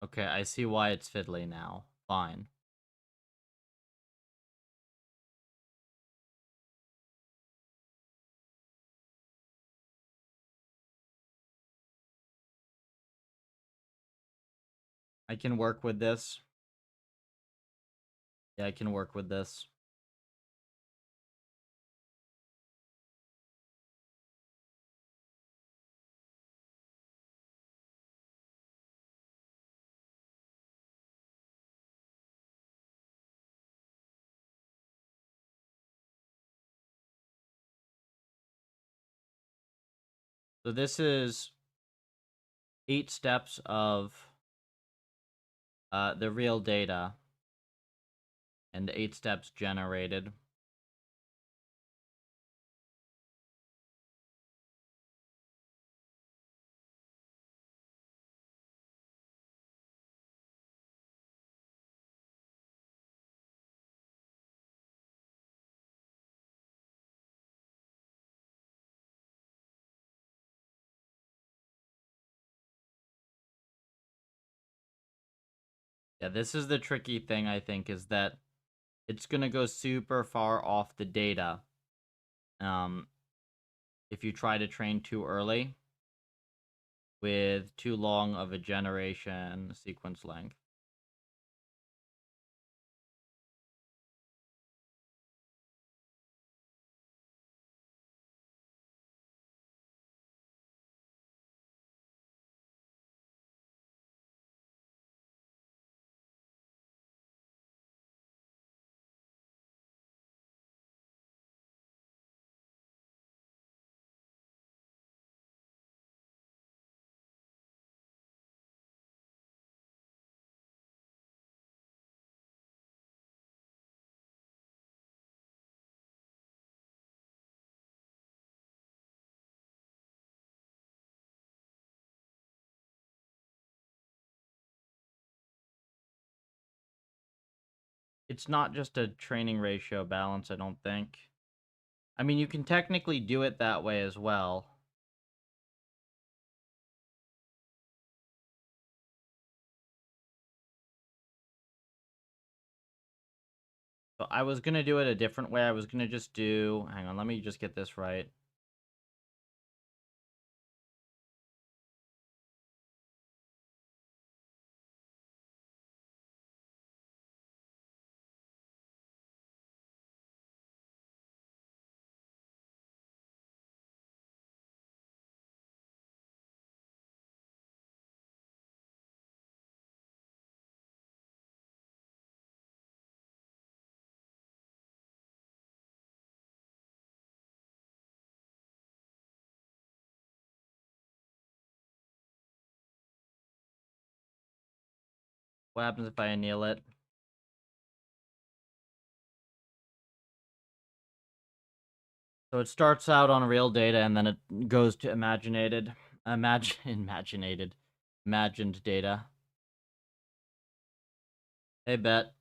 Okay, I see why it's fiddly now. Fine. I can work with this. Yeah, I can work with this. So this is 8 steps of the real data and 8 steps generated. Yeah, this is the tricky thing, I think, is that it's gonna go super far off the data if you try to train too early with too long of a generation sequence length. It's not just a training ratio balance, I don't think. I mean, you can technically do it that way as well. So I was gonna do it a different way. I was gonna just do... Hang on, let me just get this right. What happens if I anneal it? So it starts out on real data and then it goes to imagined data. Hey, Bet.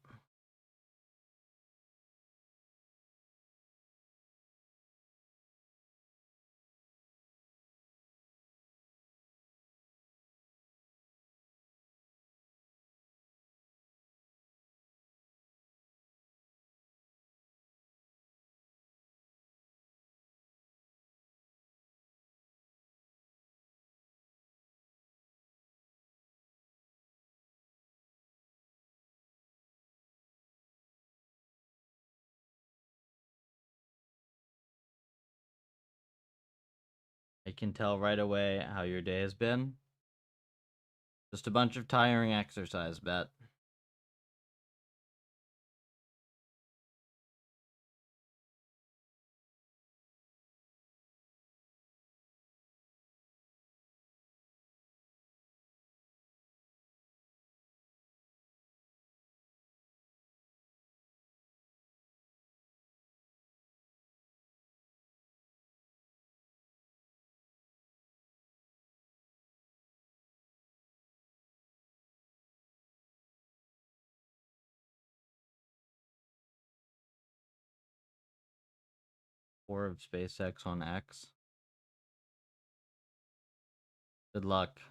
I can tell right away how your day has been. Just a bunch of tiring exercise, bet. Four of SpaceX on X. Good luck.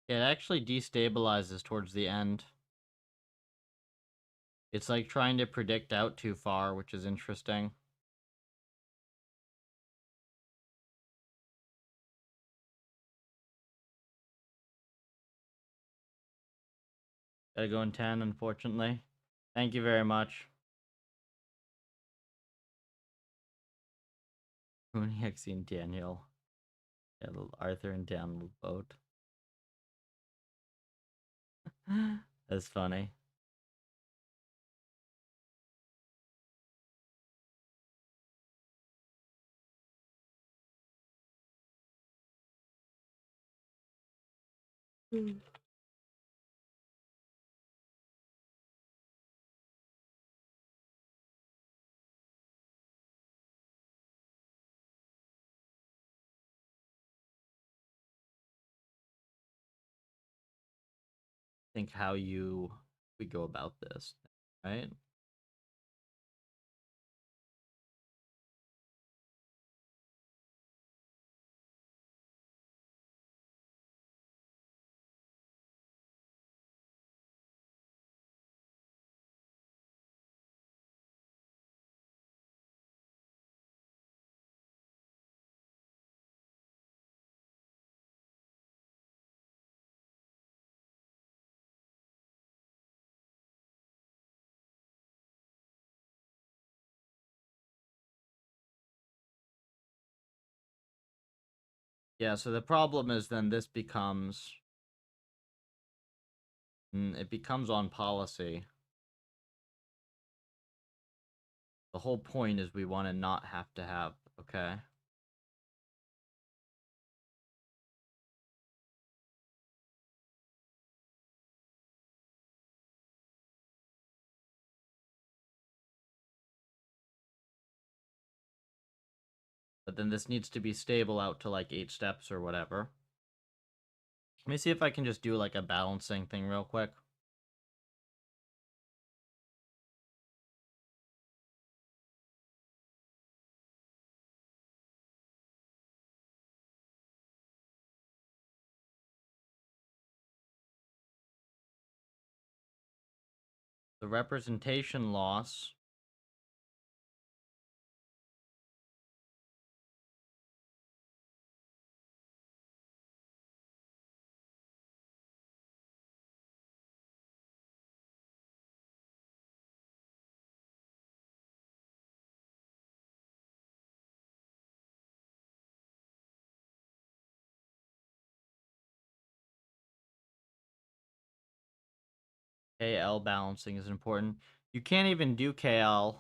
It actually destabilizes towards the end. It's like trying to predict out too far, which is interesting. Gotta go in 10, unfortunately. Thank you very much. Mooney, Hexy, and Daniel. Yeah, Arthur and Daniel vote. That's funny. Think how we go about this, right? Yeah, so the problem is then this becomes it becomes on policy. The whole point is we want to not have to have, okay? But then this needs to be stable out to like 8 steps or whatever. Let me see if I can just do like a balancing thing real quick. The representation loss KL balancing is important. You can't even do KL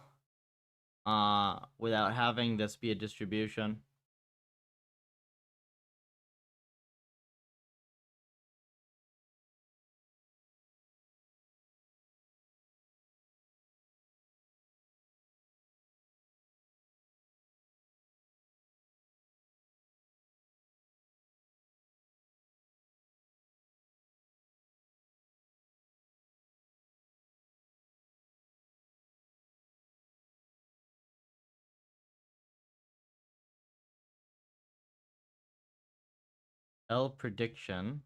without having this be a distribution. L prediction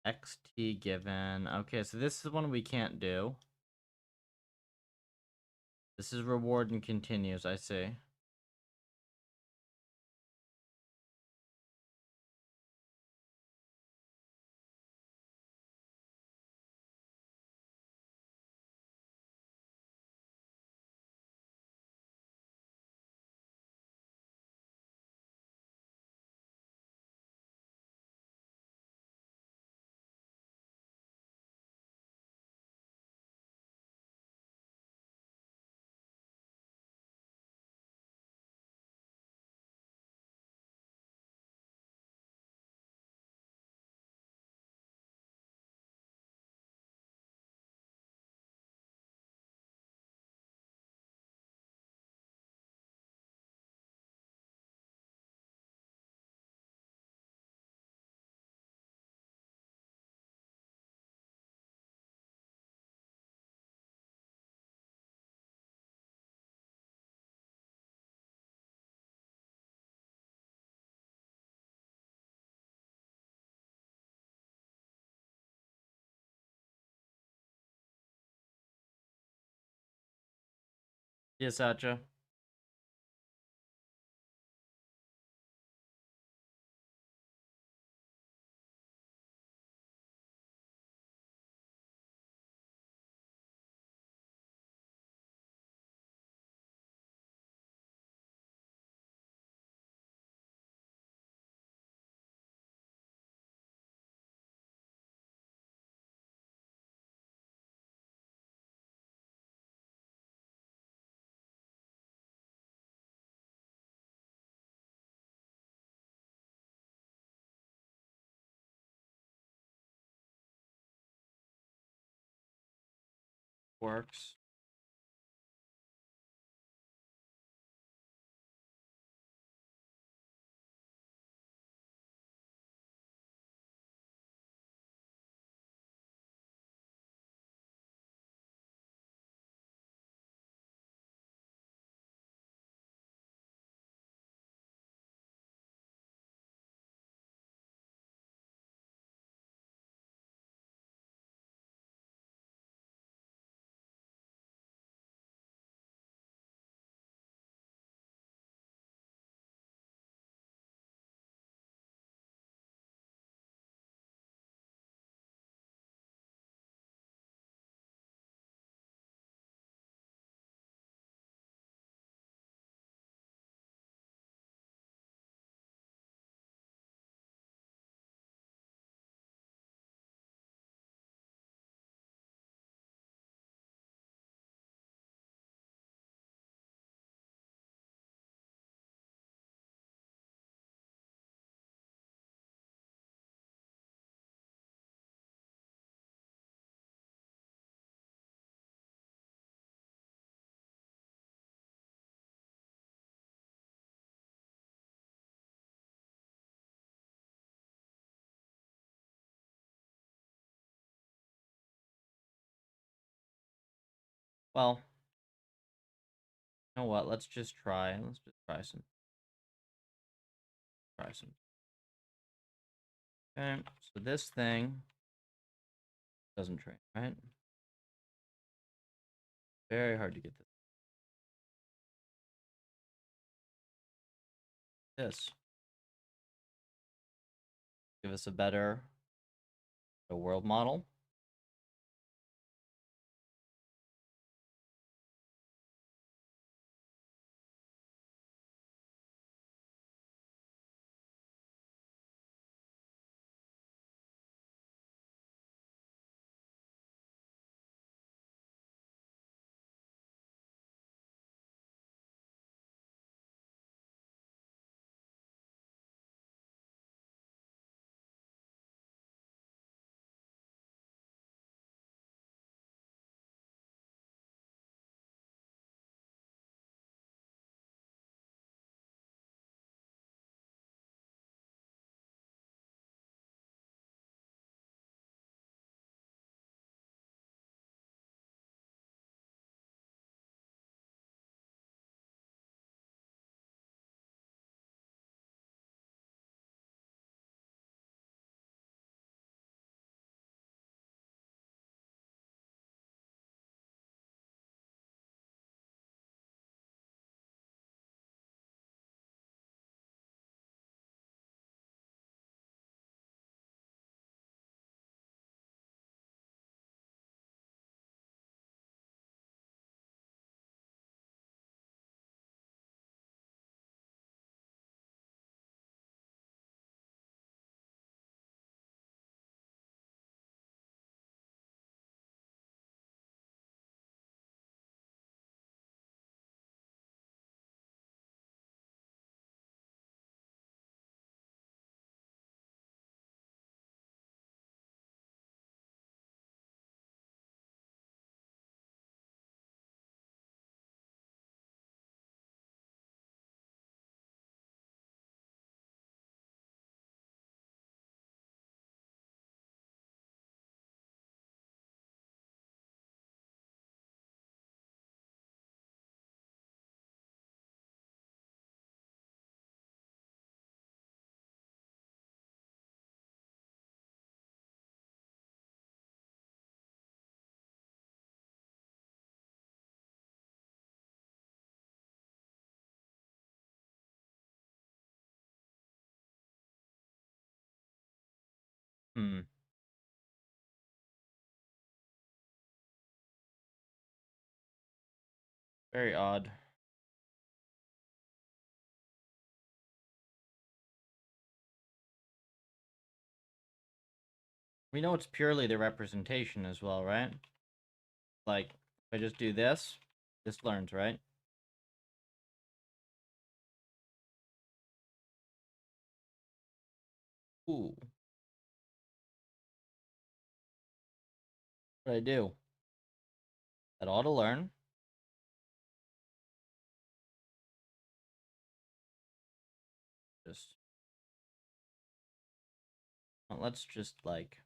xt given. Okay, so this is one we can't do. This is reward and continues, I see. Yes, Satcha. Works. Well, you know what? Let's just try. Let's just try some. Try some. Okay, so this thing doesn't train, right? Very hard to get this. Give us a better world model. Hmm. Very odd. We know it's purely the representation as well, right? Like, if I just do this, this learns, right? Ooh. What do I do? That ought to learn. Just, well, let's just, like,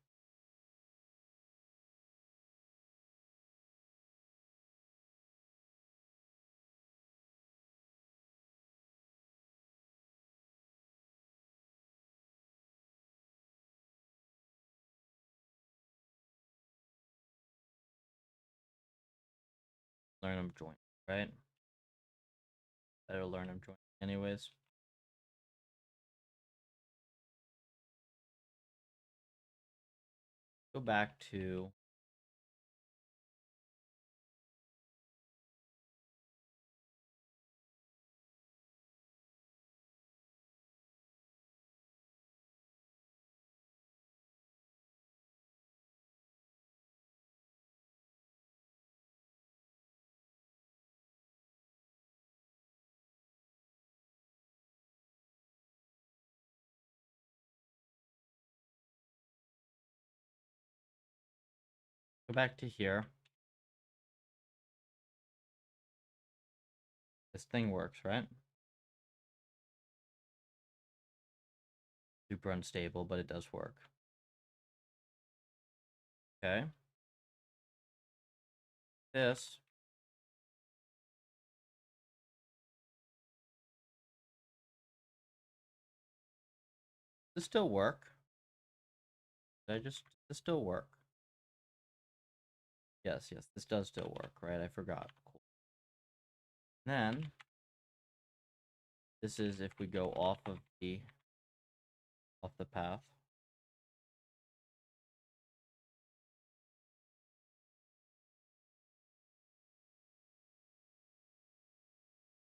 learn them join, right? Better learn them join anyways. Go back to here. This thing works, right? Super unstable, but it does work. Okay. This. Does still work? Does this still work? Yes, this does still work, right? I forgot. Cool. Then, this is if we go off the path.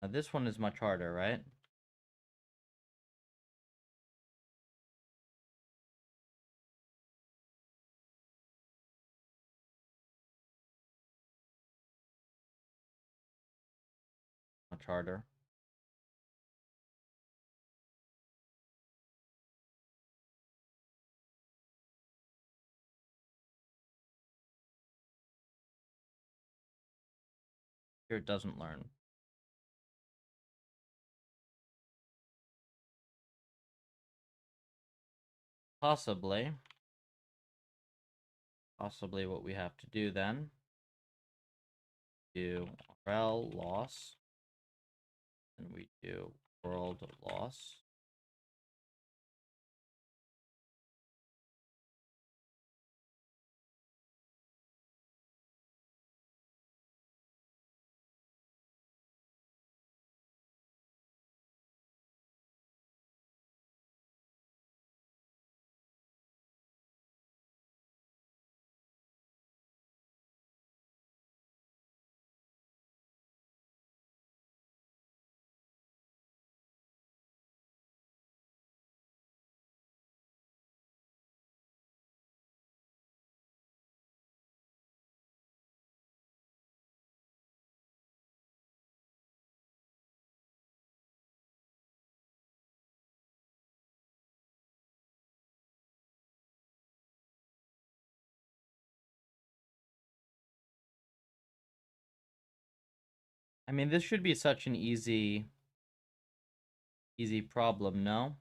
Now this one is much harder, right? Much harder. Here it doesn't learn. Possibly what we have to do then, do rel loss, and we do world loss. I mean, this should be such an easy problem, no?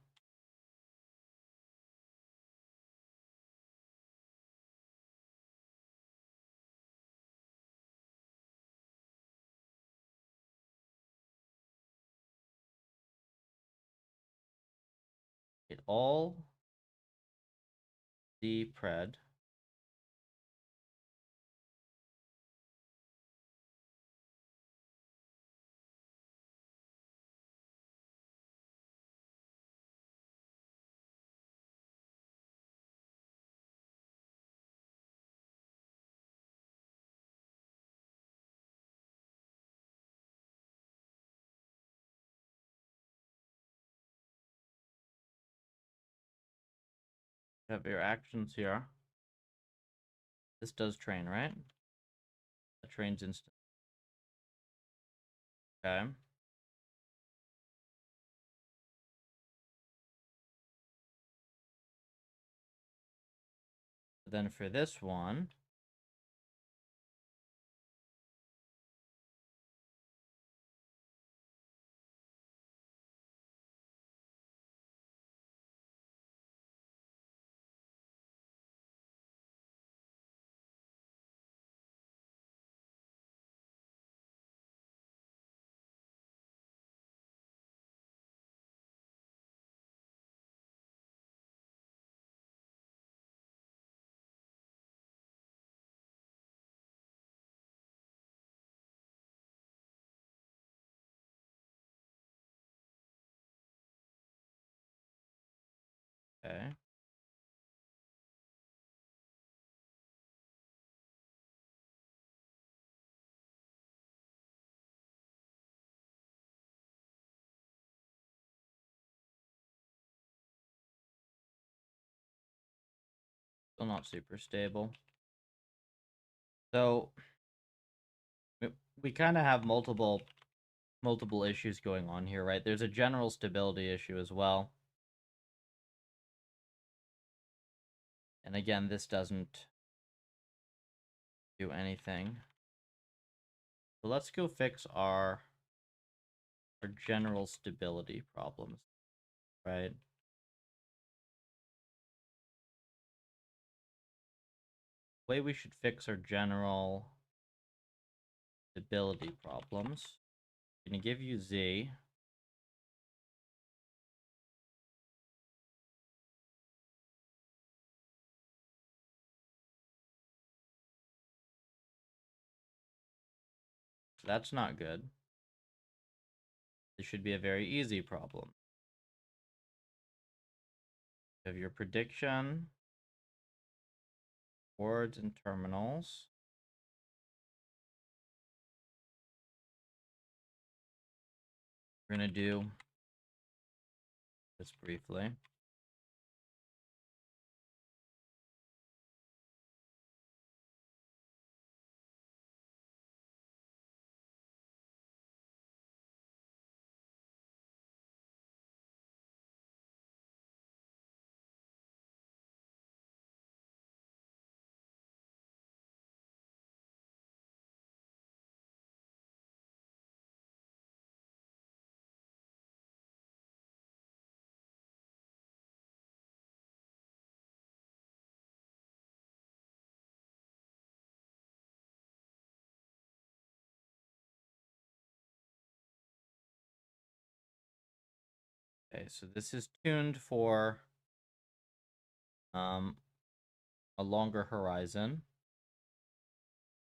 It all depred have your actions here. This does train, right? That trains instant. Okay. Then for this one, okay. Still not super stable. So we kind of have multiple issues going on here, right? There's a general stability issue as well. And again, this doesn't do anything. So let's go fix our general stability problems, right? The way we should fix our general stability problems, I'm going to give you Z. So that's not good. This should be a very easy problem. You have your prediction, words, and terminals. We're going to do this briefly. Okay, so this is tuned for a longer horizon.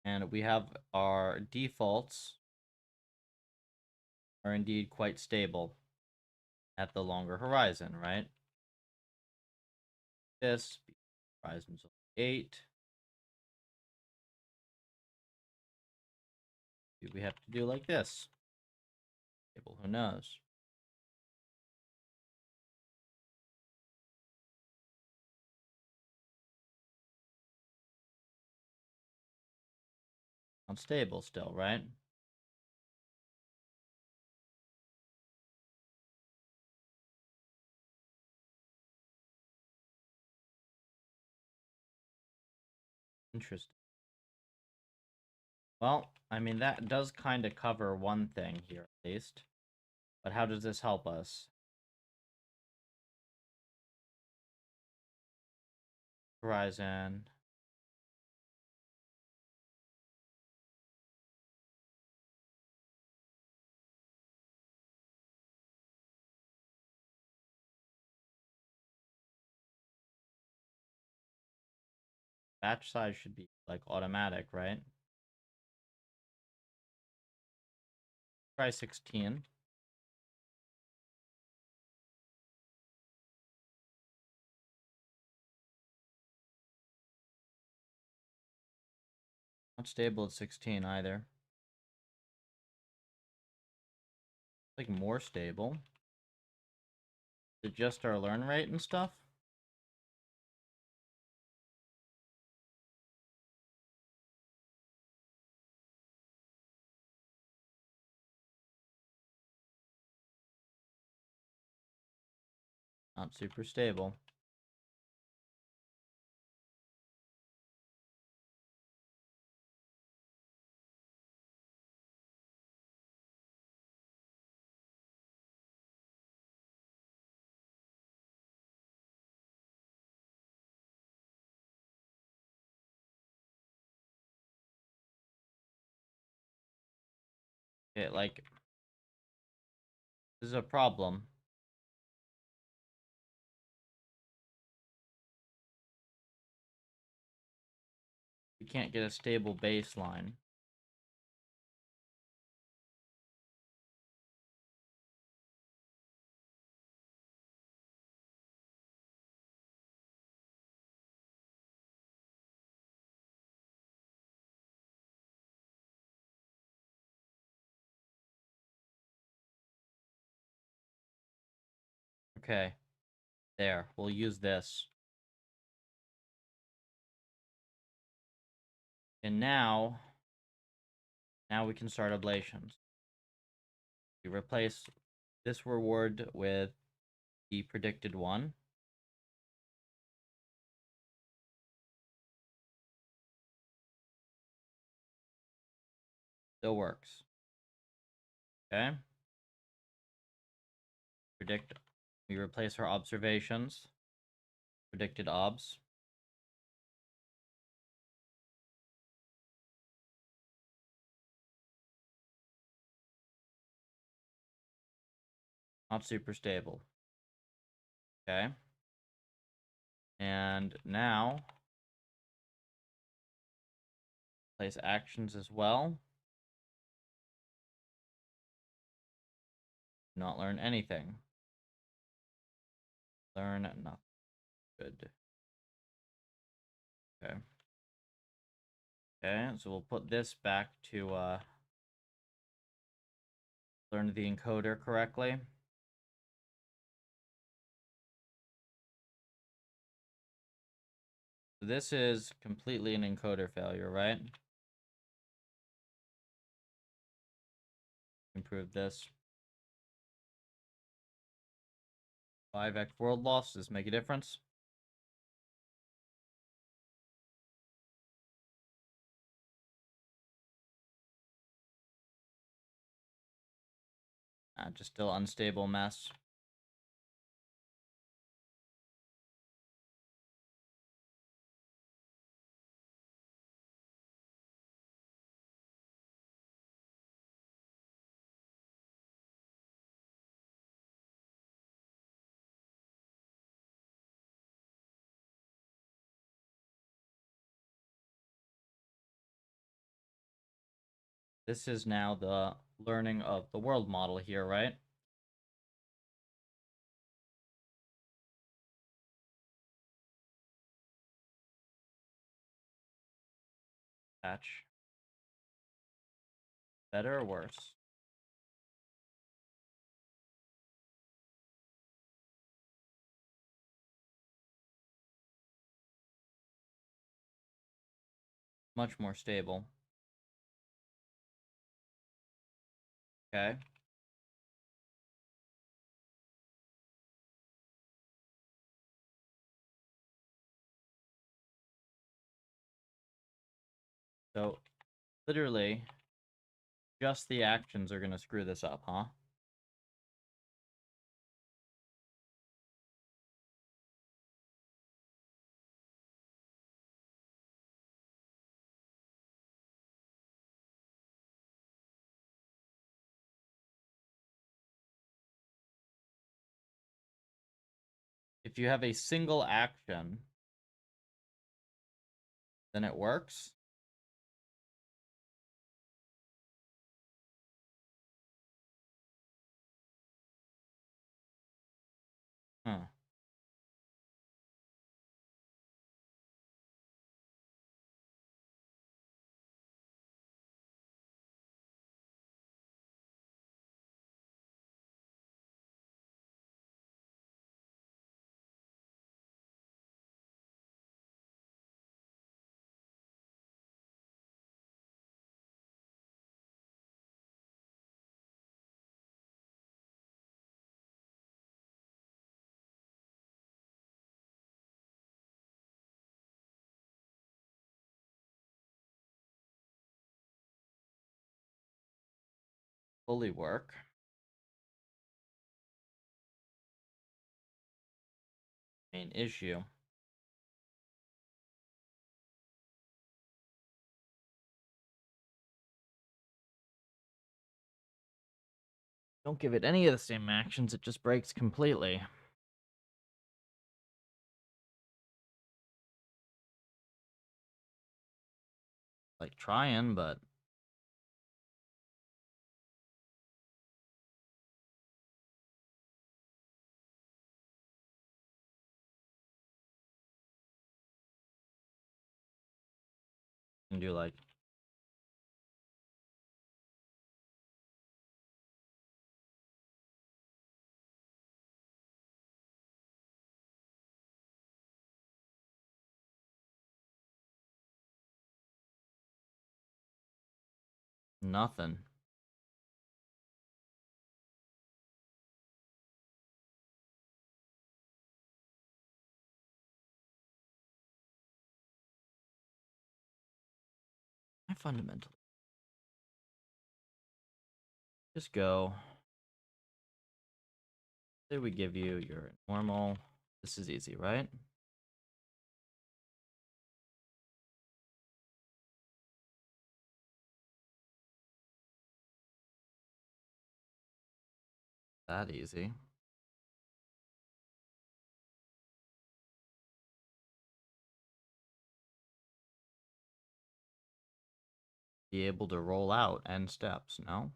And we have our defaults are indeed quite stable at the longer horizon, right? This horizon's 8. We have to do like this. Stable, who knows? Unstable still, right? Interesting. Well, I mean, that does kind of cover one thing here, at least. But how does this help us? Horizon. Batch size should be, like, automatic, right? Try 16. Not stable at 16 either. Like, more stable. Adjust our learn rate and stuff. Not super stable. Okay, like, this is a problem. You can't get a stable baseline. Okay, there. We'll use this. And now we can start ablations. We replace this reward with the predicted one. Still works. Okay. Predict. We replace our observations. Predicted obs. Not super stable. Okay. And now place actions as well. Not learn anything. Learn nothing. Good. Okay. Okay, so we'll put this back to learn the encoder correctly. So this is completely an encoder failure, right? Improve this. 5x world loss. Does this make a difference? Just still unstable mess. This is now the learning of the world model here, right? Patch. Better or worse? Much more stable. Okay. So, literally, just the actions are going to screw this up, huh? If you have a single action, then it works. Huh. fully work. Main issue. Don't give it any of the same actions, it just breaks completely. Like trying, but can do like nothing. I fundamentally just go. Say we give you your normal. This is easy, right? That easy. Be able to roll out end steps, no?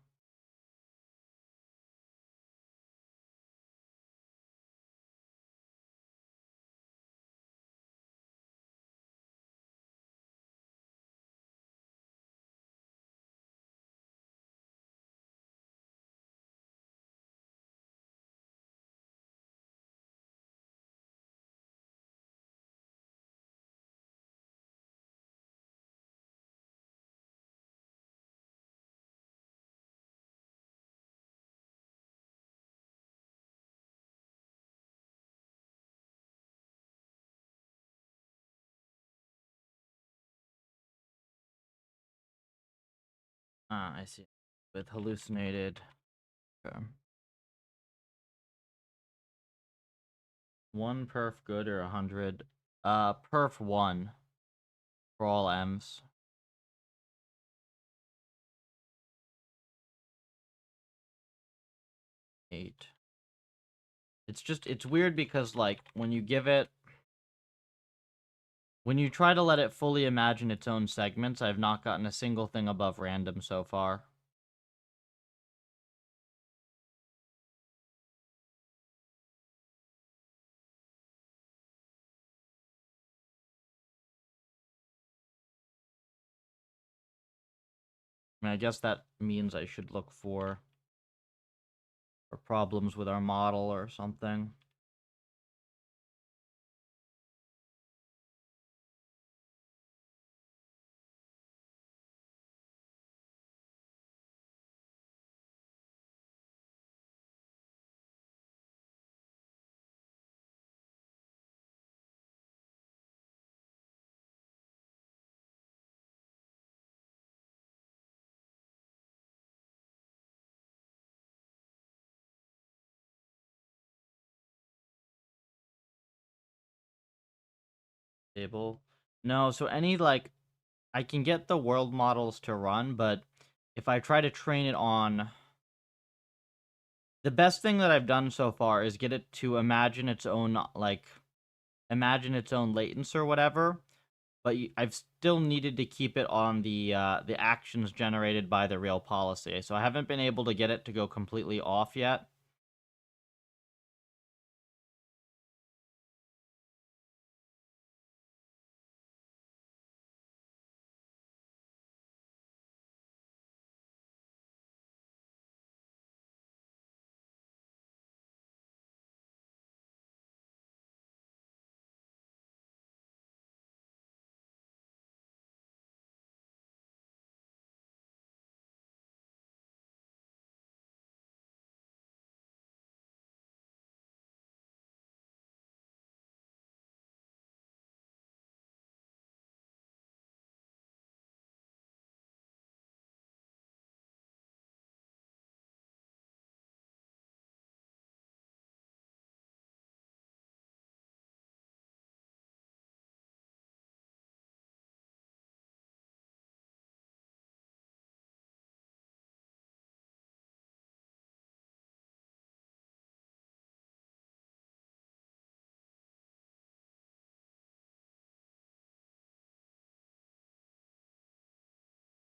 Ah, I see. With hallucinated. Okay. One perf good or 100? Perf 1 for all M's. 8. It's weird because, like, when you give it... When you try to let it fully imagine its own segments, I've not gotten a single thing above random so far. I mean, I guess that means I should look for problems with our model or something. Table. No, so any, like, I can get the world models to run, but if I try to train it on... The best thing that I've done so far is get it to imagine its own, like, imagine its own latents or whatever, but I've still needed to keep it on the actions generated by the real policy. So I haven't been able to get it to go completely off yet.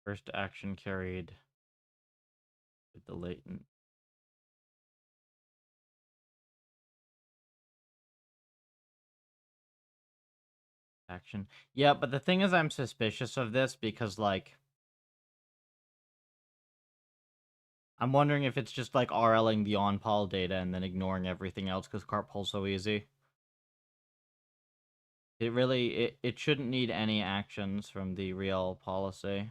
First action carried with the latent. Action. Yeah, but the thing is I'm suspicious of this because, like, I'm wondering if it's just, like, RLing the on-pol data and then ignoring everything else because cartpol's so easy. It really, it shouldn't need any actions from the real policy.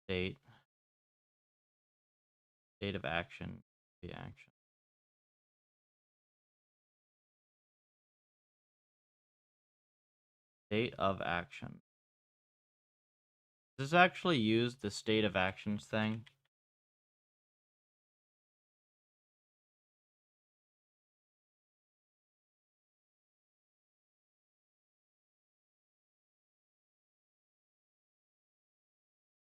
State. State of action. The action. State of action. Does this actually use the state of actions thing?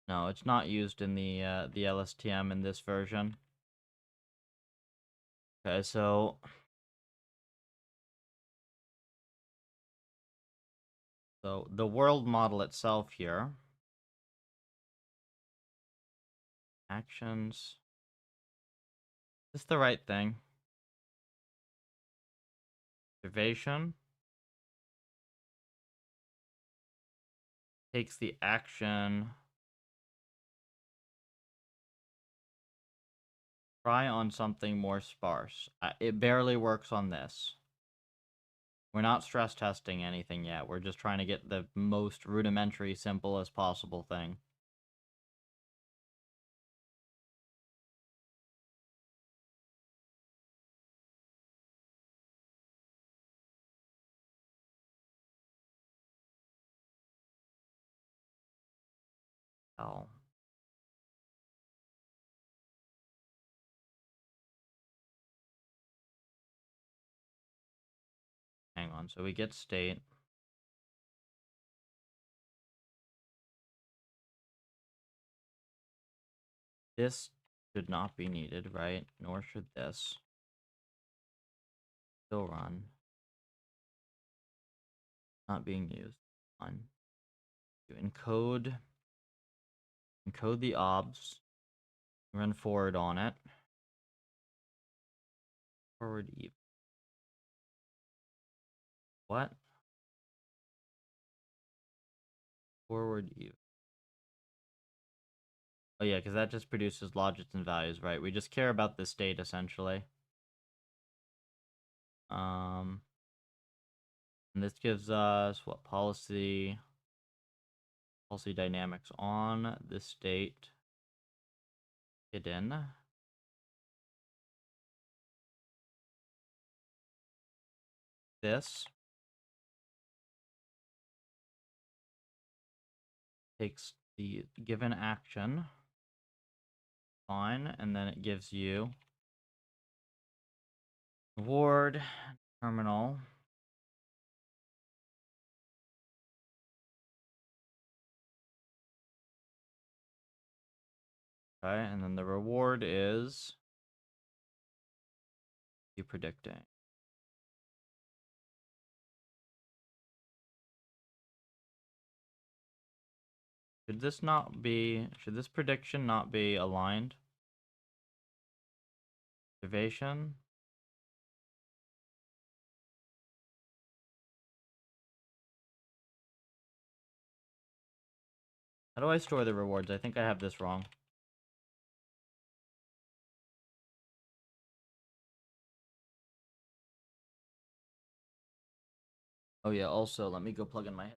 No, it's not used in the LSTM in this version. Okay, so the world model itself here. Actions. Is this the right thing? Observation. Takes the action. Try on something more sparse. It barely works on this. We're not stress testing anything yet. We're just trying to get the most rudimentary, simple as possible thing. Oh. Hang on. So we get state. This should not be needed, right? Nor should this. Still run. Not being used. Fine. To encode the obs. Run forward on it. Forward eve. What? Forward eve. Oh yeah, because that just produces logits and values, right? We just care about the state essentially. And this gives us what policy dynamics on the state hidden. This takes the given action, fine, and then it gives you reward terminal. Okay, and then the reward is you predicting. Should this prediction not be aligned? Observation. How do I store the rewards? I think I have this wrong. Oh yeah, also let me go plug in my headset.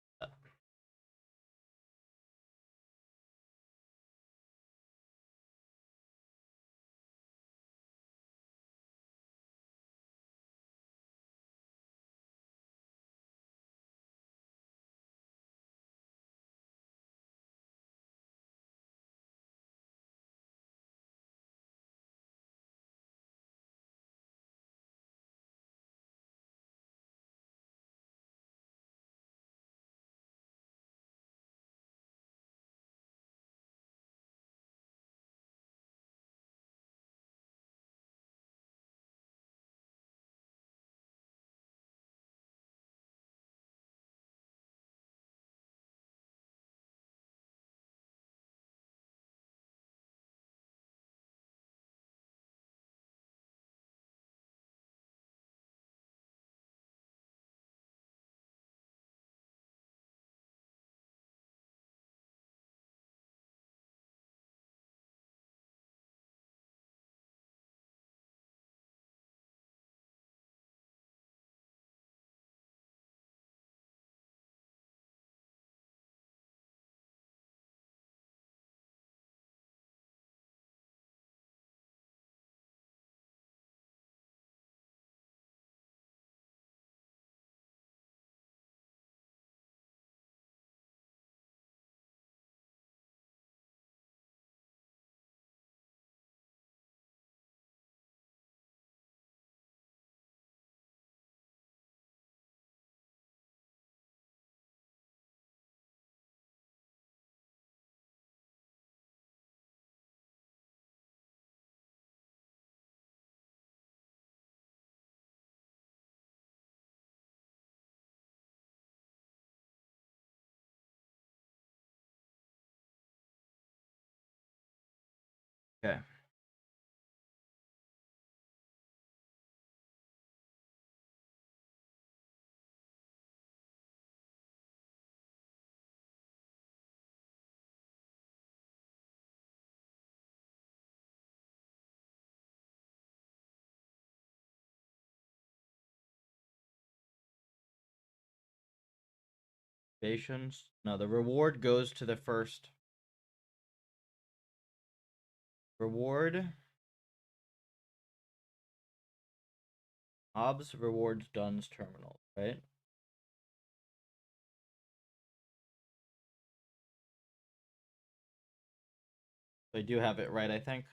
Okay. Patience. No, the reward goes to the first. Reward. Obs rewards Dunn's terminal, right? I do have it right, I think.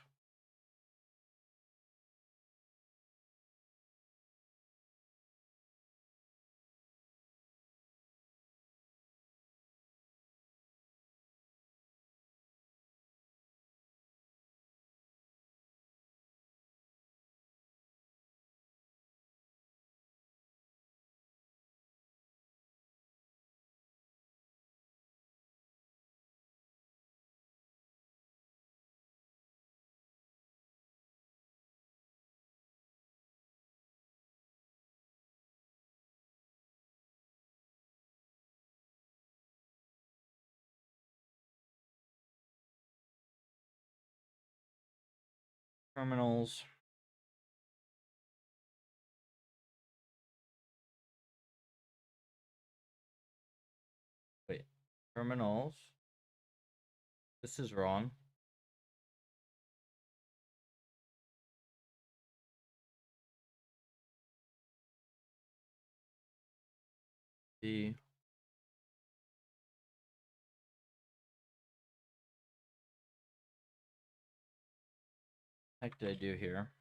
Terminals. Wait. Terminals. This is wrong. The heck did I do here?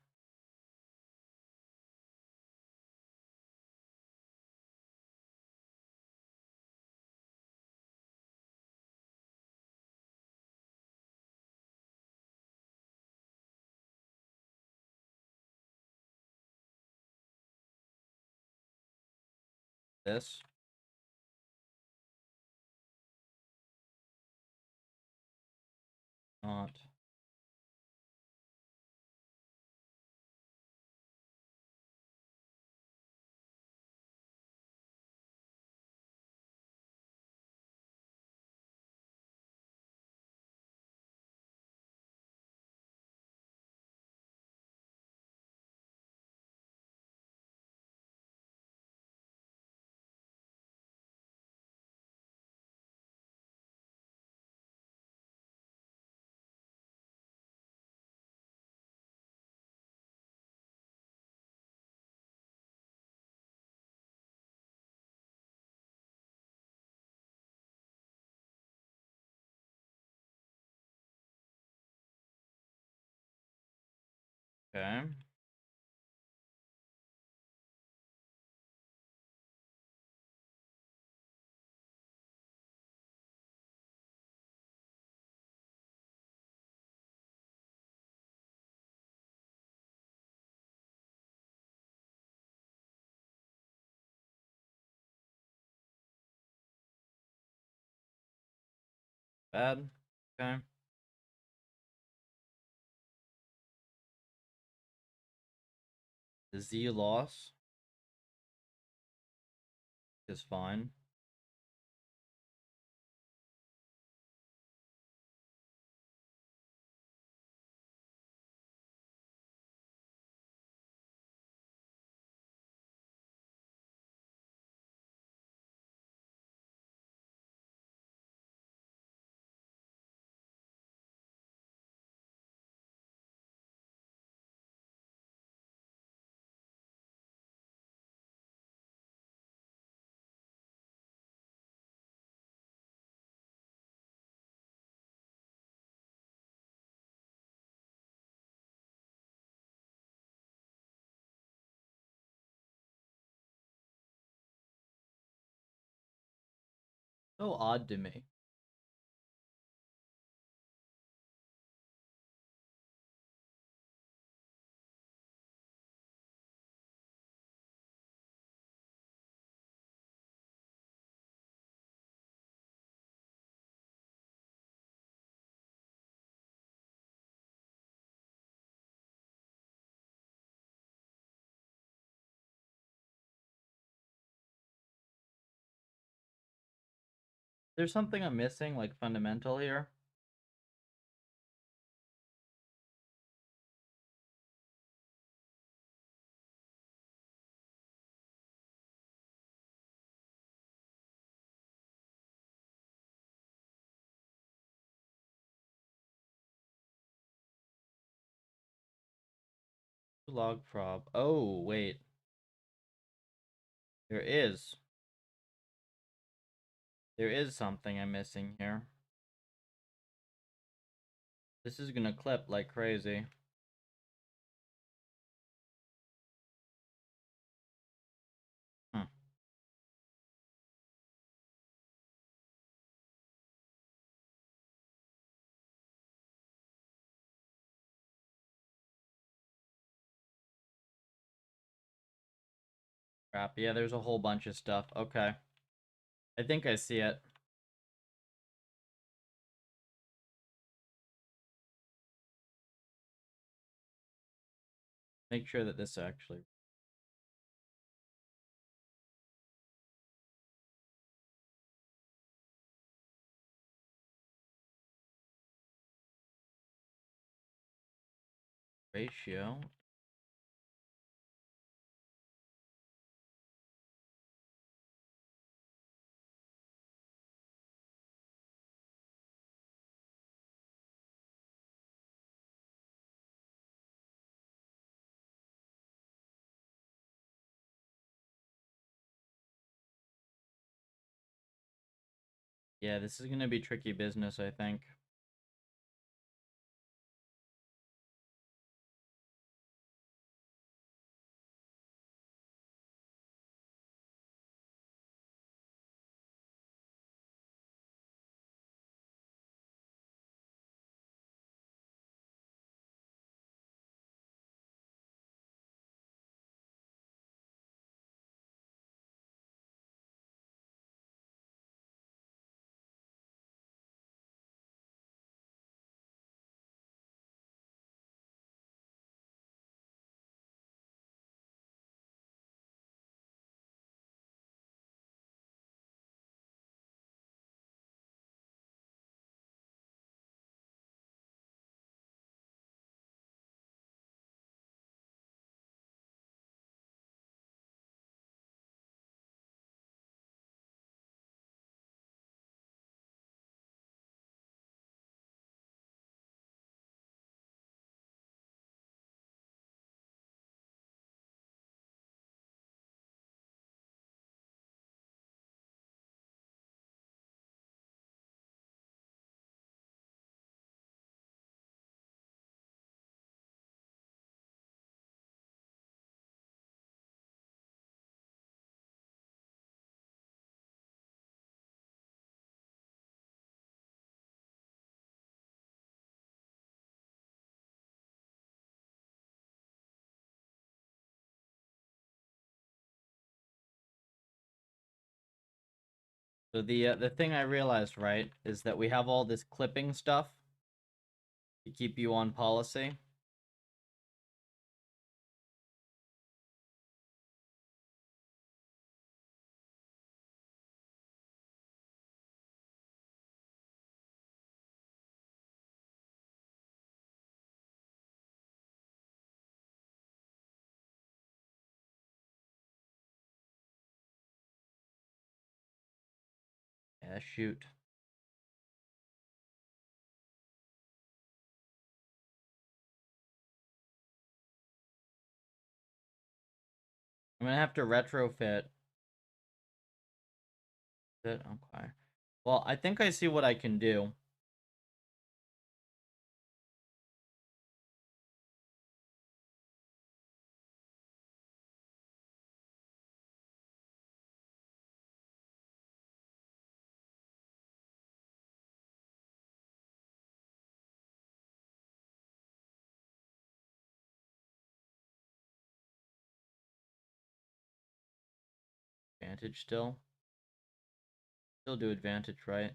This. Not. Okay. Bad. Okay. The Z loss is fine. So odd to me. There's something I'm missing, like fundamental here. Log prob. Oh, wait. There is. There is something I'm missing here. This is gonna clip like crazy. Hmm. Crap. Yeah, there's a whole bunch of stuff. Okay. I think I see it. Make sure that this actually... Ratio. Yeah, this is gonna be tricky business, I think. So the thing I realized, right, is that we have all this clipping stuff to keep you on policy. Yeah, shoot. I'm gonna have to retrofit it. Okay. Well, I think I see what I can do. Advantage still. Still do advantage, right?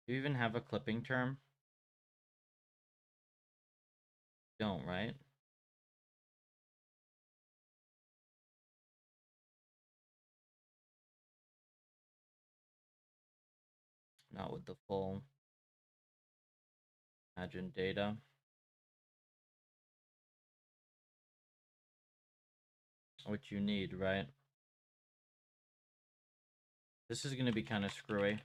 Do you even have a clipping term? Don't, right? not with the full imagine data. What you need, right? This is going to be kind of screwy.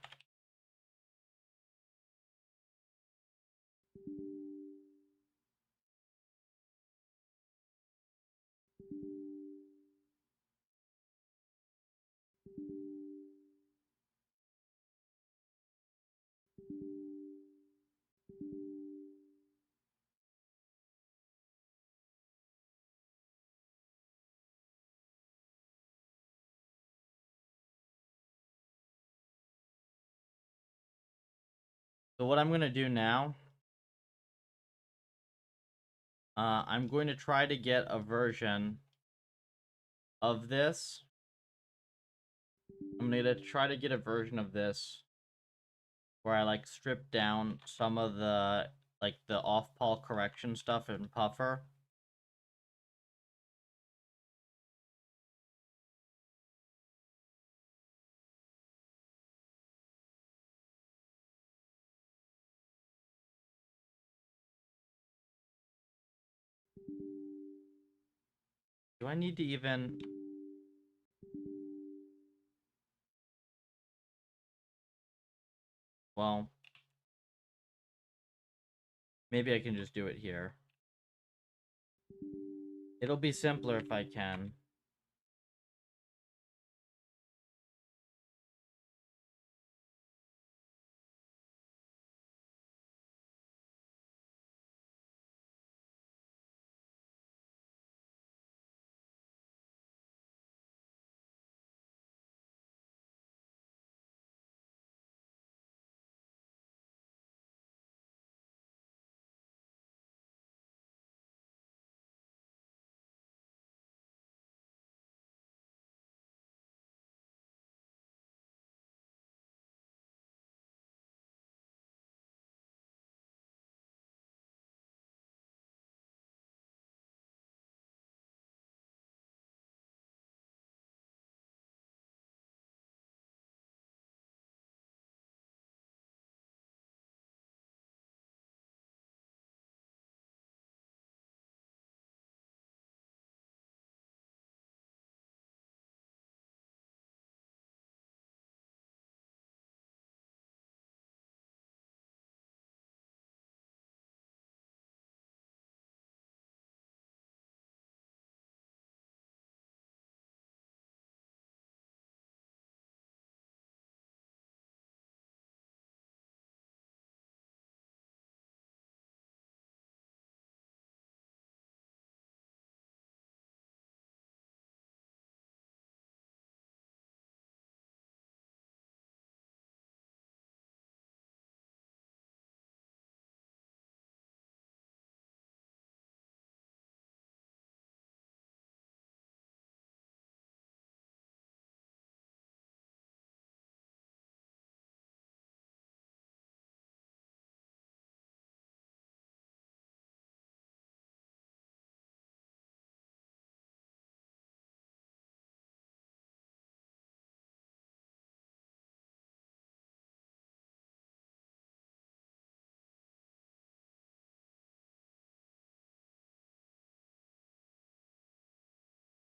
So what I'm going to do now, I'm going to try to get a version of this. I'm going to try to get a version of this where I like strip down some of the like the off-pol correction stuff in Puffer. Do I need to even... Well, maybe I can just do it here. It'll be simpler if I can.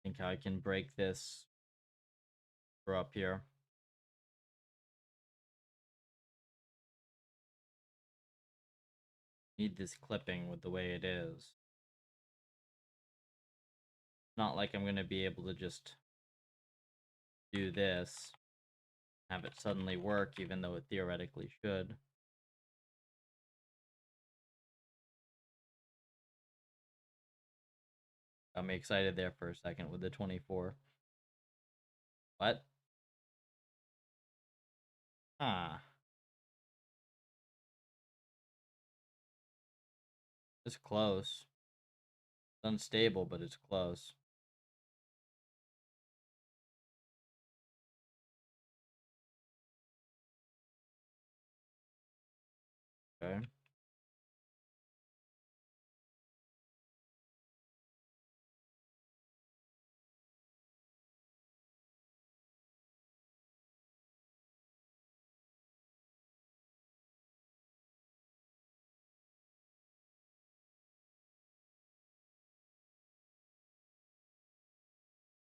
I think I can break this for up here. Need this clipping with the way it is. Not like I'm going to be able to just do this, have it suddenly work, even though it theoretically should. Got me excited there for a second with the 24. What? Ah. It's close. It's unstable, but it's close. Okay.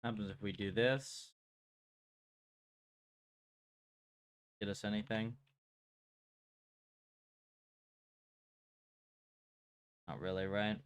Happens if we do this? Get us anything? Not really, right?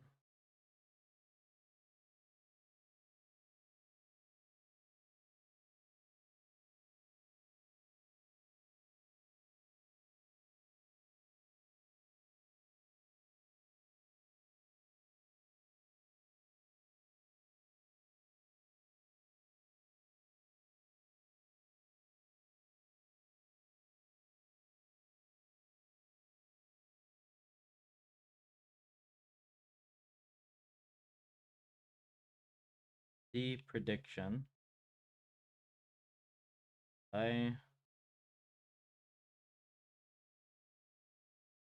The prediction. I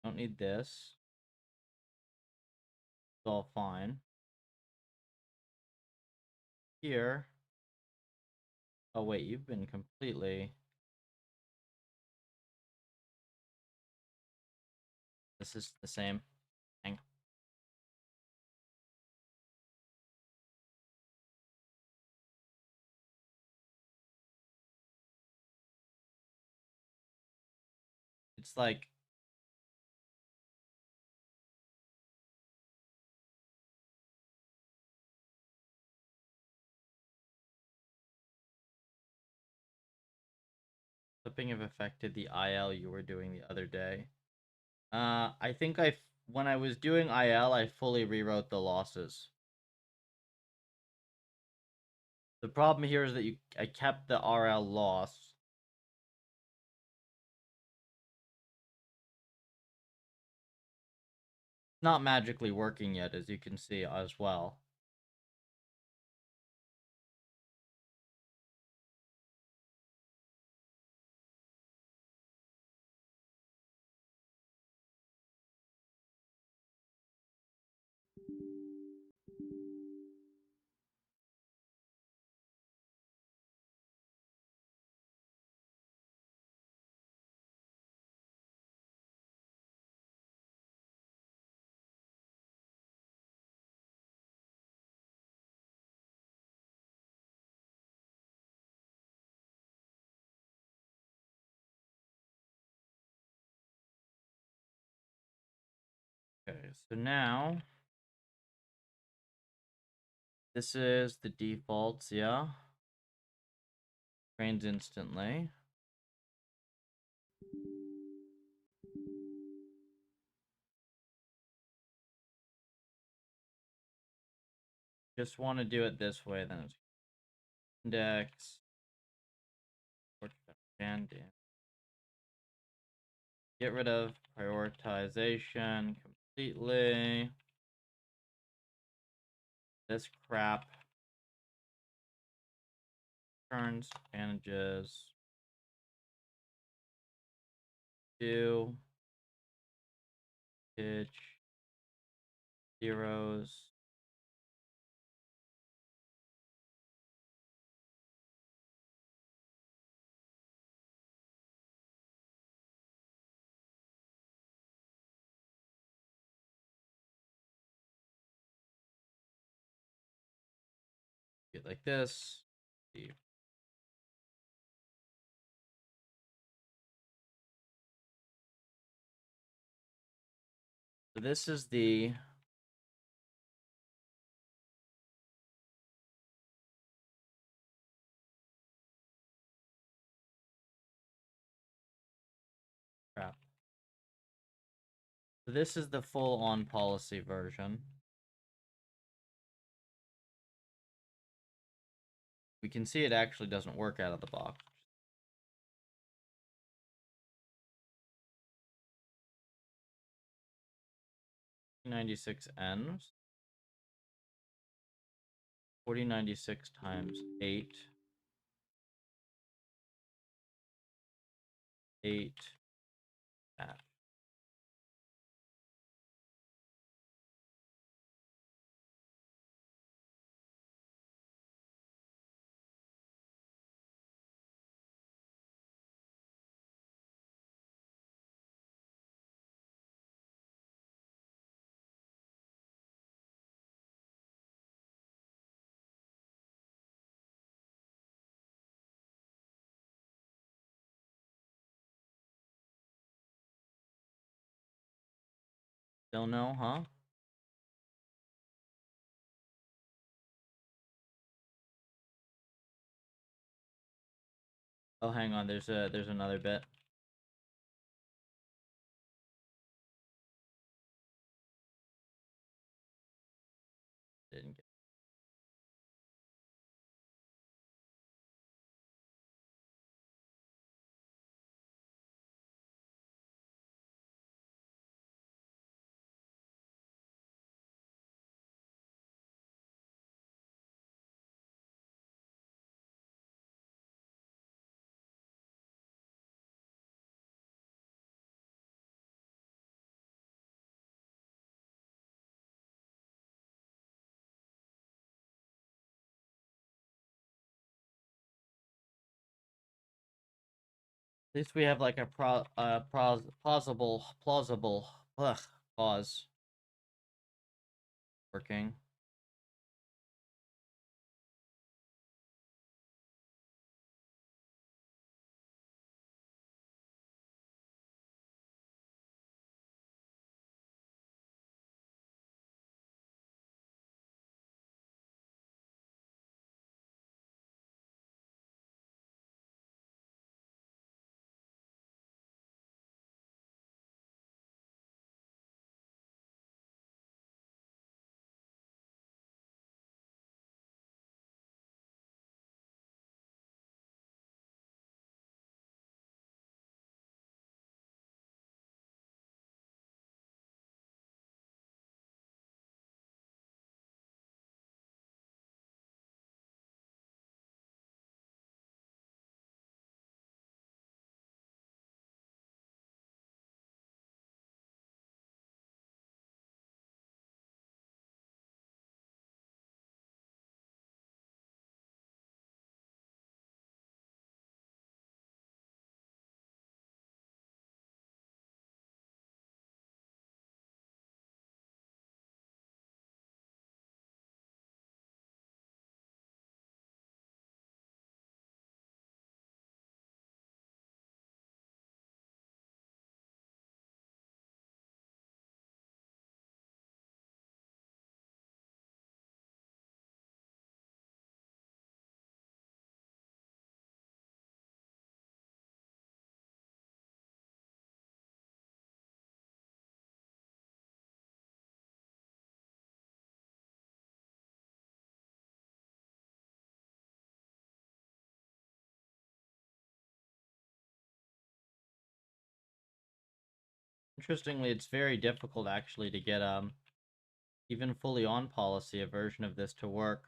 don't need this. It's all fine. Here. Oh, wait, you've been completely... This is the same thing. It's like... Flipping have affected the IL you were doing the other day. I think when I was doing IL, I fully rewrote the losses. The problem here is that I kept the RL loss. Not magically working yet, as you can see as well. Okay, so now this is the defaults, yeah. Trains instantly. Just want to do it this way, then it's index. Get rid of prioritization completely. This crap. Turns, manages. Do. Pitch. Zeros. Get like this. So this is the crap. So this is the full-on policy version. We can see it actually doesn't work out of the box. 96 ends. 4096 times 8. 8. That. Still no, huh? Oh, hang on. There's another bit. Didn't get. At least we have like a plausible pause working. Interestingly, it's very difficult actually to get even fully on policy a version of this to work.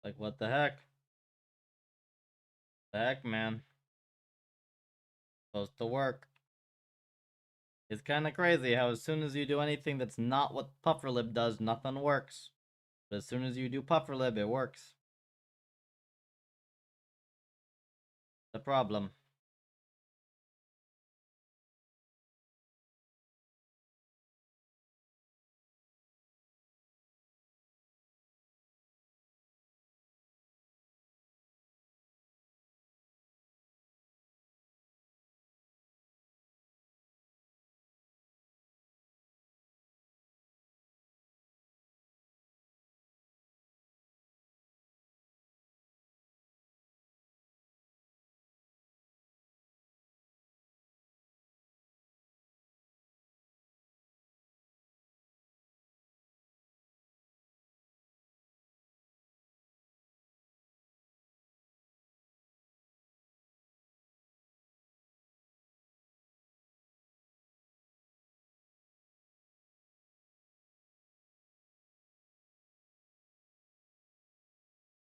Like, what the heck? The heck, man? Supposed to work. It's kind of crazy how as soon as you do anything that's not what PufferLib does, nothing works. But as soon as you do PufferLib, it works. The problem.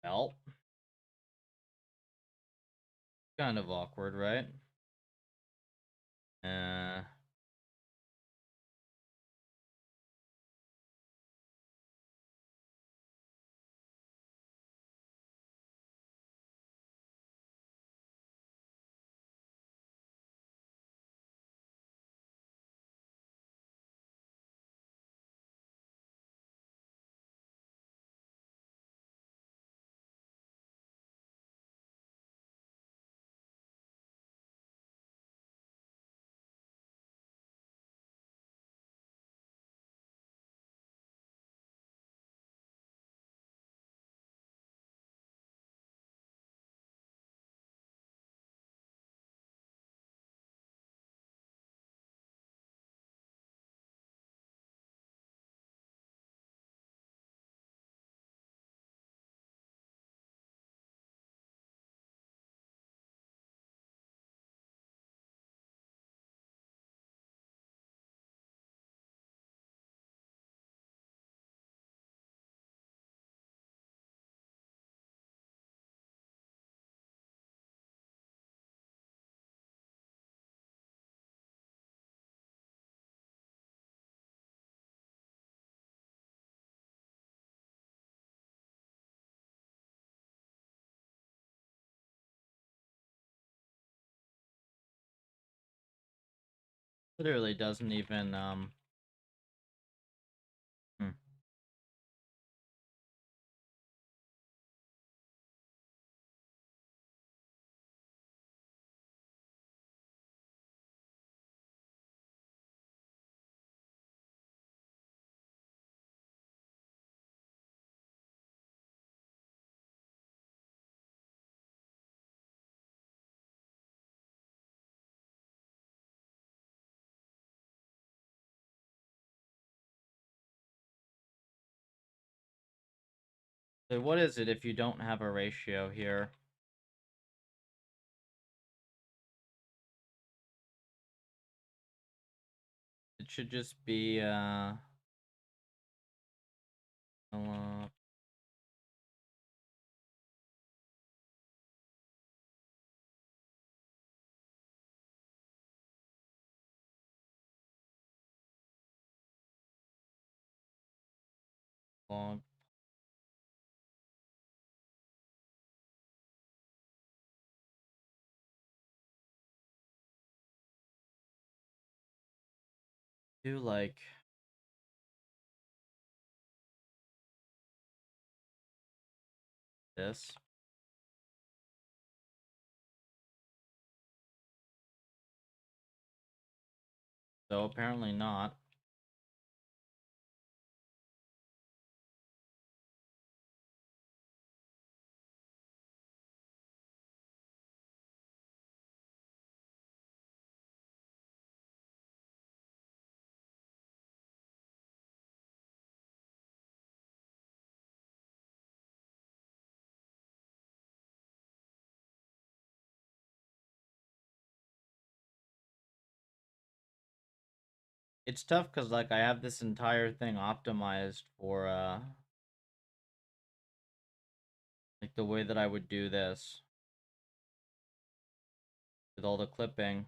Well, kind of awkward, right? Uh, literally doesn't even hmm, so what is it if you don't have a ratio here? It should just be uh log do like this. So apparently not. It's tough because like I have this entire thing optimized for like the way that I would do this with all the clipping.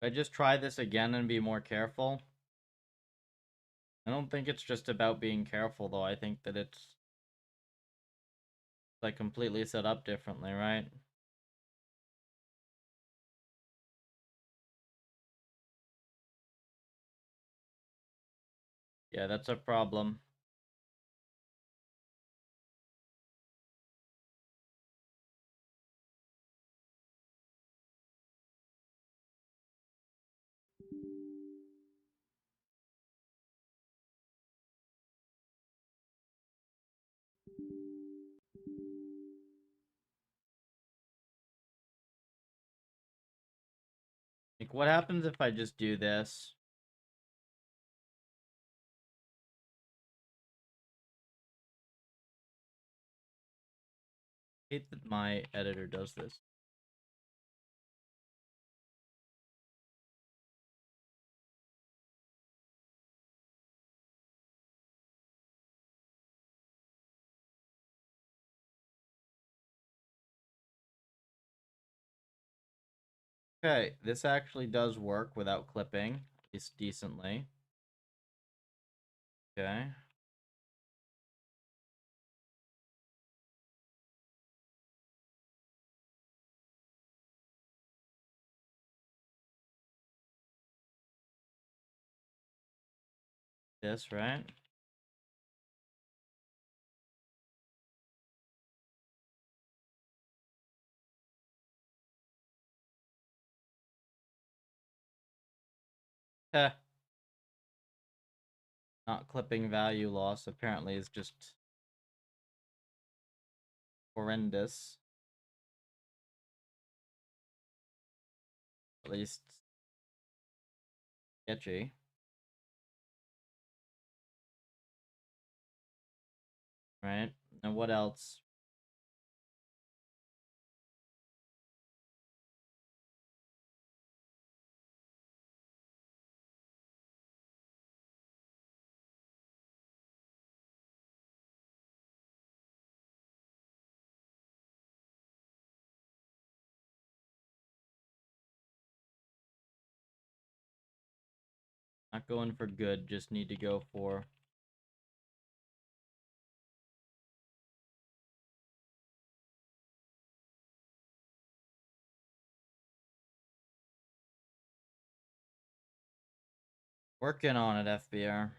If I just try this again and be more careful. I don't think it's just about being careful though. I think that it's like completely set up differently, right? Yeah, that's a problem. Like what happens if I just do this? hate that my editor does this. Okay, this actually does work without clipping. It's decently. Okay. This, right? Heh. Not clipping value loss apparently is just horrendous. At least sketchy. Right? And what else? Not going for good, just need to go for working on it, FBR.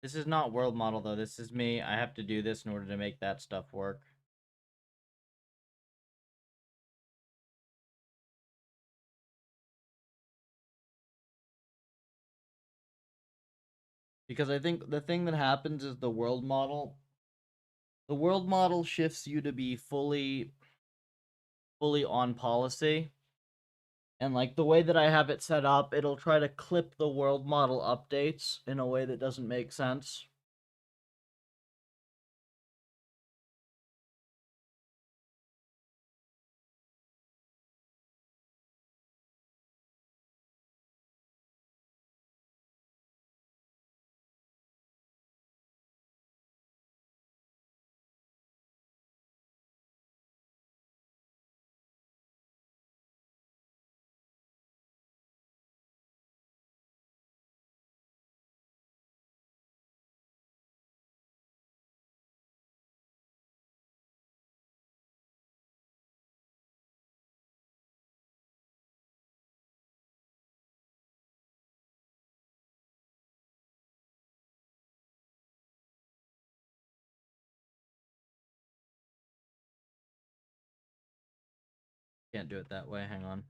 This is not world model though, this is me. I have to do this in order to make that stuff work. Because I think the thing that happens is the world model shifts you to be fully on policy. And like the way that I have it set up, it'll try to clip the world model updates in a way that doesn't make sense. Can't do it that way, hang on.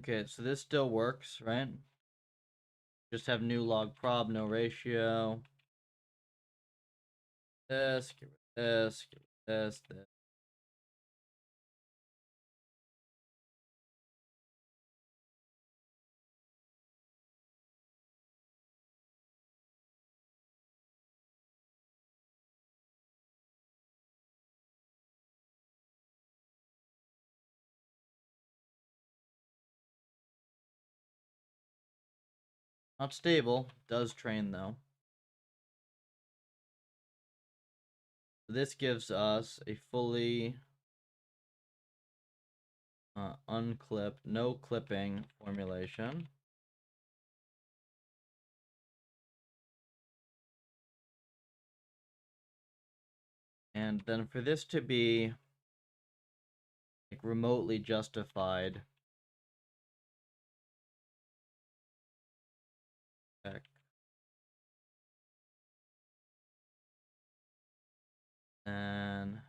Okay, so this still works, right? Just have new log prob, no ratio. This, get rid of this, get rid of this. Not stable, does train though. This gives us a fully unclipped, no clipping formulation. And then for this to be like remotely justified, check. And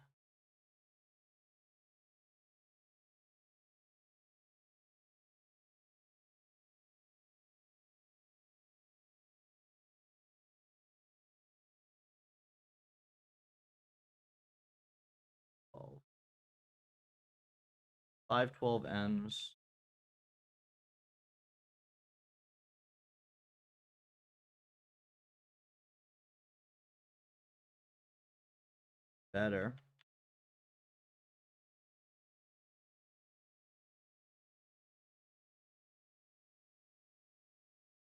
512 ends. Better.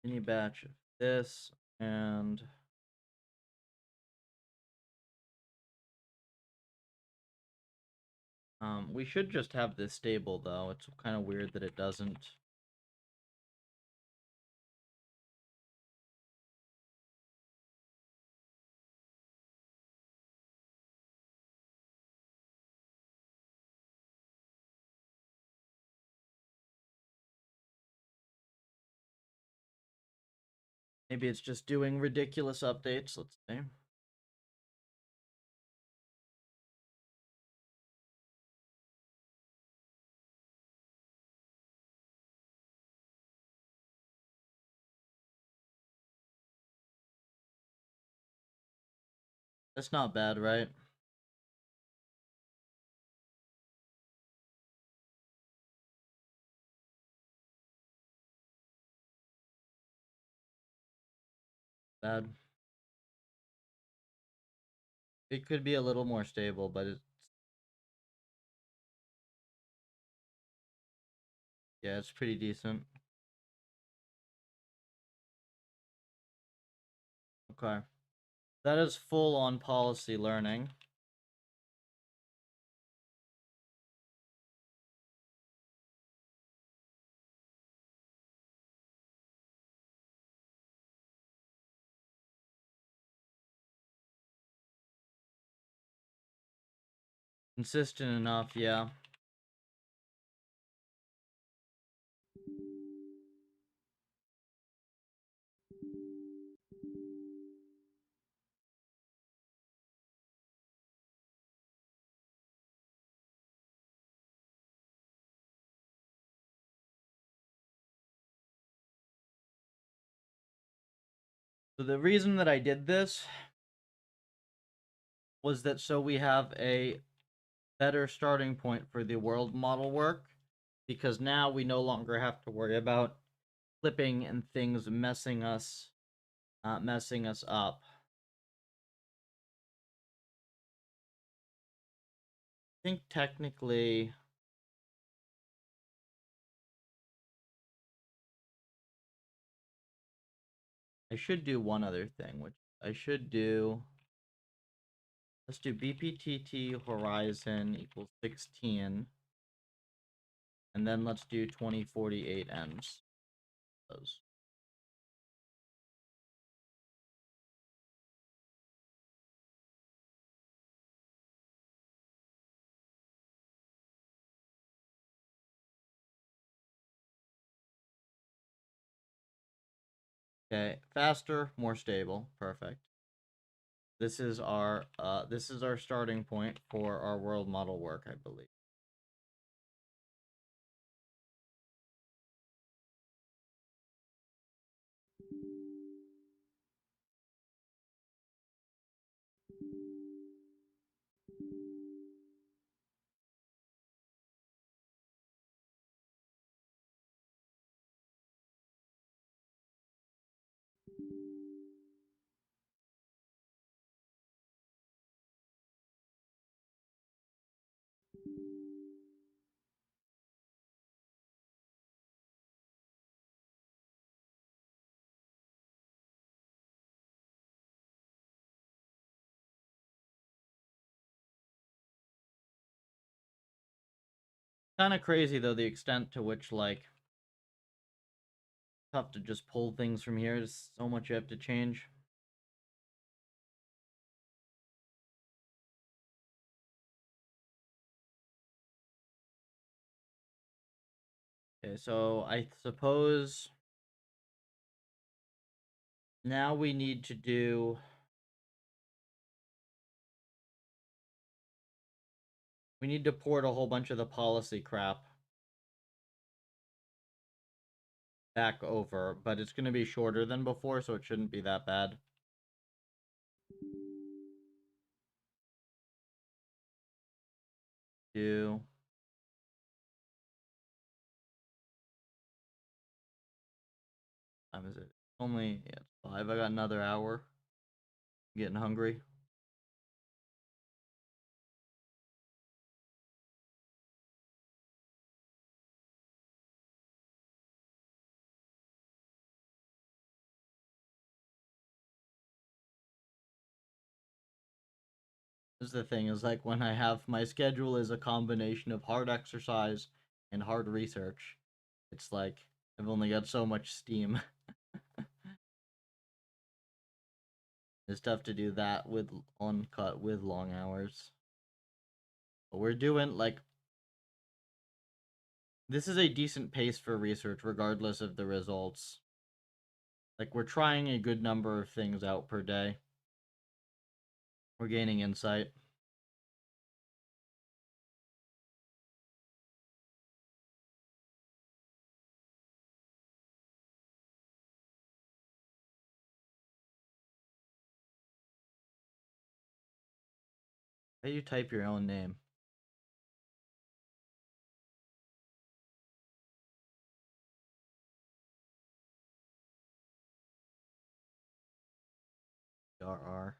Any batch of this and we should just have this stable though. It's kind of weird that it doesn't. Maybe it's just doing ridiculous updates, let's see. That's not bad, right? Bad. It could be a little more stable, but yeah, it's pretty decent. Okay. That is full on policy learning. Consistent enough, yeah. So the reason that I did this was that so we have a better starting point for the world model work, because now we no longer have to worry about flipping and things messing us up. I think technically I should do one other thing, which I should do. Let's do BPTT horizon equals 16. And then let's do 2048 ends. Those. Okay, faster, more stable. Perfect. This is our starting point for our world model work, I believe. Kind of crazy though, the extent to which like tough to just pull things from here. There's so much you have to change. Okay, so I suppose now we need to do we need to port a whole bunch of the policy crap back over, but it's going to be shorter than before, so it shouldn't be that bad. Do Only yeah, it's 5. I got another hour. I'm getting hungry. This is the thing is like when I have my schedule is a combination of hard exercise and hard research. It's like I've only got so much steam. It's tough to do that with on cut with long hours. But we're doing like this is a decent pace for research regardless of the results. Like we're trying a good number of things out per day. We're gaining insight. How do you type your own name? RR.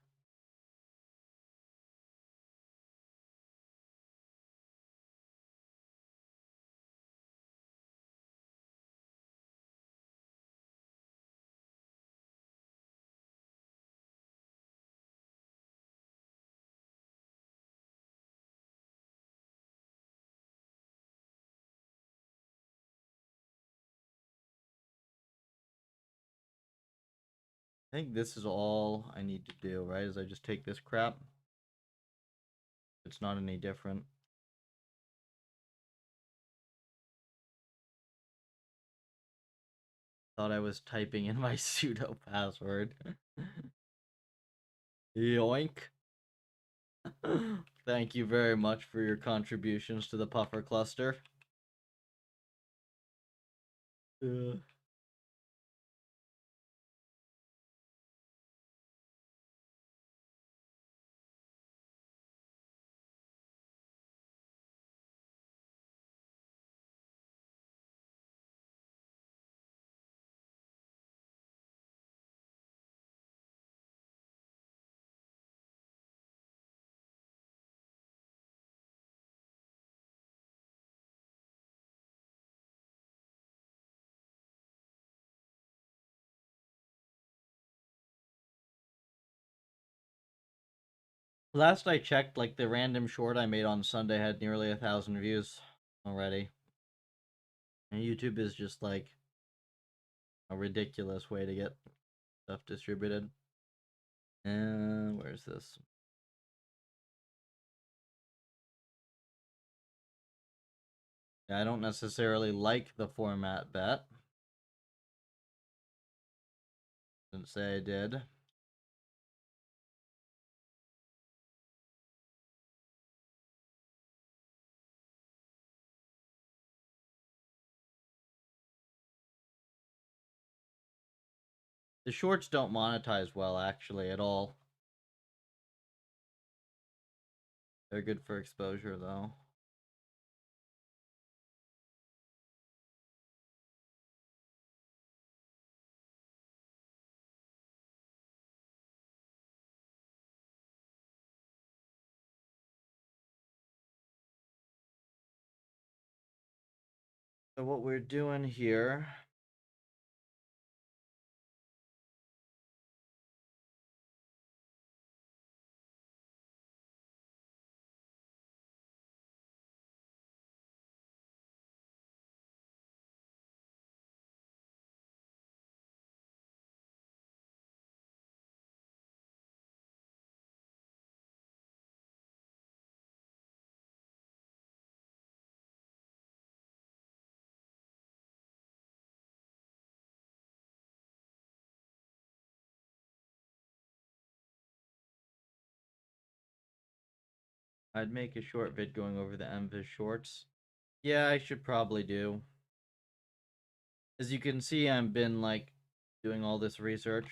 I think this is all I need to do, right? Is I just take this crap. It's not any different. Thought I was typing in my pseudo password. Yoink. Thank you very much for your contributions to the puffer cluster. Uh, Last I checked, like the random short I made on Sunday had nearly 1,000 views already. And YouTube is just like a ridiculous way to get stuff distributed. And where's this? Yeah, I don't necessarily like the format bet. Didn't say I did. The shorts don't monetize well, actually, at all. They're good for exposure, though. So what we're doing here I'd make a short vid going over the MVIS shorts. Yeah, I should probably do. As you can see, I've been like doing all this research.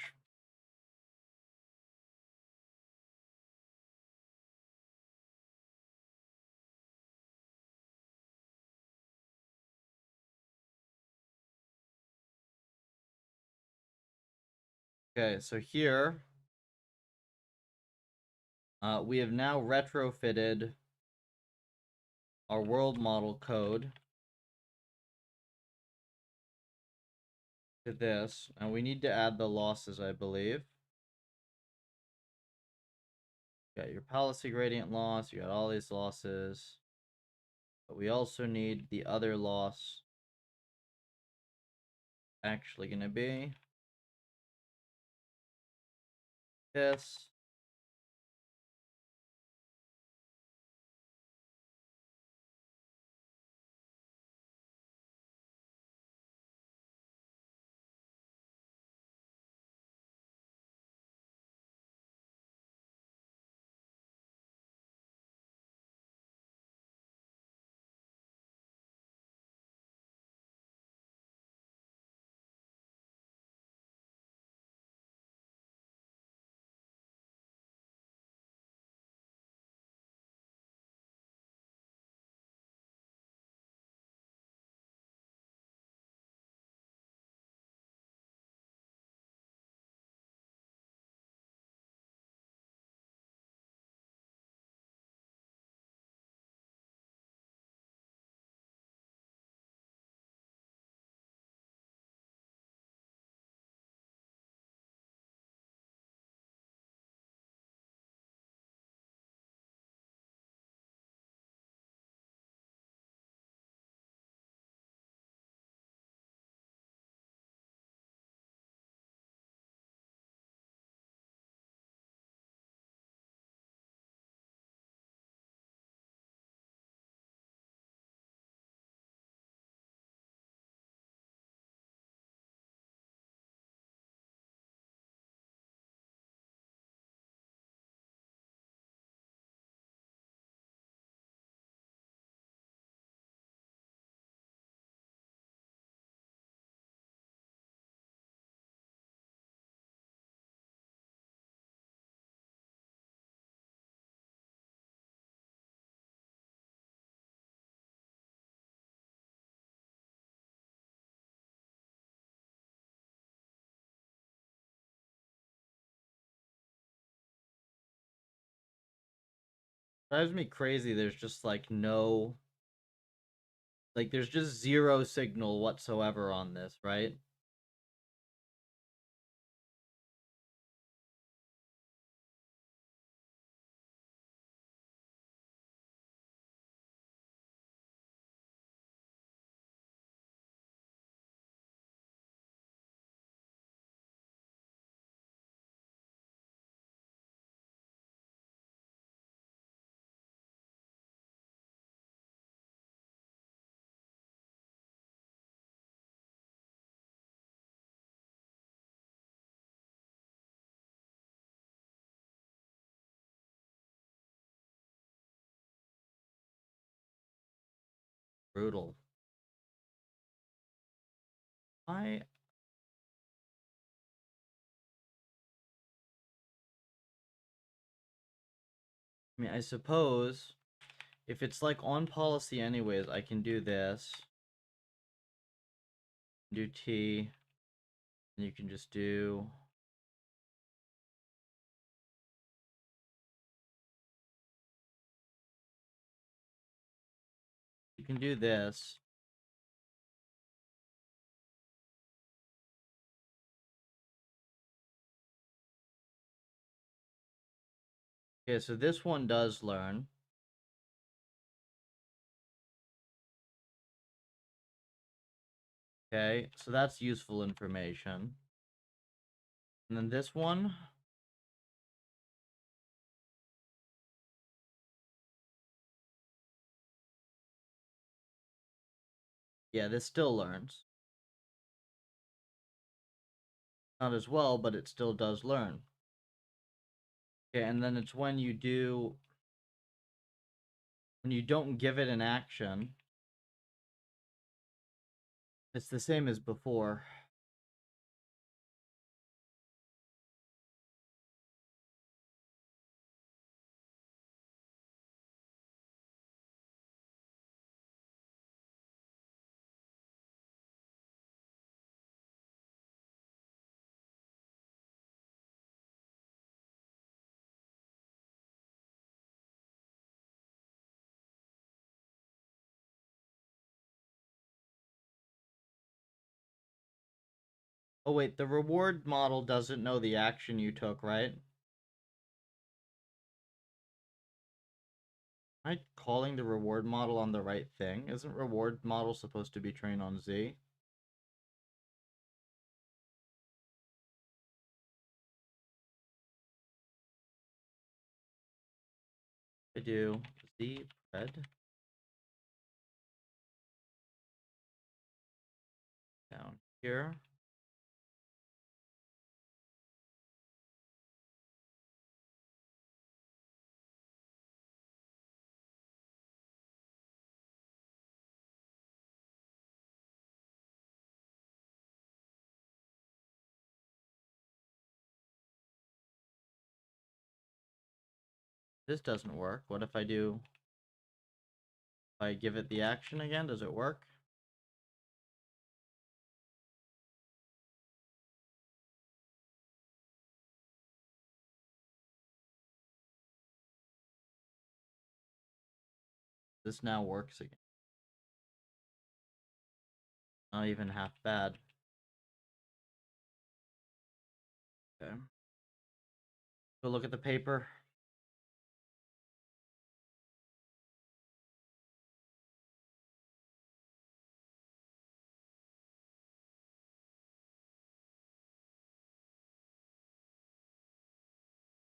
Okay, so here we have now retrofitted our world model code to this, and we need to add the losses, I believe. You got your policy gradient loss, you got all these losses, but we also need the other loss actually going to be this. Drives me crazy. There's just like no, like there's just zero signal whatsoever on this, right? Brutal. I mean, I suppose if it's like on policy anyways, I can do this. Do T, and you can just do you can do this. Okay, so this one does learn. Okay, so that's useful information. And then this one, yeah, this still learns. Not as well, but it still does learn. Okay, and then it's when you don't give it an action, it's the same as before. Oh wait, the reward model doesn't know the action you took, right? Am I calling the reward model on the right thing? Isn't reward model supposed to be trained on Z? I do Z pred down here. This doesn't work. What if I do, if I give it the action again, does it work? This now works again. Not even half bad. Okay. Go look at the paper.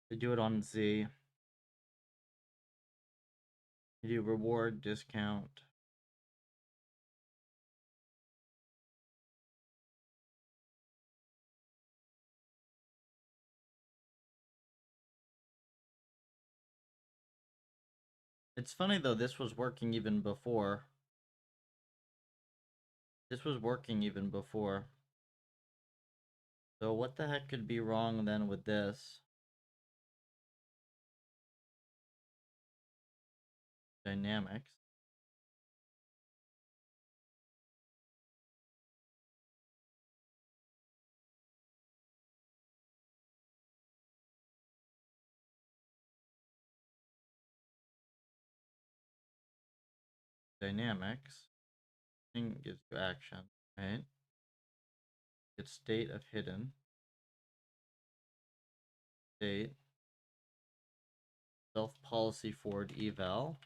They do it on Z. You do reward, discount. It's funny though, this was working even before. This was working even before. So what the heck could be wrong then with this? Dynamics. Dynamics. Thing gives you action, right? It's state of hidden. State. Self policy forward eval.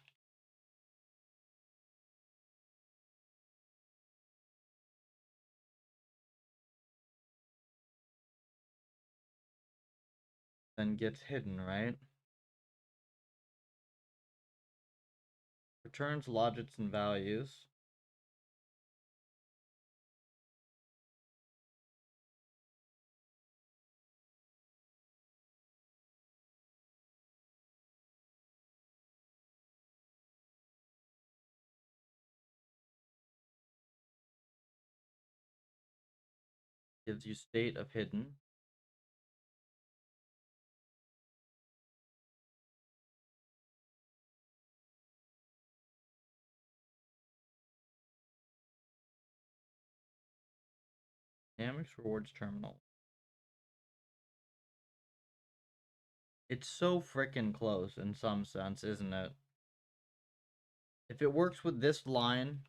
Then gets hidden, right? Returns logits and values. Gives you state of hidden. Dynamics rewards terminal. It's so freaking close in some sense, isn't it? If it works with this line,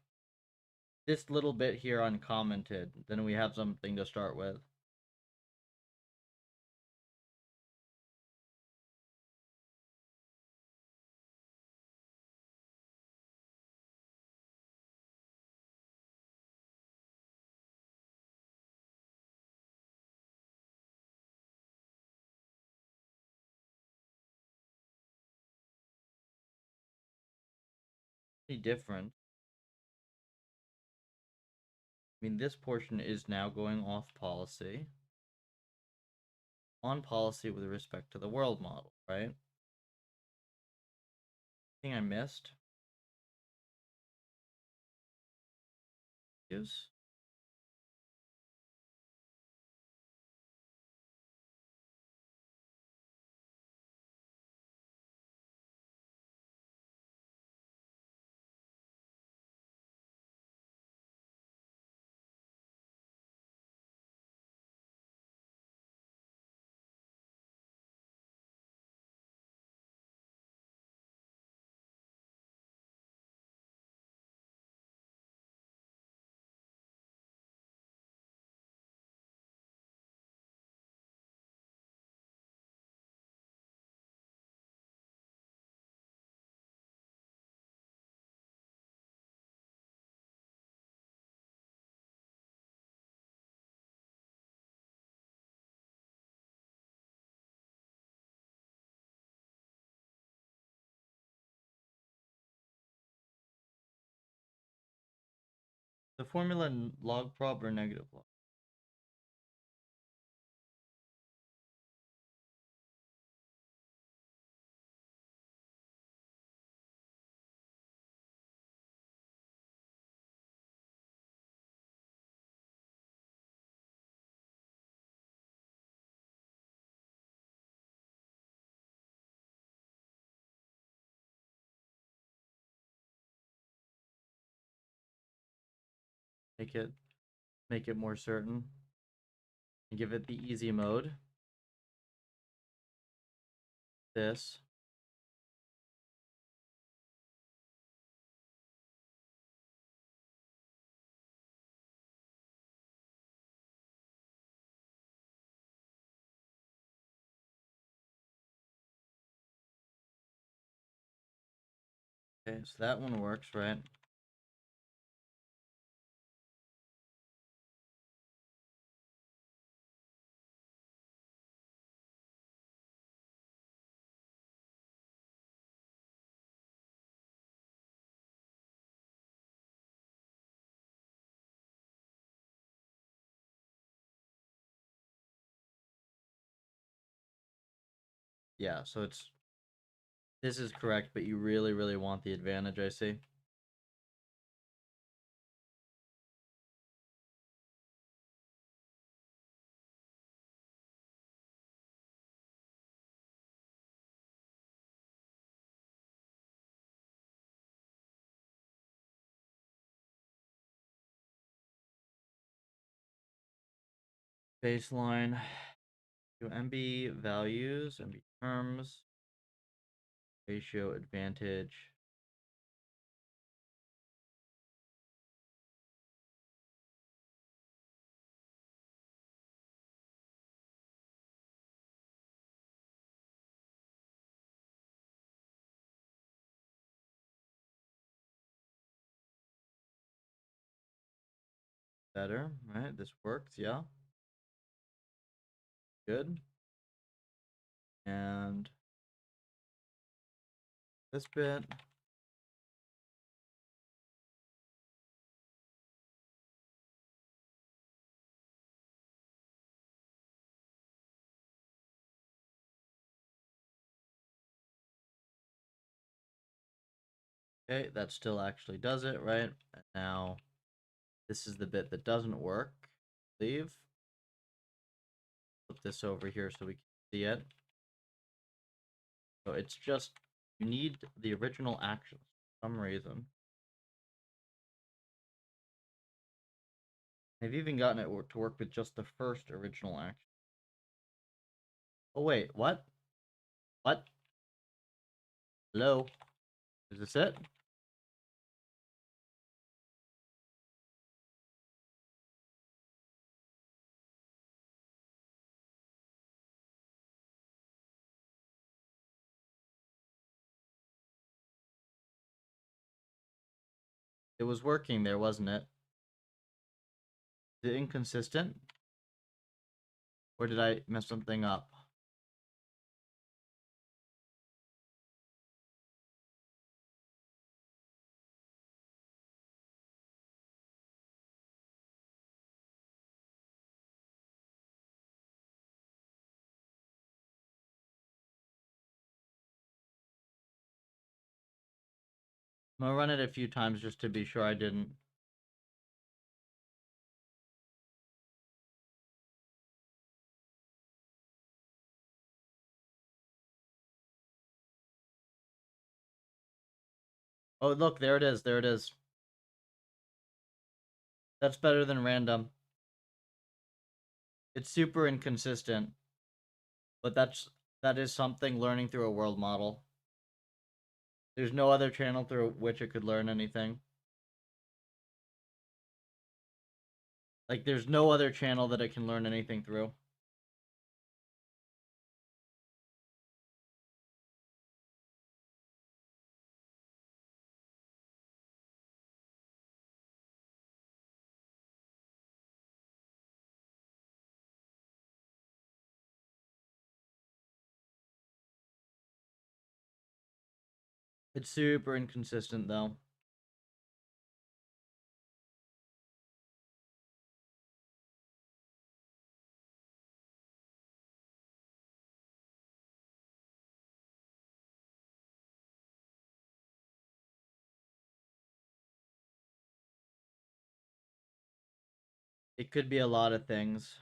this little bit here uncommented, then we have something to start with. Pretty different. I mean, this portion is now going off policy. On policy with respect to the world model, right? Thing I missed? Use. The formula in log prob or negative log? Make it more certain. And give it the easy mode. This. Okay, so that one works, right? Yeah, so this is correct, but you really, really want the advantage, I see. Baseline. Do MB values, MB terms, ratio advantage. Better, right? This works, yeah. Good. And this bit. Okay, that still actually does it, right? And now this is the bit that doesn't work. Leave. Flip this over here so we can see it. So it's just, you need the original actions for some reason. They've even gotten it to work with just the first original action. Oh wait, what? What? Hello? Is this it? It was working there, wasn't it? Is it inconsistent? Or did I mess something up? I'm gonna run it a few times just to be sure I didn't. Oh, look, there it is. There it is. That's better than random. It's super inconsistent, but that is something learning through a world model. There's no other channel through which it could learn anything. Like, there's no other channel that it can learn anything through. It's super inconsistent, though. It could be a lot of things.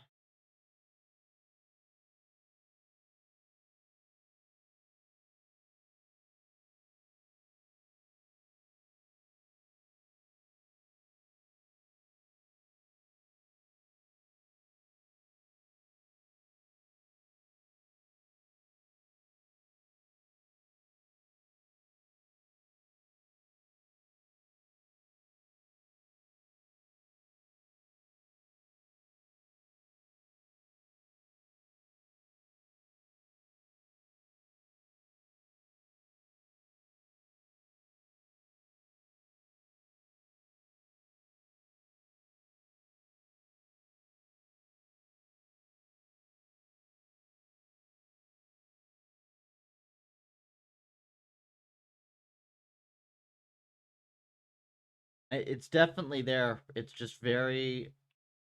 It's definitely there. It's just very,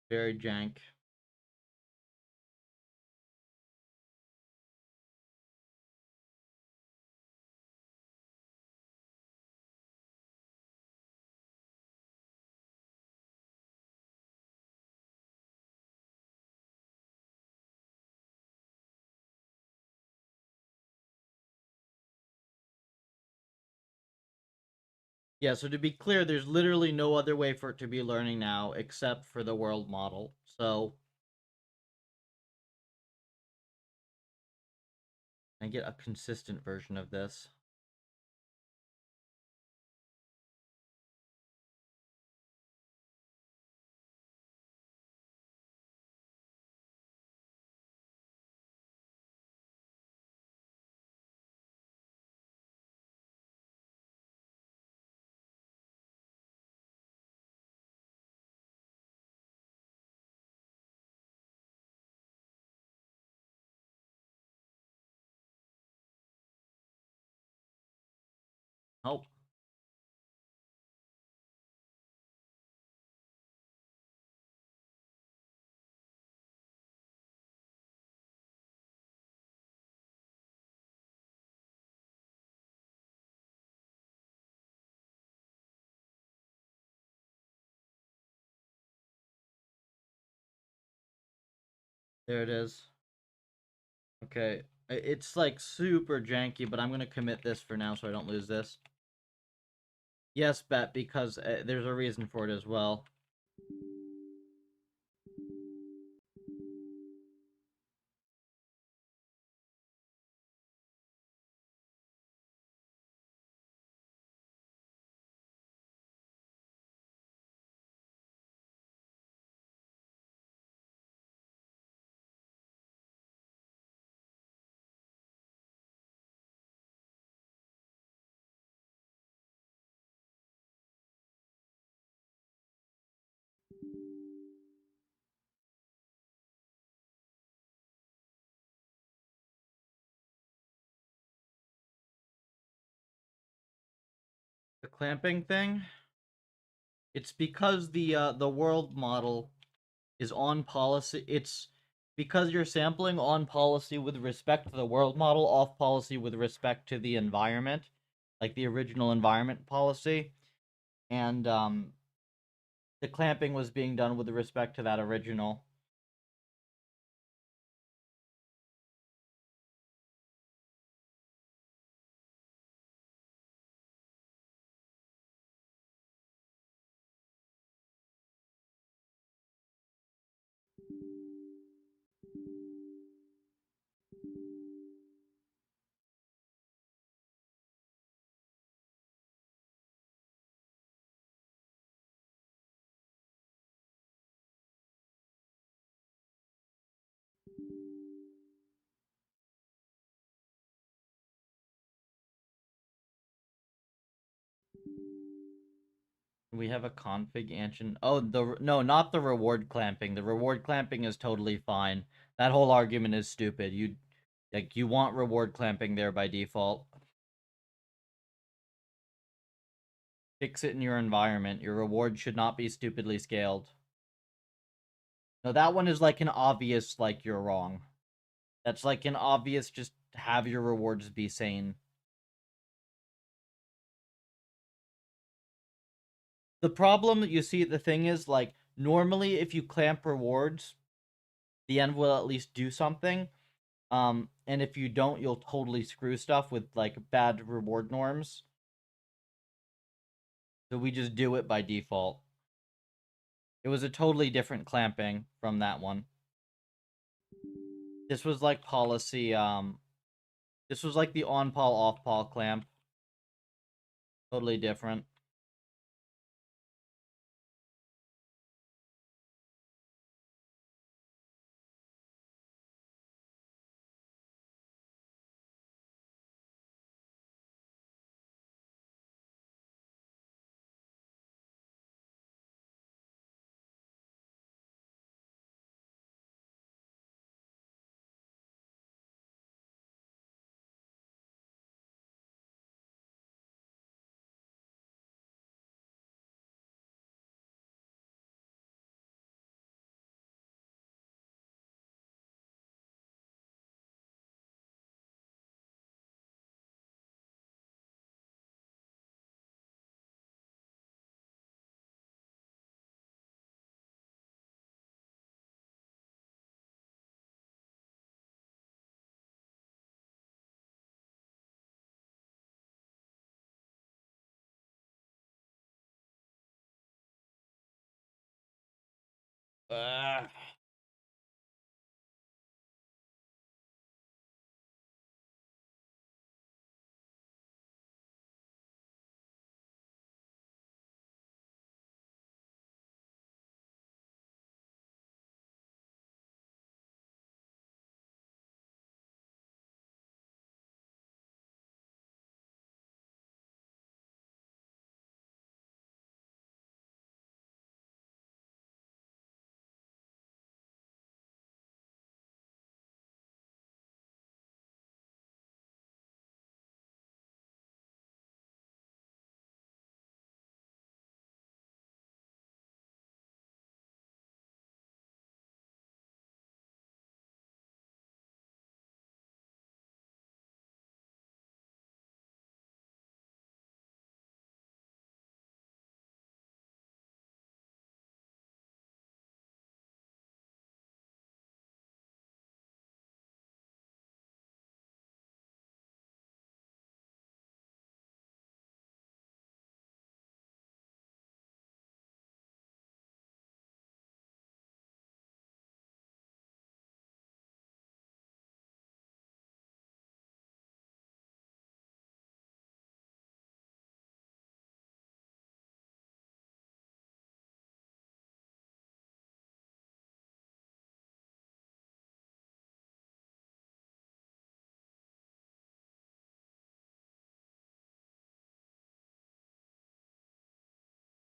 very jank. Yeah, so to be clear, there's literally no other way for it to be learning now except for the world model. So I get a consistent version of this. Oh, there it is. Okay. It's like super janky, but I'm gonna commit this for now so I don't lose this. Yes, bet, because there's a reason for it as well. The clamping thing, it's because the world model is on policy. It's because you're sampling on policy with respect to the world model, off policy with respect to the environment, like the original environment policy, and the clamping was being done with respect to that original. We have a config ancient. Oh, no, not the reward clamping. The reward clamping is totally fine. That whole argument is stupid. You want reward clamping there by default. Fix it in your environment. Your reward should not be stupidly scaled. No, that one is like an obvious, like, you're wrong. That's like an obvious, just have your rewards be sane. The problem that you see, the thing is, like, Normally, if you clamp rewards, the end will at least do something. And if you don't, you'll totally screw stuff with like bad reward norms. So we just do it by default. It was a totally different clamping from that one. This was like policy, this was like the on-pal, off-pal clamp. Totally different. Ugh.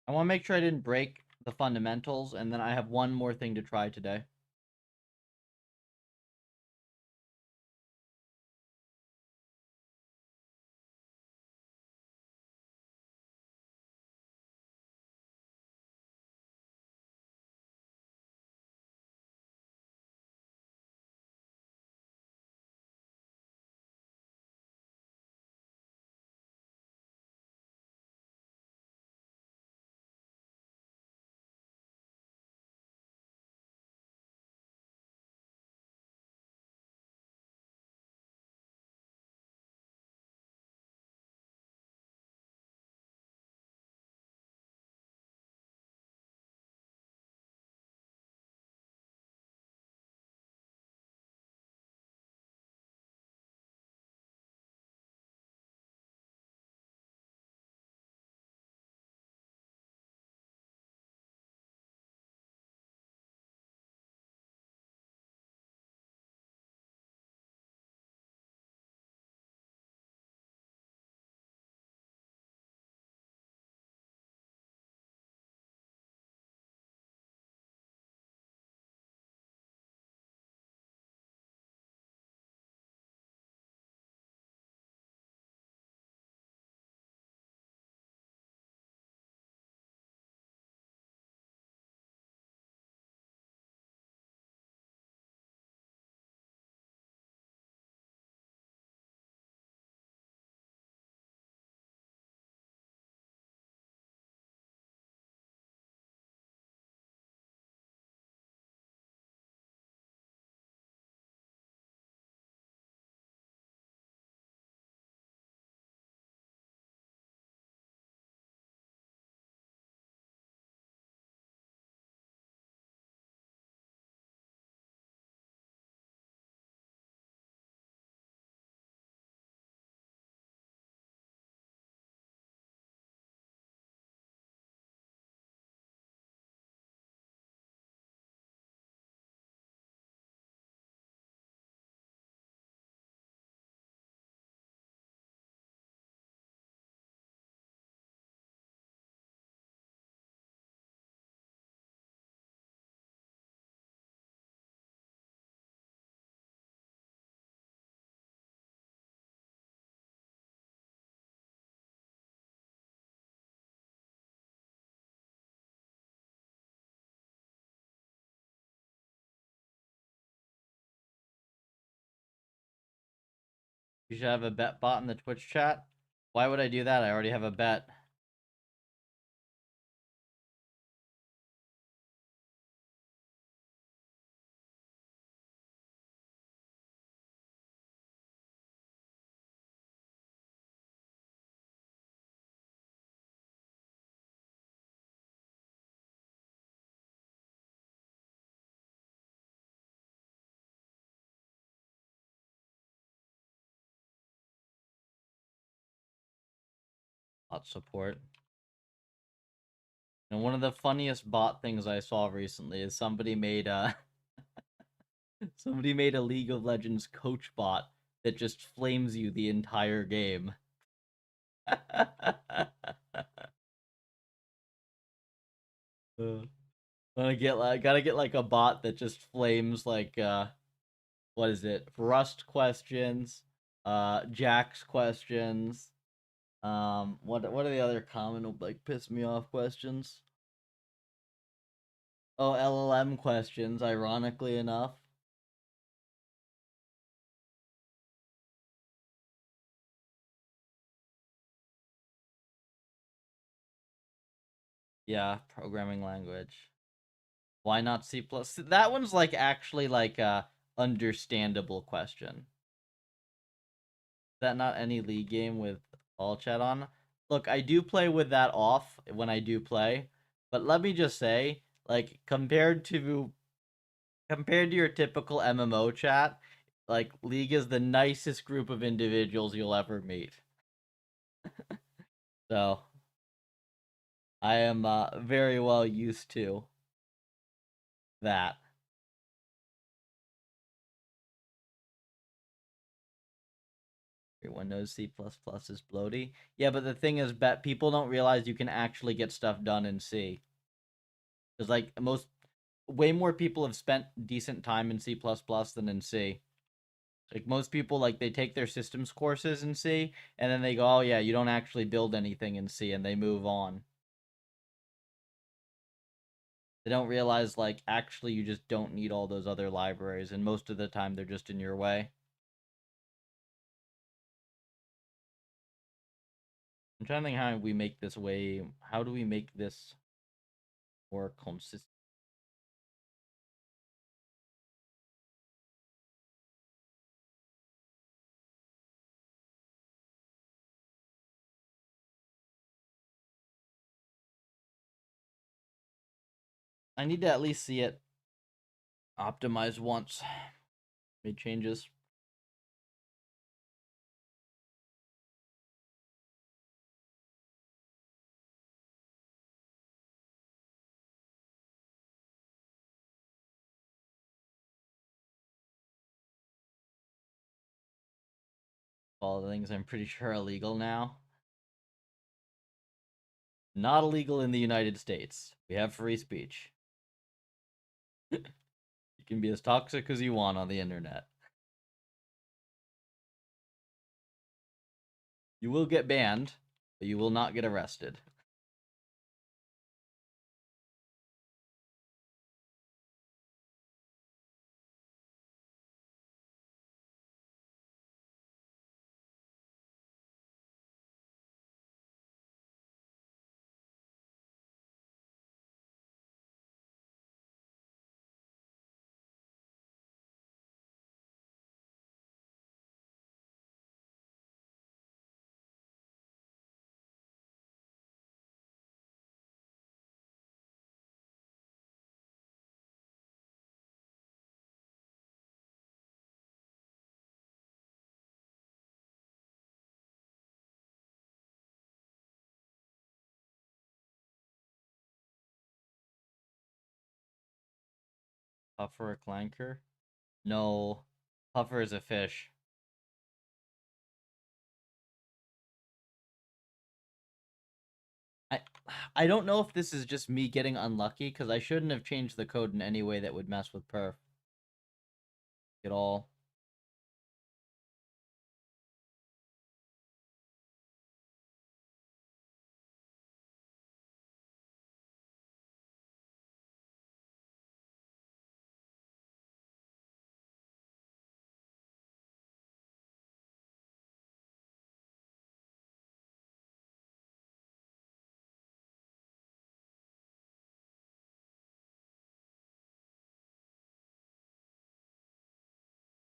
I want to make sure I didn't break the fundamentals, and then I have one more thing to try today. You should have a bet bot in the Twitch chat. Why would I do that? I already have a bet. Bot support. And one of the funniest bot things I saw recently is somebody made a somebody made a League of Legends coach bot that just flames you the entire game. Gotta get like a bot that just flames like what is it? Rust questions, Jax questions. What are the other common like piss me off questions? Oh, LLM questions, ironically enough. Yeah, programming language. Why not C plus? That one's like actually like a understandable question. Is that not any League game with all chat on? Look, I do play with that off when I do play, but let me just say, like compared to your typical MMO chat, like League is the nicest group of individuals you'll ever meet. So I am very well used to that. Everyone knows C++ is bloaty. Yeah, but the thing is, bet people don't realize you can actually get stuff done in C. Because like way more people have spent decent time in C++ than in C. Like most people, like they take their systems courses in C, and then they go, "Oh yeah, you don't actually build anything in C," and they move on. They don't realize like actually you just don't need all those other libraries, and most of the time they're just in your way. I'm trying to think how we make this way. How do we make this more consistent? I need to at least see it optimized once. Made changes. All the things I'm pretty sure are illegal now. Not illegal in the United States. We have free speech. You can be as toxic as you want on the internet. You will get banned, but you will not get arrested. Puffer a clanker? No. Puffer is a fish. I I don't know if this is just me getting unlucky, because I shouldn't have changed the code in any way that would mess with perf at all.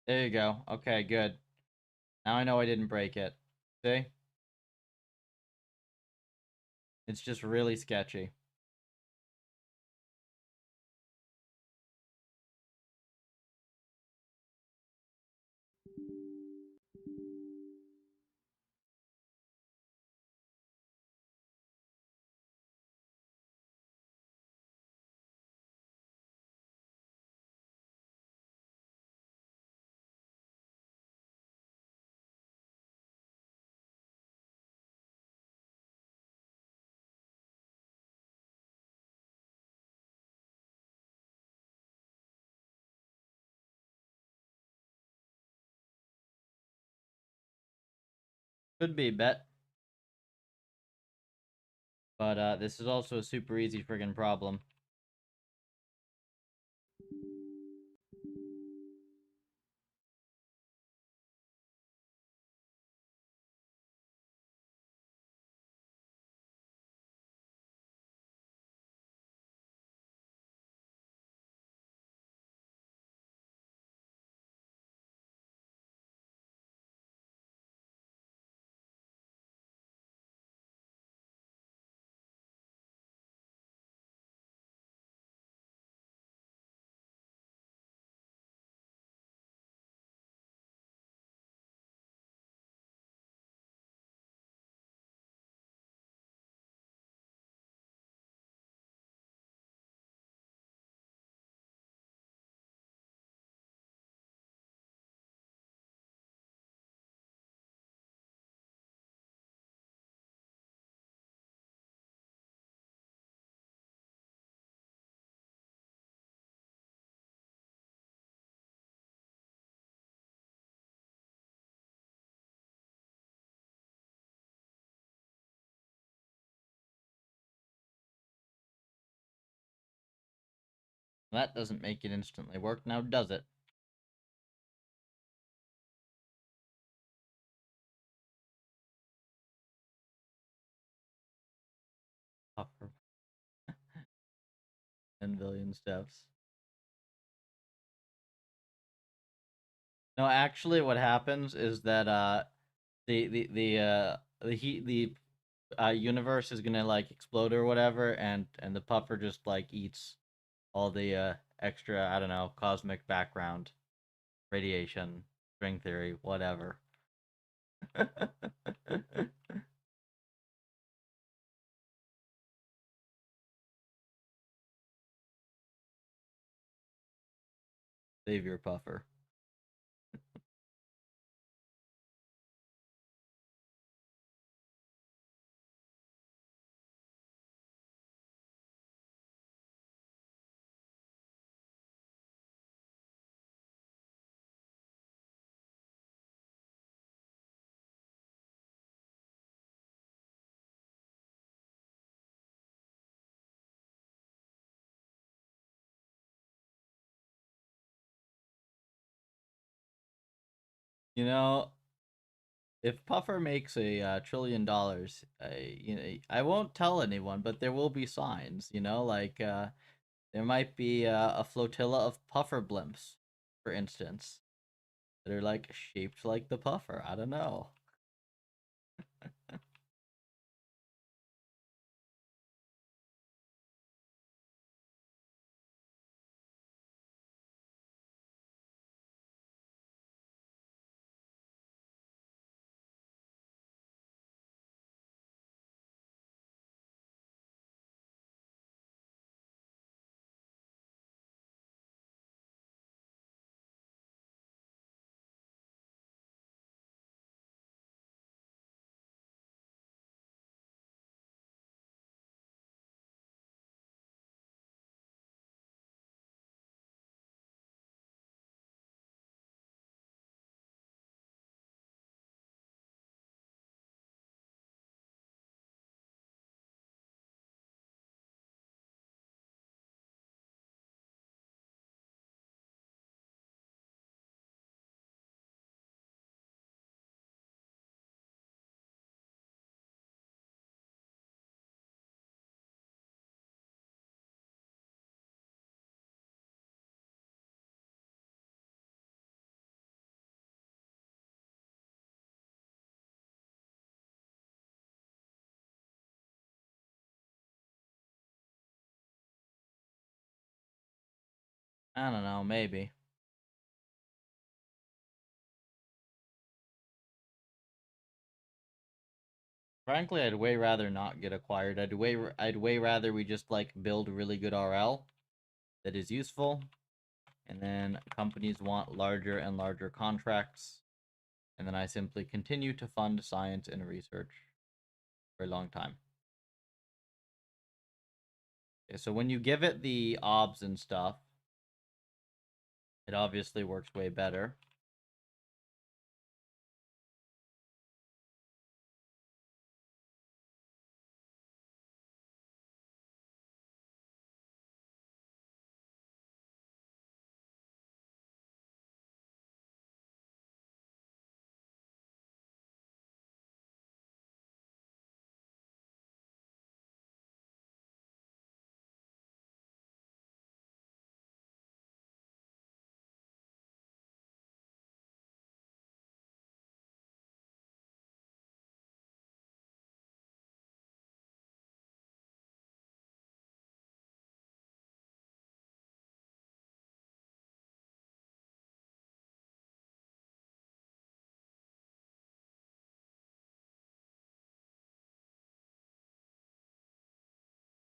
There you go. Okay, good. Now I know I didn't break it. See? It's just really sketchy. Could be, bet. But this is also a super easy friggin' problem. That doesn't make it instantly work, now does it? Puffer. 10 billion steps. No, actually, what happens is that the heat the universe is gonna like explode or whatever, and the puffer just like eats all the extra, I don't know, cosmic background, radiation, string theory, whatever. Save your puffer. You know, if Puffer makes a $1 trillion, I won't tell anyone, but there will be signs. Like there might be a flotilla of Puffer blimps, for instance, that are like shaped like the Puffer. I don't know. I don't know, maybe. Frankly, I'd way rather not get acquired. I'd way rather we just like build really good RL that is useful, and then companies want larger and larger contracts, and then I simply continue to fund science and research for a long time. Okay, so when you give it the obs and stuff, it obviously works way better.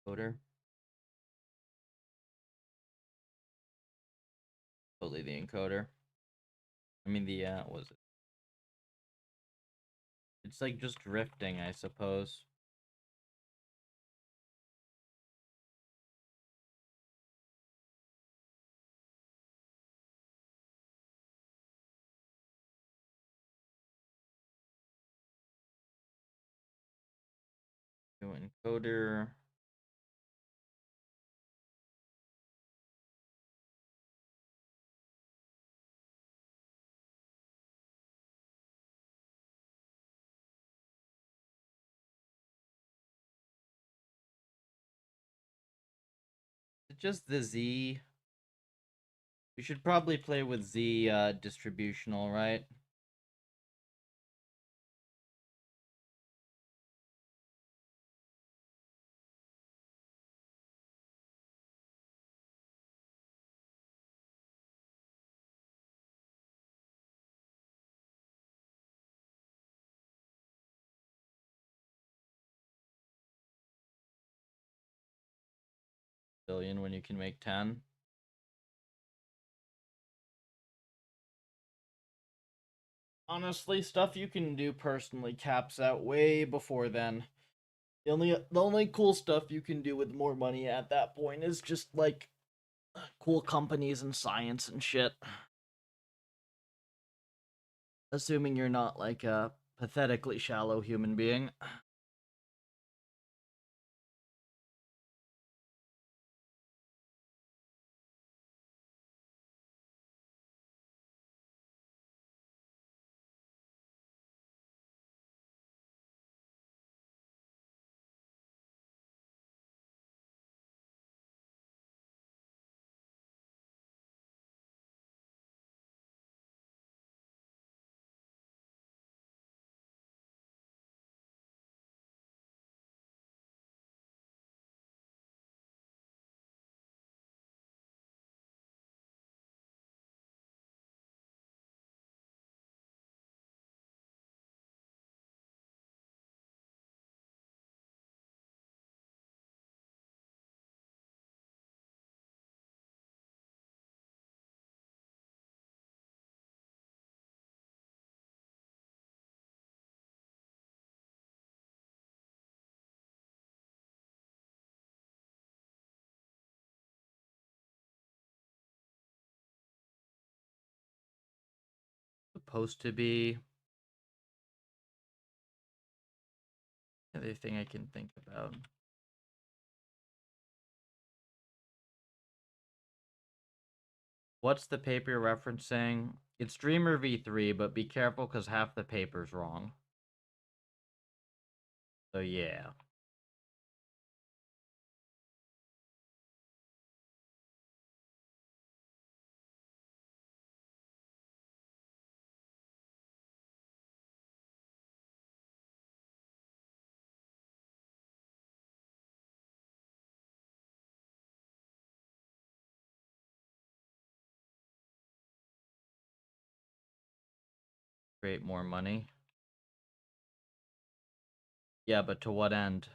Coder. Totally the encoder. I mean the what was it? It's like just drifting, I suppose. Do encoder. It's just the Z. We should probably play with Z distributional, right? Billion when you can make 10. Honestly, stuff you can do personally caps out way before then. The only cool stuff you can do with more money at that point is just like cool companies and science and shit. Assuming you're not like a pathetically shallow human being. Supposed to be everything I can think about. What's the paper you're referencing? It's Dreamer v3, but be careful because half the paper's wrong. So yeah. Create more money. Yeah, but to what end?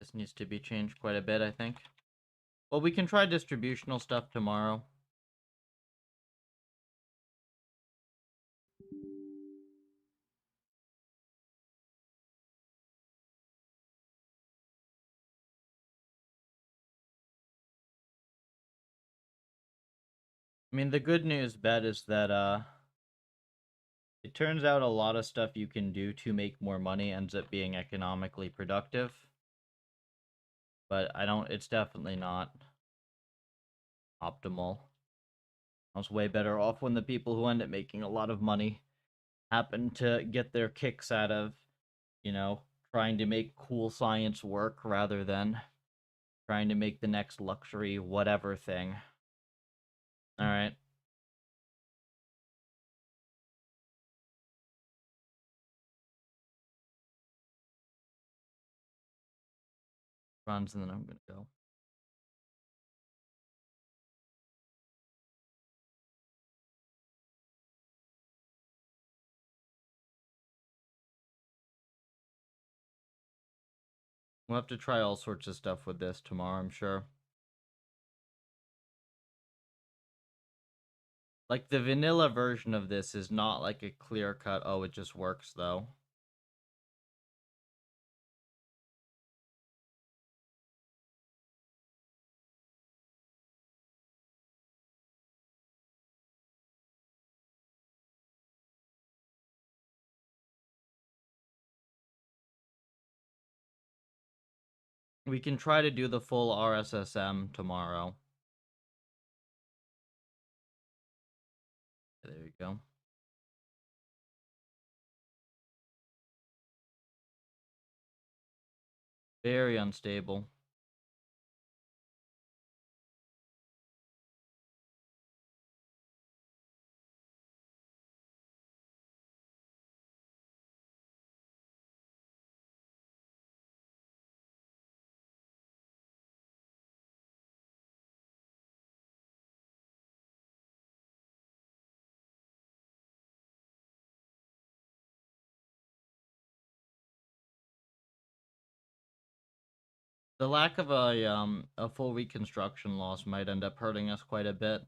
This needs to be changed quite a bit, I think. Well, we can try distributional stuff tomorrow. I mean, the good news, Bet, is that it turns out a lot of stuff you can do to make more money ends up being economically productive. But it's definitely not optimal. I was way better off when the people who end up making a lot of money happen to get their kicks out of, trying to make cool science work rather than trying to make the next luxury whatever thing. Alright. Runs, and then I'm gonna go. We'll have to try all sorts of stuff with this tomorrow, I'm sure. Like, the vanilla version of this is not like a clear cut, oh, it just works though. We can try to do the full RSSM tomorrow. There you go. Very unstable. The lack of a full reconstruction loss might end up hurting us quite a bit.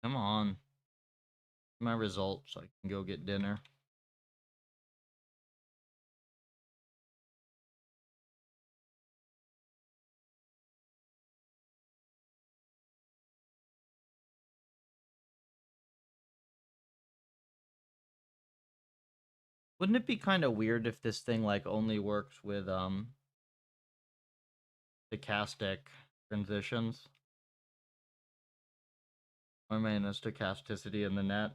Come on. My results so I can go get dinner. Wouldn't it be kind of weird if this thing like only works with stochastic transitions? Or minus stochasticity in the net?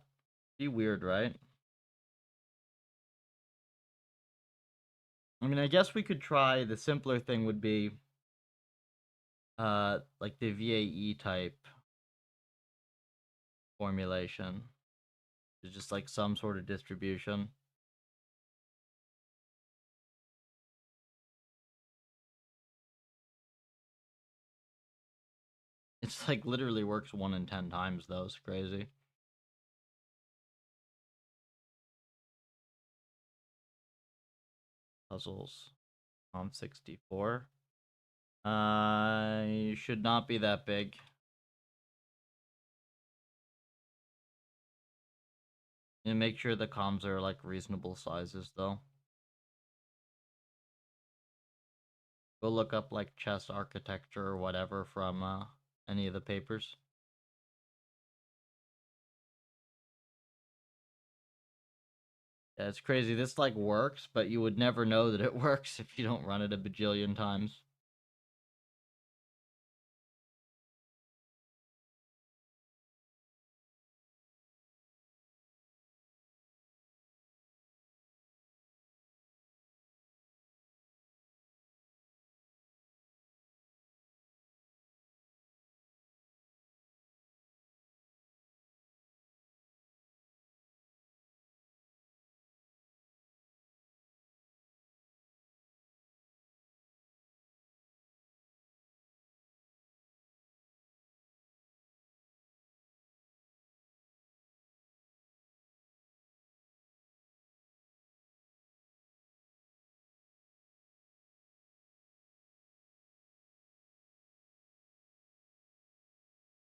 Be weird, right? I mean, I guess we could try the simpler thing would be like the VAE type formulation. It's just like some sort of distribution. It's like literally works 1 in 10 times though. It's crazy. Puzzles. On 64. Should not be that big. And make sure the comms are like reasonable sizes though. Go look up like chess architecture or whatever from any of the papers. Yeah, it's crazy. This like works, but you would never know that it works if you don't run it a bajillion times.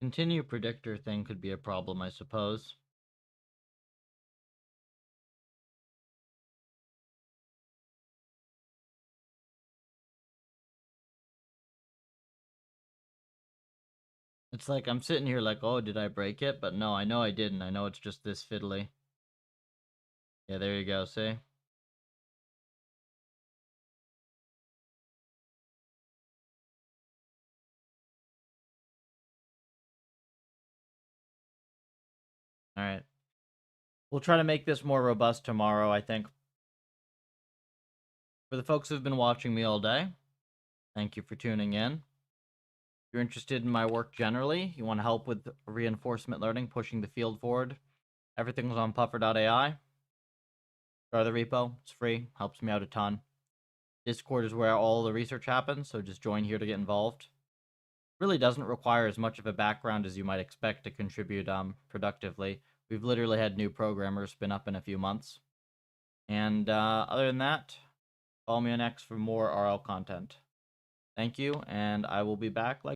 Continue predictor thing could be a problem, I suppose. It's like I'm sitting here like, oh, did I break it? But no, I know I didn't. I know it's just this fiddly. Yeah, there you go, see? Alright. We'll try to make this more robust tomorrow, I think. For the folks who've been watching me all day, thank you for tuning in. If you're interested in my work generally, you want to help with reinforcement learning, pushing the field forward, everything's on puffer.ai. Start the repo, it's free, helps me out a ton. Discord is where all the research happens, so just join here to get involved. Really doesn't require as much of a background as you might expect to contribute productively. We've literally had new programmers spin up in a few months. And other than that, follow me on X for more RL content. Thank you, and I will be back like